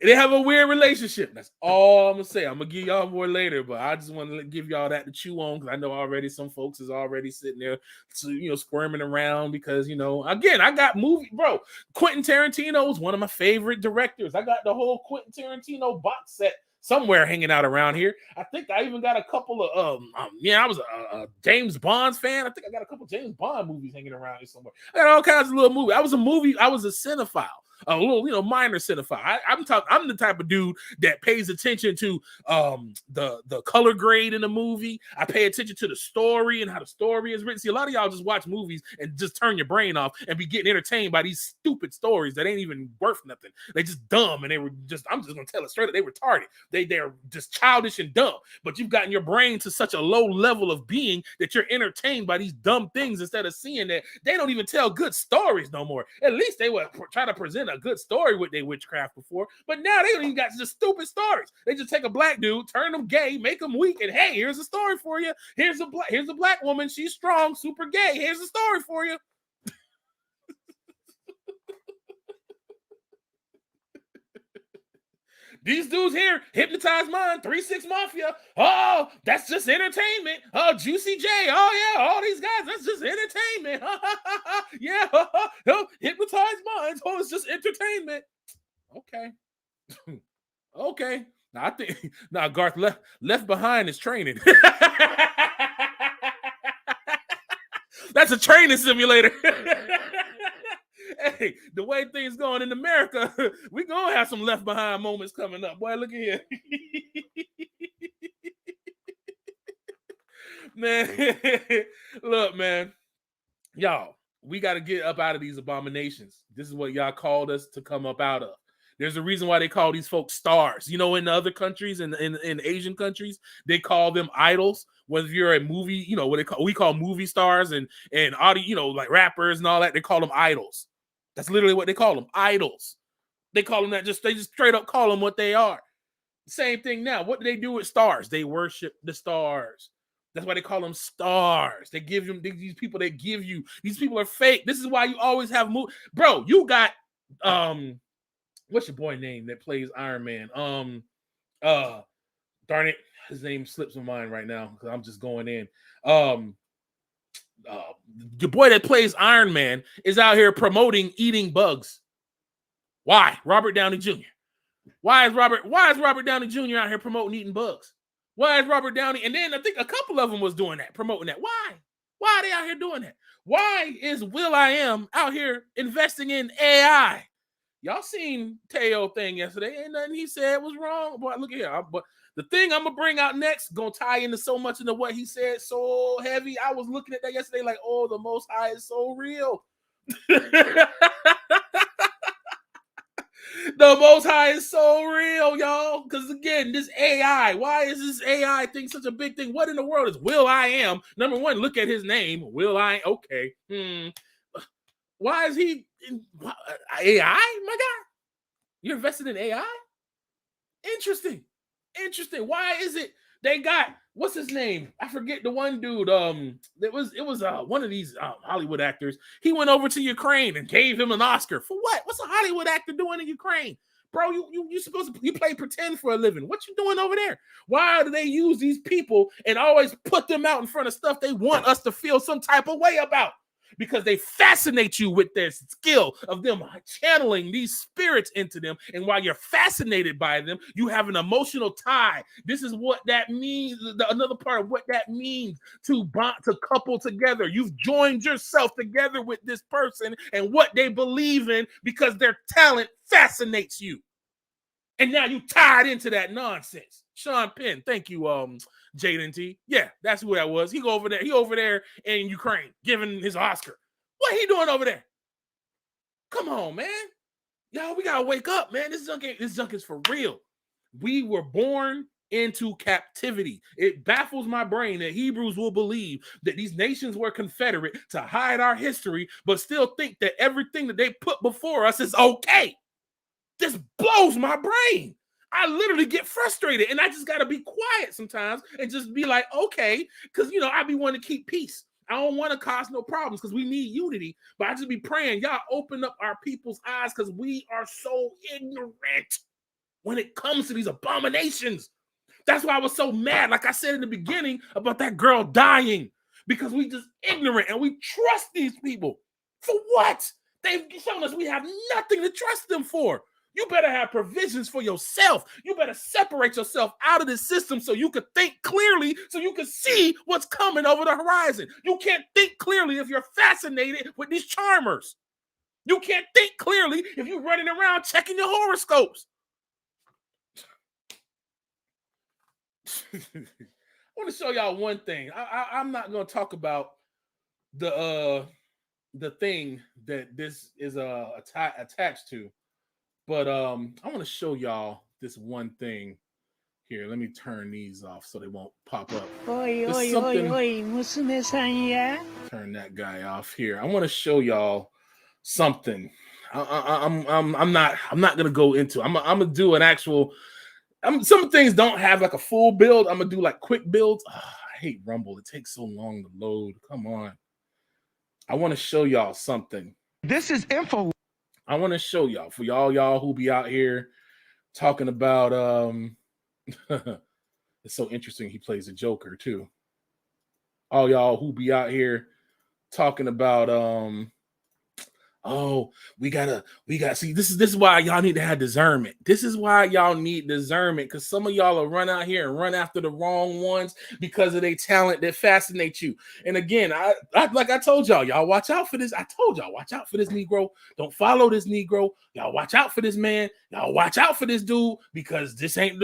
They have a weird relationship. That's all I'm gonna say. I'm gonna give y'all more later, but I just want to give y'all that to chew on, because I know already some folks is already sitting there, squirming around because, again, I got bro. Quentin Tarantino is one of my favorite directors. I got the whole Quentin Tarantino box set somewhere hanging out around here. I think I even got a couple of I was a James Bond fan. I think I got a couple of James Bond movies hanging around here somewhere. I got all kinds of little movies. I was a cinephile. a little, minor cinephile. I'm the type of dude that pays attention to the color grade in the movie. I pay attention to the story and how the story is written. See, a lot of y'all just watch movies and just turn your brain off and be getting entertained by these stupid stories that ain't even worth nothing. They just dumb, and I'm just gonna tell it straight up, they retarded. They're just childish and dumb. But you've gotten your brain to such a low level of being that you're entertained by these dumb things instead of seeing that they don't even tell good stories no more. At least they would try to present a good story with their witchcraft before, but now they don't even got just stupid stories. They just take a black dude, turn them gay, make them weak, and hey, here's a story for you. Here's a black woman, she's strong, super gay. Here's a story for you. These dudes here, Hypnotized Mind, 3-6 Mafia. Oh, that's just entertainment. Oh, Juicy J. Oh, yeah, all these guys, that's just entertainment. Yeah, Hypnotized Minds. Oh, it's just entertainment. Okay. Okay. Now, I think, Garth, Left Behind is training. That's a training simulator. Hey, the way things going in America, we gonna have some Left Behind moments coming up. Boy, look at here. Man, look, man. Y'all, we got to get up out of these abominations. This is what y'all called us to come up out of. There's a reason why they call these folks stars. In the other countries, in Asian countries, they call them idols. Whether you're a movie, what we call movie stars and audio, like rappers and all that, they call them idols. That's literally what they call them, idols. They call them that. They just straight up call them what they are. Same thing now. What do they do with stars? They worship the stars. That's why they call them stars. They give them these people. They give you these people are fake. This is why you always have bro. You got what's your boy name that plays Iron Man? Darn it, his name slips my mind right now because I'm just going in. The boy that plays Iron Man is out here promoting eating bugs. Why? Robert Downey Jr. Why is Robert Downey Jr. out here promoting eating bugs? Why is Robert Downey? And then I think a couple of them was doing that, promoting that. Why? Why are they out here doing that? Why is Will.i.am out here investing in AI? Y'all seen Teo thing yesterday. Ain't nothing he said was wrong. Boy, look at here. But the thing I'm gonna bring out next gonna tie into so much into what he said so heavy. I was looking at that yesterday like, oh, the Most High is so real. The Most High is so real, y'all. Because again, this AI, why is this AI thing such a big thing? What in the world is Will.i.am? Number one, look at his name. Okay. Why is he in AI? My God. You're invested in AI? Interesting. Why is it they got what's his name? I forget the one dude. It was one of these Hollywood actors. He went over to Ukraine and gave him an Oscar for what? What's a Hollywood actor doing in Ukraine? Bro, you supposed to play pretend for a living. What you doing over there? Why do they use these people and always put them out in front of stuff they want us to feel some type of way about? Because they fascinate you with their skill of them channeling these spirits into them. And while you're fascinated by them, you have an emotional tie. This is what that means. Another part of what that means to bond, to couple together. You've joined yourself together with this person and what they believe in because their talent fascinates you. And now you tied into that nonsense. Sean Penn, thank you, Jaden T. Yeah, that's who that was. He over there in Ukraine giving his Oscar. What he doing over there? Come on, man. Y'all, we gotta wake up, man. This junk is for real. We were born into captivity. It baffles my brain that Hebrews will believe that these nations were confederate to hide our history, but still think that everything that they put before us is okay. This blows my brain. I literally get frustrated and I just got to be quiet sometimes and just be like, okay, because, I be wanting to keep peace. I don't want to cause no problems because we need unity, but I just be praying, y'all open up our people's eyes because we are so ignorant when it comes to these abominations. That's why I was so mad, like I said in the beginning, about that girl dying because we just ignorant and we trust these people. For what? They've shown us we have nothing to trust them for. You better have provisions for yourself. You better separate yourself out of this system so you can think clearly, so you can see what's coming over the horizon. You can't think clearly if you're fascinated with these charmers. You can't think clearly if you're running around checking your horoscopes. I want to show y'all one thing. I'm not going to talk about the thing that this is attached to, but I want to show y'all this one thing here. Let me turn these off so they won't pop up. Oi, There's oi, something- oi, oi, musume san ya. Turn that guy off here. I want to show y'all something. I'm not gonna go into. I'm gonna do an actual. Some things don't have like a full build. I'm gonna do like quick builds. I hate Rumble. It takes so long to load. Come on. I want to show y'all something. This is info. I want to show y'all for y'all who be out here talking about it's so interesting. He plays a Joker too. All y'all who be out here talking about oh, we gotta see. This is why y'all need to have discernment. This is why y'all need discernment, because some of y'all will run out here and run after the wrong ones because of their talent that fascinates you. And again, I like I told y'all watch out for this. I told y'all watch out for this Negro. Don't follow this Negro. Y'all watch out for this man. Y'all watch out for this dude, because this ain't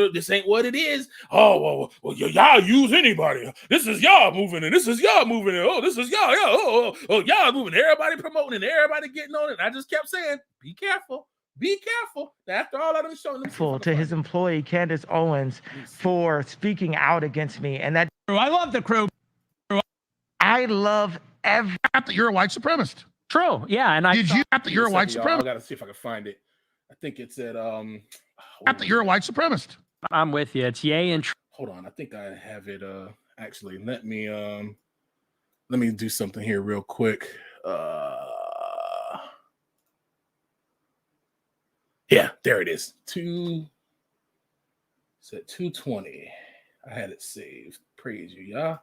what it is. Oh well, y'all use anybody. This is y'all moving, and this is y'all moving, and oh, this is y'all. Oh, y'all moving. Everybody promoting, and everybody getting on it. I just kept saying, be careful. Be careful. After all I've shown them, To his employee Candace Owens for speaking out against me, and that I love the crew. I love every. That you're a white supremacist. True. Yeah, and I Did you that you're a white I supremacist? gotta see if I can find it. I think it's at That you're a white supremacist. I'm with you. It's yay and hold on. I think I have it. Actually, let me do something here real quick. Yeah, there it is. It's at 2:20. I had it saved. Praise you, y'all.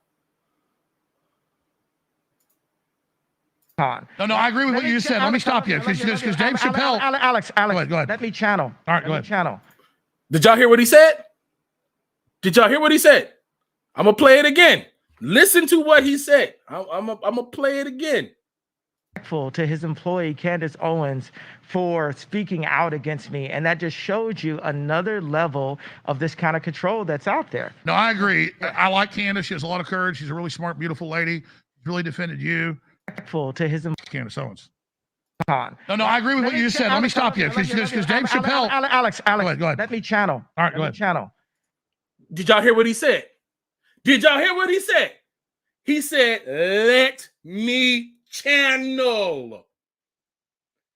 No, I agree with what you just said. Let me stop you, because Dave Chappelle. Alex, Go ahead. let me channel. All right, go ahead. Channel. Did y'all hear what he said? Did y'all hear what he said? I'm gonna play it again. Listen to what he said. I'm gonna play it again. To his employee Candace Owens for speaking out against me, and that just showed you another level of this kind of control that's out there. No, I agree. I like Candace. She has a lot of courage. She's a really smart, beautiful lady. Really defended you. To his Candace Owens. on. No, I agree with what you just said. Let me stop you, because Dave Chappelle. Alex, Go ahead. let me channel. All right, go ahead. Channel. Did y'all hear what he said? Did y'all hear what he said? He said, "Let me channel."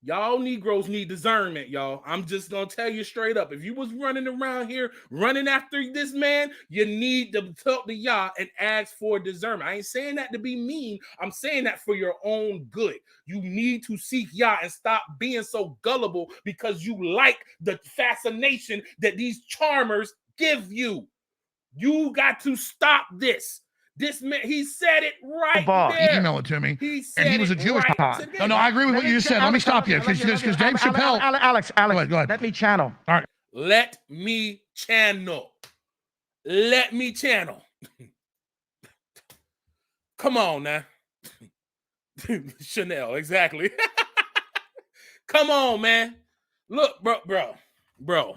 Y'all Negroes need discernment, y'all. I'm just gonna tell you straight up. If you was running around here running after this man, you need to talk to y'all and ask for discernment. I ain't saying that to be mean. I'm saying that for your own good. You need to seek y'all and stop being so gullible because you like the fascination that these charmers give you. You got to stop this. This man, he said it right there. Email it to me. He said and he was a Jewish. right. No, I agree with what you just said. Let me stop you, because Dave Chappelle. Alex, Go ahead. let me channel. All right. Let me channel. Let me channel. Come on now. Chanel, exactly. Come on, man. Look, bro.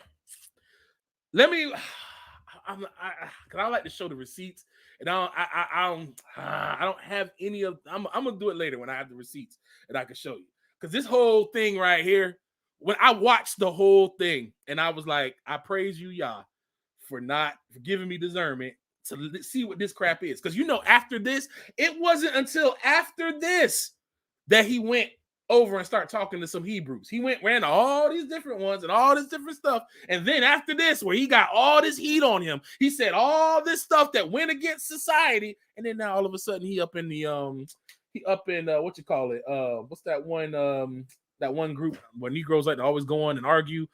Let me. I like to show the receipts, and I don't have any of. I'm gonna do it later when I have the receipts that I can show you. Because this whole thing right here, when I watched the whole thing, and I was like, I praise you, Yah, for giving me discernment to see what this crap is. Because after this, it wasn't until after this that he went over and start talking to some Hebrews. He ran all these different ones and all this different stuff. And then after this, where he got all this heat on him, he said all this stuff that went against society. And then now all of a sudden he up in what you call it? What's that one group where Negroes like to always go on and argue?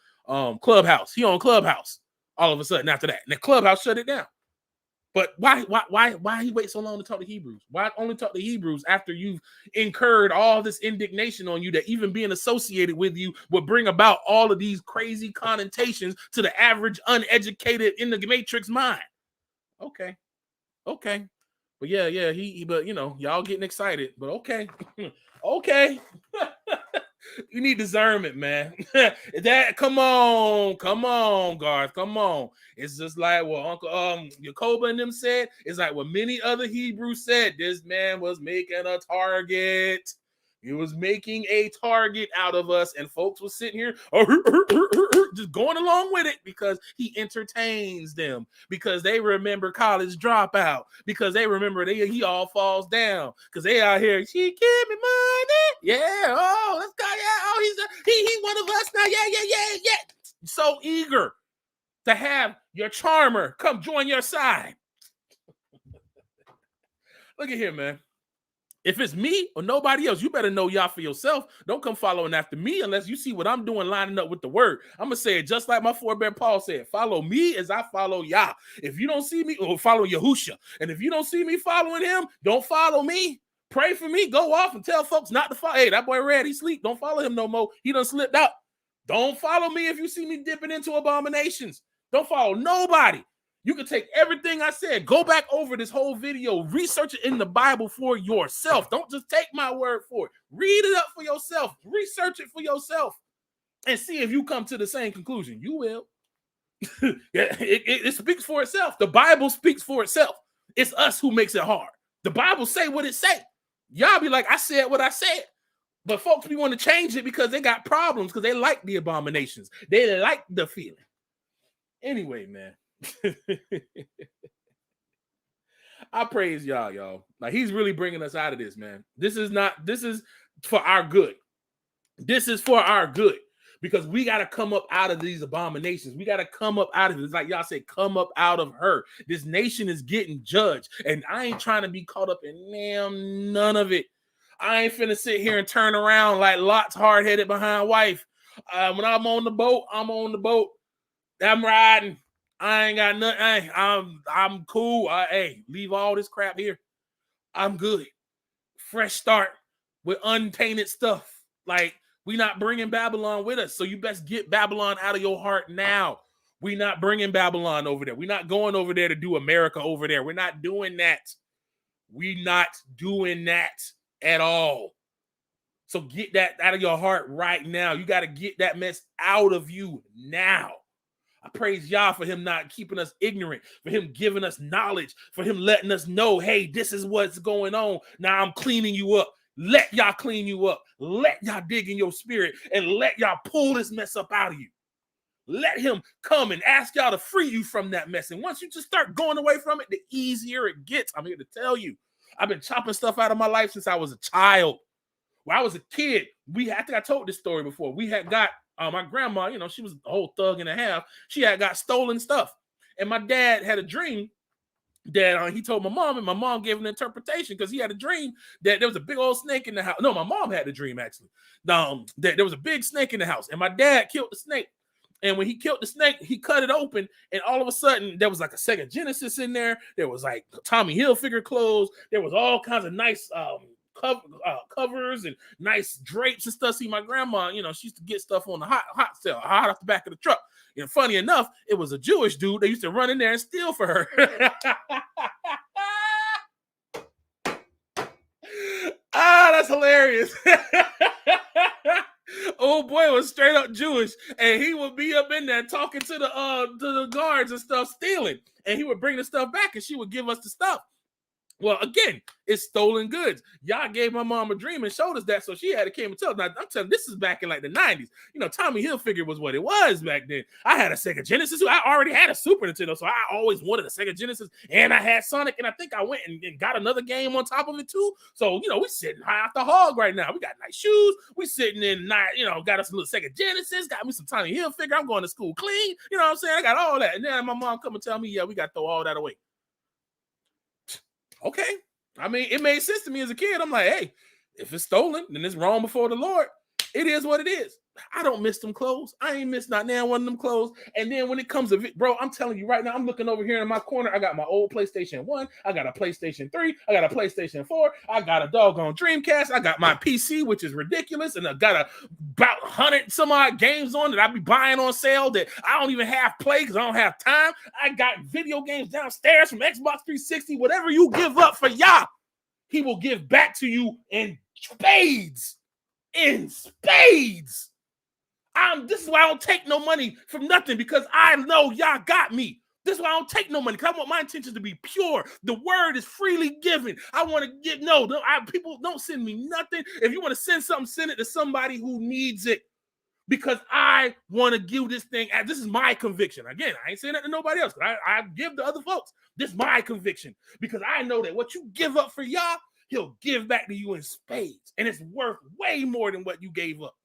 Clubhouse. He on Clubhouse all of a sudden after that. And the Clubhouse shut it down. But why he wait so long to talk to Hebrews? Why only talk to Hebrews after you've incurred all this indignation on you that even being associated with you would bring about all of these crazy connotations to the average uneducated in the matrix mind? Okay. But yeah, but y'all getting excited. But okay. Okay. You need discernment, man. Come on, Garth, come on. It's just like what Uncle Jacoba and them said. It's like what many other Hebrews said. This man was making a target. He was making a target out of us, and folks were sitting here just going along with it because he entertains them, because they remember College Dropout, because they remember he all falls down, because they out here, she give me money, yeah, oh, let's go, yeah, oh, he's one of us now, yeah. So eager to have your charmer come join your side. Look at here, man. If it's me or nobody else, you better know Yah for yourself. Don't come following after me unless you see what I'm doing lining up with the word. I'm going to say it just like my forebear Paul said. Follow me as I follow Yah. If you don't see me, or follow Yahusha. And if you don't see me following him, don't follow me. Pray for me. Go off and tell folks not to follow. Hey, that boy Red, he sleep. Don't follow him no more. He done slipped out. Don't follow me if you see me dipping into abominations. Don't follow nobody. You can take everything I said, go back over this whole video, research it in the Bible for yourself. Don't just take my word for it. Read it up for yourself. Research it for yourself and see if you come to the same conclusion. You will. It speaks for itself. The Bible speaks for itself. It's us who makes it hard. The Bible say what it say. Y'all be like, I said what I said. But folks, we want to change it because they got problems, because they like the abominations. They like the feeling. Anyway, man. I praise y'all. Like, he's really bringing us out of this, man. This is for our good. This is for our good, because we got to come up out of these abominations. We got to come up out of this. Like y'all said, come up out of her. This nation is getting judged, and I ain't trying to be caught up in none of it. I ain't finna sit here and turn around like Lot's hard-headed behind wife. When I'm on the boat, I'm on the boat. I'm riding. I ain't got nothing. I'm cool. Hey, leave all this crap here. I'm good. Fresh start with untainted stuff. Like, we not bringing Babylon with us. So you best get Babylon out of your heart now. We not bringing Babylon over there. We're not going over there to do America over there. We're not doing that. We not doing that at all. So get that out of your heart right now. You got to get that mess out of you now. I praise Yah for him not keeping us ignorant, for him giving us knowledge, for him letting us know, hey, this is what's going on. Now I'm cleaning you up. Let Yah clean you up. Let Yah dig in your spirit, and let Yah pull this mess up out of you. Let him come and ask y'all to free you from that mess. And once you just start going away from it, the easier it gets. I'm here to tell you, I've been chopping stuff out of my life since I was a child. When I was a kid, I think I told this story before. We had got my grandma, she was a whole thug and a half. She had got stolen stuff. And my dad had a dream that he told my mom, and my mom gave an interpretation, because he had a dream that there was a big old snake in the house. No, my mom had the dream, actually. That there was a big snake in the house, and my dad killed the snake. And when he killed the snake, he cut it open, and all of a sudden, there was like a Sega Genesis in there. There was like Tommy Hilfiger clothes. There was all kinds of nice covers and nice drapes and stuff. See, my grandma, she used to get stuff on the hot sale, hot off the back of the truck. And funny enough, it was a Jewish dude that used to run in there and steal for her. That's hilarious. Old boy was straight up Jewish, and he would be up in there talking to the guards and stuff, stealing. And he would bring the stuff back, and she would give us the stuff. Well, again, it's stolen goods. Y'all gave my mom a dream and showed us that, so she had to came and tell us. Now, I'm telling you, this is back in like the 90s. Tommy Hilfiger was what it was back then. I had a Sega Genesis. I already had a Super Nintendo, so I always wanted a Sega Genesis, and I had Sonic, and I think I went and got another game on top of it too. So, we sitting high off the hog right now. We got nice shoes. We sitting in, got us a little Sega Genesis, got me some Tommy Hilfiger. I'm going to school clean. You know what I'm saying? I got all that. And then my mom come and tell me, yeah, we got to throw all that away. Okay. I mean, it made sense to me as a kid. I'm like, hey, if it's stolen, then it's wrong before the Lord. It is what it is. I don't miss them clothes. I ain't miss not now one of them clothes. And then when it comes to it, bro, I'm telling you right now, I'm looking over here in my corner. I got my old PlayStation 1. I got a PlayStation 3. I got a PlayStation 4. I got a doggone Dreamcast. I got my PC, which is ridiculous. And I got about 100 some odd games on that I be buying on sale that I don't even have play because I don't have time. I got video games downstairs from Xbox 360. Whatever you give up for Yah, he will give back to you in spades. in spades. This is why I don't take no money from nothing, because I know y'all got me. This is why I don't take no money, because I want my intentions to be pure. The word is freely given. I want to get, people don't send me nothing. If you want to send something, send it to somebody who needs it, because I want to give this thing. This is my conviction. Again, I ain't saying that to nobody else. I give to other folks. This is my conviction, because I know that what you give up for y'all, he'll give back to you in spades. And it's worth way more than what you gave up.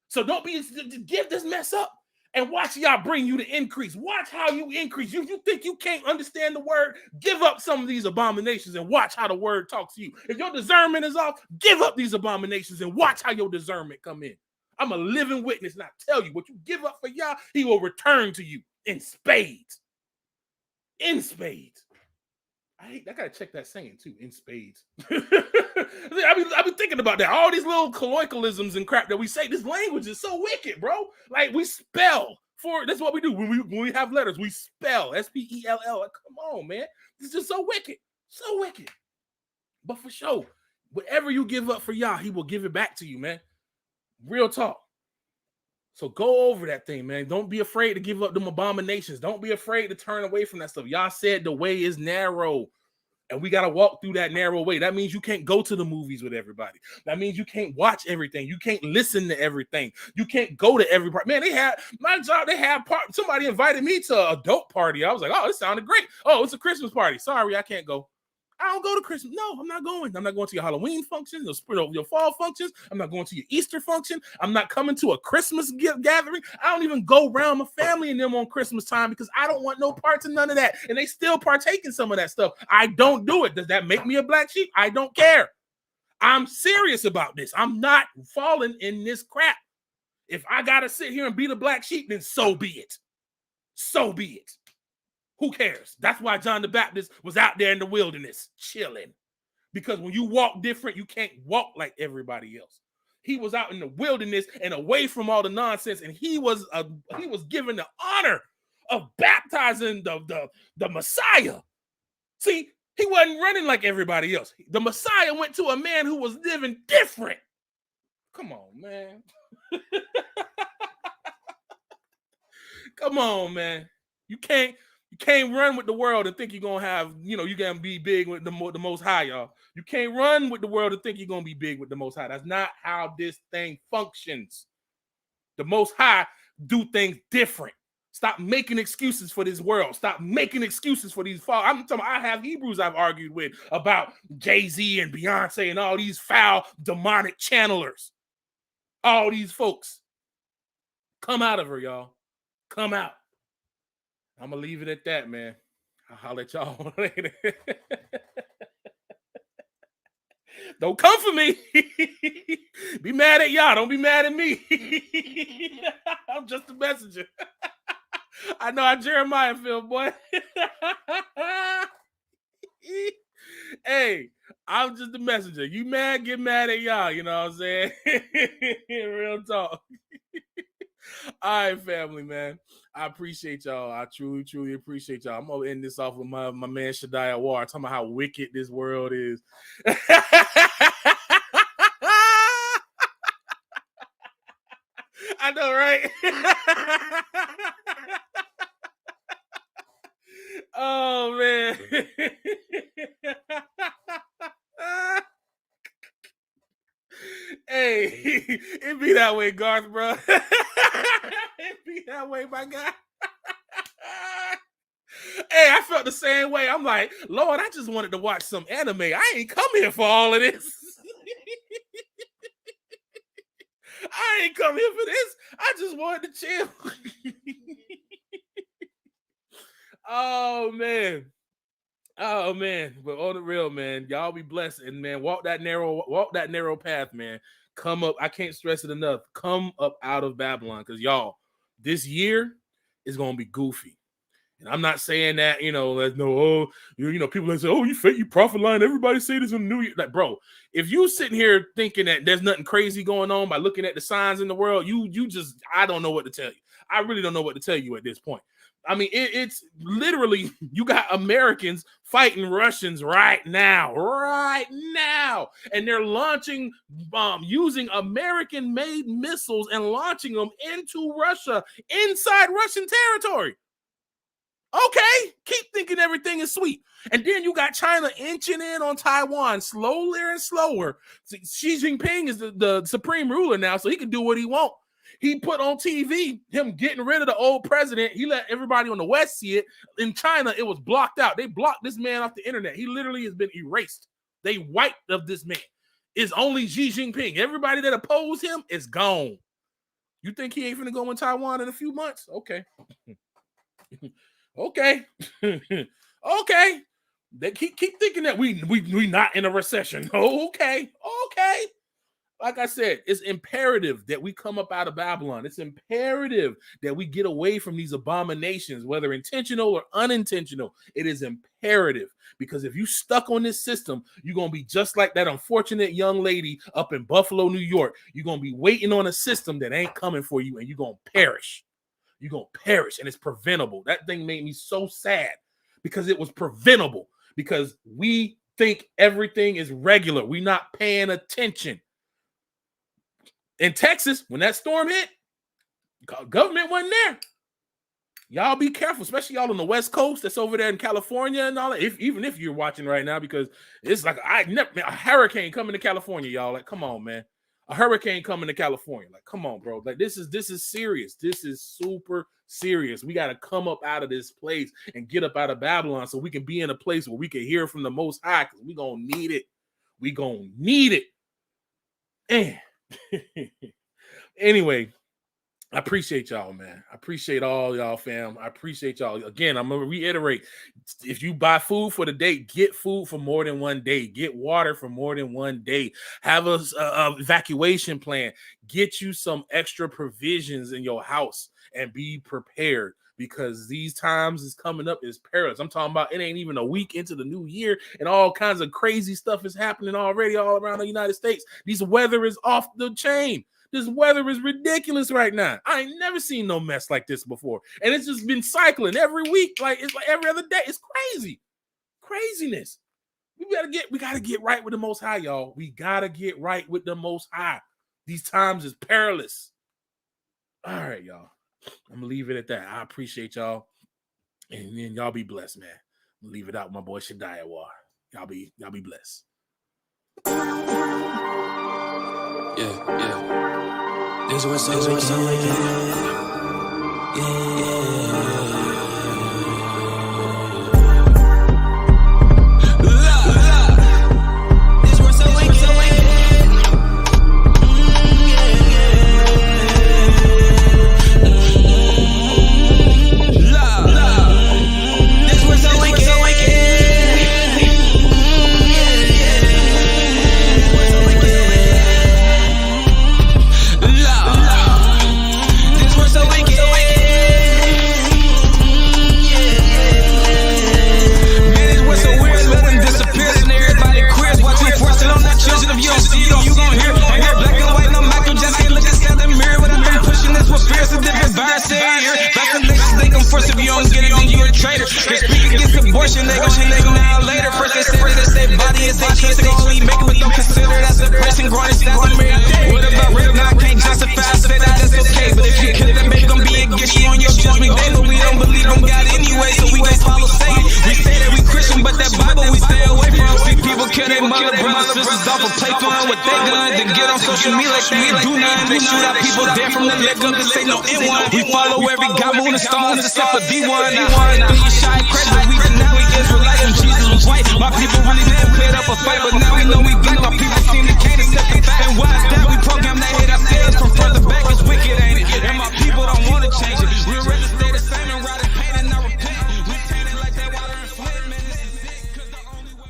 So don't give this mess up and watch y'all bring you the increase. Watch how you increase. You think you can't understand the word? Give up some of these abominations and watch how the word talks to you. If your discernment is off, give up these abominations and watch how your discernment come in. I'm a living witness, and I tell you, what you give up for y'all, he will return to you in spades. In spades. I gotta check that saying too, in spades. I've been thinking about that. All these little colloquialisms and crap that we say, this language is so wicked, bro. Like, we spell that's what we do. When we have letters, we spell S-P-E-L-L. Like, come on, man. This is just so wicked. So wicked. But for sure, whatever you give up for y'all, he will give it back to you, man. Real talk. So go over that thing, man. Don't be afraid to give up them abominations. Don't be afraid to turn away from that stuff. Y'all said the way is narrow, and we got to walk through that narrow way. That means you can't go to the movies with everybody. That means you can't watch everything. You can't listen to everything. You can't go to every part. Man, they had my job. They had somebody invited me to a dope party. I was like, oh, this sounded great. Oh, it's a Christmas party. Sorry, I can't go. I don't go to Christmas. No, I'm not going. I'm not going to your Halloween functions, your fall functions. I'm not going to your Easter function. I'm not coming to a Christmas gathering. I don't even go around my family and them on Christmas time, because I don't want no parts of none of that. And they still partake in some of that stuff. I don't do it. Does that make me a black sheep? I don't care. I'm serious about this. I'm not falling in this crap. If I got to sit here and be the black sheep, then so be it. So be it. Who cares? That's why John the Baptist was out there in the wilderness chilling. Because when you walk different, you can't walk like everybody else. He was out in the wilderness and away from all the nonsense, and he was given the honor of baptizing the Messiah. See, he wasn't running like everybody else. The Messiah went to a man who was living different. Come on, man. Come on, man. You can't run with the world and think you're going to have, you're going to be big with the Most High, y'all. You can't run with the world and think you're going to be big with the Most High. That's not how this thing functions. The Most High do things different. Stop making excuses for this world. Stop making excuses for these foul. I'm talking. I have Hebrews I've argued with about Jay-Z and Beyonce and all these foul demonic channelers. All these folks. Come out of her, y'all. Come out. I'm going to leave it at that, man. I'll holler at y'all later. Don't come for me. Be mad at y'all. Don't be mad at me. I'm just a messenger. I know how Jeremiah feel, boy. Hey, I'm just a messenger. You mad, get mad at y'all. You know what I'm saying? Real talk. All right, family, man. I appreciate y'all. I truly, truly appreciate y'all. I'm gonna end this off with my man Shaddai War talking about how wicked this world is. I know, right? Oh man. Hey, it be that way, Garth, bro. It be that way, my guy. Hey, I felt the same way. I'm like, Lord, I just wanted to watch some anime. I ain't come here for all of this. I ain't come here for this. I just wanted to chill. Oh man. But on the real, man, y'all be blessed, and man, walk that narrow path, man. Come up. I can't stress it enough. Come up out of Babylon, because y'all, this year is gonna be goofy. And I'm not saying that, there's no, people that say, oh, you fake, you prophet line. Everybody say this in the new year. Like, bro, if you sitting here thinking that there's nothing crazy going on by looking at the signs in the world, you just, I don't know what to tell you. I really don't know what to tell you at this point. I mean, it's literally, you got Americans fighting Russians right now, and they're launching, using American-made missiles and launching them into Russia, inside Russian territory. Okay, keep thinking everything is sweet. And then you got China inching in on Taiwan, slowly and slower. Xi Jinping is the supreme ruler now, so he can do what he wants. He put on TV him getting rid of the old president. He let everybody on the West see it. In China, it was blocked out. They blocked this man off the internet. He literally has been erased. They wiped of this man. It's only Xi Jinping. Everybody that opposed him is gone. You think he ain't finna go in Taiwan in a few months? Okay. Okay. Okay. They keep thinking that we not in a recession. Okay. Like I said, it's imperative that we come up out of Babylon. It's imperative that we get away from these abominations, whether intentional or unintentional. It is imperative, because if you stuck on this system, you're going to be just like that unfortunate young lady up in Buffalo, New York. You're going to be waiting on a system that ain't coming for you, and you're going to perish. You're going to perish, and it's preventable. That thing made me so sad because it was preventable, because we think everything is regular. We're not paying attention. In Texas, when that storm hit, government wasn't there. Y'all be careful, especially y'all on the West Coast that's over there in California and all that. Even if you're watching right now, because it's like a hurricane coming to California, y'all. Like, come on, man. A hurricane coming to California. Like, come on, bro. Like, this is serious. This is super serious. We got to come up out of this place and get up out of Babylon so we can be in a place where we can hear from the Most High, because we're going to need it. We're going to need it. And anyway, I appreciate y'all, man. I appreciate all y'all, fam. I appreciate y'all. Again, I'm going to reiterate, if you buy food for the day, get food for more than one day. Get water for more than one day. Have a evacuation plan. Get you some extra provisions in your house and be prepared, because these times is coming up is perilous. I'm talking about it ain't even a week into the new year and all kinds of crazy stuff is happening already all around the United States. This weather is off the chain. This weather is ridiculous right now. I ain't never seen no mess like this before. And it's just been cycling every week. Like, it's like every other day. It's crazy. Craziness. We gotta get right with the Most High, y'all. We gotta get right with the Most High. These times is perilous. All right, y'all. I'm gonna leave it at that. I appreciate y'all, and then y'all be blessed, man. I'm gonna leave it out with my boy Shaddai War. Y'all be blessed. Yeah. This was so they gon' now later. First they say body is their choice, they only make it, but don't consider that's a person growing inside the mirror. What about real? Now I can't justify, say that that's okay. But if you kill them, baby, gon' be against you on your judgment day. But we don't believe in God anyway, so we gon' follow Satan. We say that we Christian, but that Bible we stay away from. See people kill their mother, brothers, sisters off of play fun with they gun. Then get on social media like they ain't do nothing. They shoot out people dead from the leg up, this ain't no N1. We follow every God, moon, and stars except for D1. Now you shy crazy, we deny we Israelites and Jesus was white. My people really didn't clear up a fight, but now we know we got